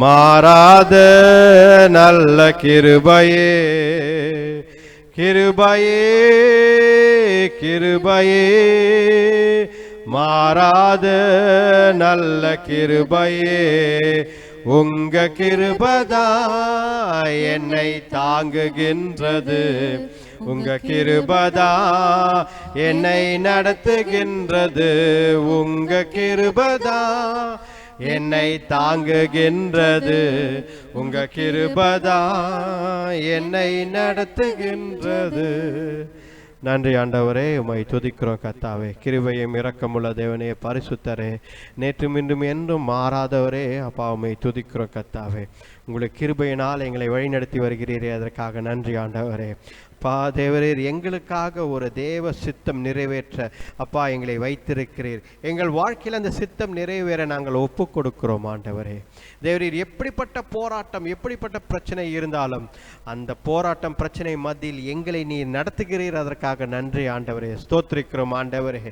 மாறாத நல்ல கிருபையே, கிருபையே கிருபையே மாறாத நல்ல கிருபையே, உங்க கிருபைதான் என்னை தாங்குகின்றது, உங்க கிருபைதான் என்னை நடத்துகின்றது, உங்க கிருபைதான் என்னை தாங்குகின்றது, உங்க கிருபைதான் என்னை நடத்துகின்றது. நன்றி ஆண்டவரே, உம்மை துதிக்கிறோம் கர்த்தாவே. கிருபையும் இரக்கமுள்ள தேவனே, பரிசுத்தரே, நேற்றும் இன்றும் என்றும் மாறாதவரே, அப்பா உம்மை துதிக்கிறோம் கர்த்தாவே. உங்களுடைய கிருபையினால் எங்களை வழிநடத்தி வருகிறீரே, அதற்காக நன்றி ஆண்டவரே. அப்பா தேவரீர் எங்களுக்காக ஒரு தேவ சித்தம் நிறைவேற்ற அப்பா எங்களை வைத்திருக்கிறீர். எங்கள் வாழ்க்கையில் அந்த சித்தம் நிறைவேற நாங்கள் ஒப்பு கொடுக்கிறோம் ஆண்டவரே. தேவரீர் எப்படிப்பட்ட போராட்டம், எப்படிப்பட்ட பிரச்சனை இருந்தாலும் அந்த போராட்டம் பிரச்சனை மத்தியில் எங்களை நீர் நடத்துகிறீர், அதற்காக நன்றி ஆண்டவரே. ஸ்தோத்திரிக்கிறோம் ஆண்டவரே.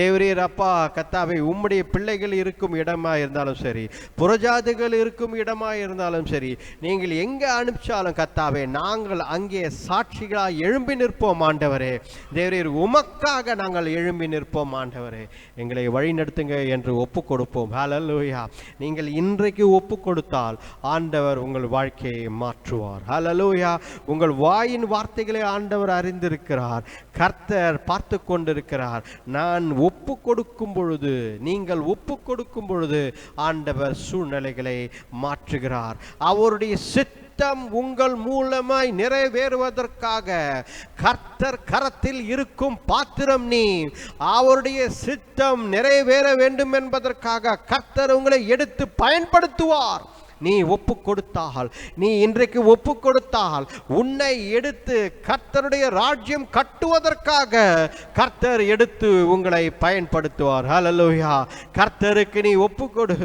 தேவரீர் அப்பா கர்த்தாவே, உம்முடைய பிள்ளைகள் இருக்கும் இடமா இருந்தாலும் சரி, புறஜாதிகள் இருக்கும் இடமா இருந்தாலும் சரி, நீங்கள் எங்கே அனுப்பிச்சாலும் கர்த்தாவே நாங்கள் அங்கே சாட்சிகளாக எழும்பி நிற்போம் ஆண்டவரே. தேவரீர் உமக்காக நாங்கள் எழும்பி நிற்போம் ஆண்டவரே. எங்களை வழி நடத்துங்க என்று ஒப்பு கொடுப்போம். ஹல்லேலூயா. நீங்கள் இன்றைக்கு ஒப்பு கொடுத்தால் ஆண்டவர் உங்கள் வாழ்க்கையை மாற்றுவார். ஹல்லேலூயா. உங்கள் வாயின் வார்த்தைகளை ஆண்டவர் அறிந்திருக்கிறார், கர்த்தர் பார்த்து கொண்டிருக்கிறார். நான் ஒப்பு கொடுக்கும் பொழுது, நீங்கள் ஒப்பு கொடுக்கும் பொழுது ஆண்டவர் சூழ்நிலைகளை மாற்றுகிறார். அவருடைய சித்தம் உங்கள் மூலமாய் நிறைவேறுவதற்காக கர்த்தர் கரத்தில் இருக்கும் பாத்திரம் நீ. அவருடைய சித்தம் நிறைவேற வேண்டும் என்பதற்காக கர்த்தர் உங்களை எடுத்து பயன்படுத்துவார். நீ ஒப்பு கொடுத்தால், நீ இன்றைக்கு ஒப்பு கொடுத்தால் உன்னை எடுத்து கர்த்தருடைய ராஜ்யம் கட்டுவதற்காக கர்த்தர் எடுத்து உங்களை பயன்படுத்துவார். ஹல்லேலூயா. கர்த்தருக்கு நீ ஒப்பு கொடு,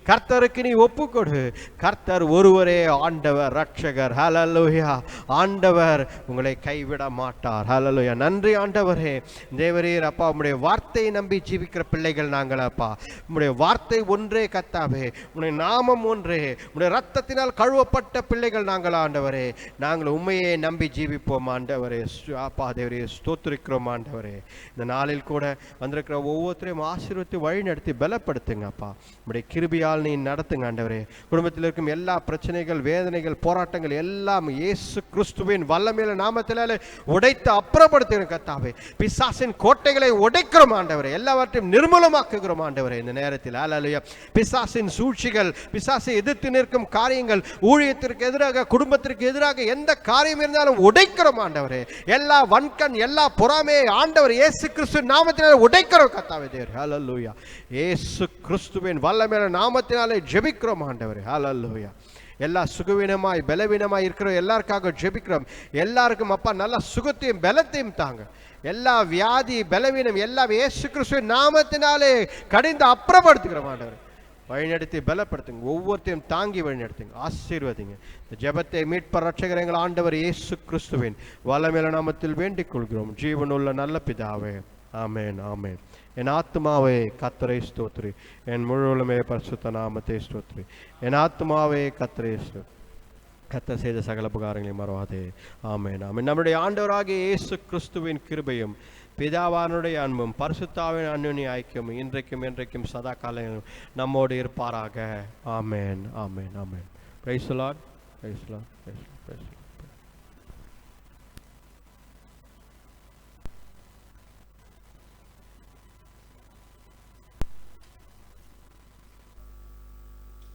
கர்த்தருக்கு நீ ஒப்பு கொடு. கர்த்தர் ஒருவரே ஆண்டவர், ரட்சகர். ஹல்லேலூயா. ஆண்டவர் உங்களை கைவிட மாட்டார். ஹல்லேலூயா. நன்றி ஆண்டவரே. தேவரீர் அப்பா, உம்முடைய வார்த்தையை நம்பி ஜீவிக்கிற பிள்ளைகள் நாங்கள் அப்பா. உம்முடைய வார்த்தை ஒன்றே கர்த்தாவே, உம்முடைய நாமம் ஒன்றே, உம்முடைய ரத்தத்தினால் கழுவப்பட்ட பிள்ளைகள் நாங்கள் ஆண்டவரே. நாங்கள் உண்மையே நம்பி ஜீவிப்போம் ஆண்டவரே. அப்பா தேவரே, ஸ்தோத்திரிக்கிறோம் ஆண்டவரே. இந்த நாளில் கூட வந்திருக்கிற ஒவ்வொருத்தரையும் ஆசீர்வதித்து வழி நடத்தி பலப்படுத்துங்க அப்பா. உம்முடைய கிருபையால் நீ நடத்துங்க ஆண்டவரே. குடும்பத்தில் இருக்கும் எல்லா பிரச்சனைகள், வேதனைகள், போராட்டங்கள் எல்லாம் இயேசு கிறிஸ்துவின் வல்லமையுள்ள நாமத்தினாலே உடைத்து அப்புறப்படுத்துகிற கர்த்தாவே. பிசாசின் கோட்டைகளை உடைக்கிறோம் ஆண்டவரே, எல்லாவற்றையும் நிர்மூலமாக்குகிறோம் ஆண்டவரே இந்த நேரத்தில். ஹல்லேலூயா. பிசாசின் சூழ்ச்சிகள், பிசாசை எதிர்த்து நிற்கும் காரியங்கள், ஊழியத்திற்கு எதிராக, குடும்பத்திற்கு எதிராக எந்த காரியம் இருந்தாலும் உடைக்கிறோம் ஆண்டவரே. எல்லா வன்கண், எல்லா பொறாமையை ஆண்டவர் இயேசு கிறிஸ்து நாமத்தினாலே உடைக்கிறோம் கர்த்தாவே தேவரே. ஹல்லேலூயா. இயேசு கிறிஸ்துவின் வல்லமையான நாமத்தினாலே ஜெபிக்கிறோம் ஆண்டவரே. ஹல்லேலூயா. எல்லா சுகவீனமாய் பலவீனமாய் இருக்கிற எல்லாருக்காக ஜெபிக்கிறோம். எல்லாருக்கும் அப்பா நல்ல சுகத்தையும் பலத்தையும் தாங்க. எல்லா வியாதி பலவீனம் எல்லாம் இயேசு கிறிஸ்துவின் நாமத்தினாலே கடிந்து அப்புறப்படுத்துகிறோம். ஆண்டவர் வழிநடத்தி பலப்படுத்துங்க. ஒவ்வொருத்தையும் தாங்கி வழிநடத்துங்க. ஆசீர்வதிங்க. இந்த ஜெபத்தை மீட்பர் ரட்சகர் எங்கள் ஆண்டவர் இயேசு கிறிஸ்துவின் வல்லமையுள்ள நாமத்தில் வேண்டிக் கொள்கிறோம். ஜீவனுள்ள நல்ல பிதாவே, ஆமென், ஆமென். என் ஆத்துமாவே கர்த்தரை ஸ்தோத்திரி, என் முழுவலுமே பரிசுத்த நாமத்தை ஸ்தோத்திரி. என் ஆத்துமாவே கர்த்தரை ஸ்தோத்திரி. கர்த்தர் செய்த சகல உபகாரங்களையும் மறவாதே. ஆமென், ஆமென். நம்முடைய ஆண்டவராகிய இயேசு கிறிஸ்துவின் கிருபையும் பிதாவானுடைய அன்பும் பரிசுத்தாவின் அன்யோன்ய ஐக்கியமும் இன்றைக்கும் என்றைக்கும் சதா காலம் நம்மோடு இருப்பாராக. ஆமென், ஆமென், ஆமென். Praise the Lord, praise the Lord, praise the Lord.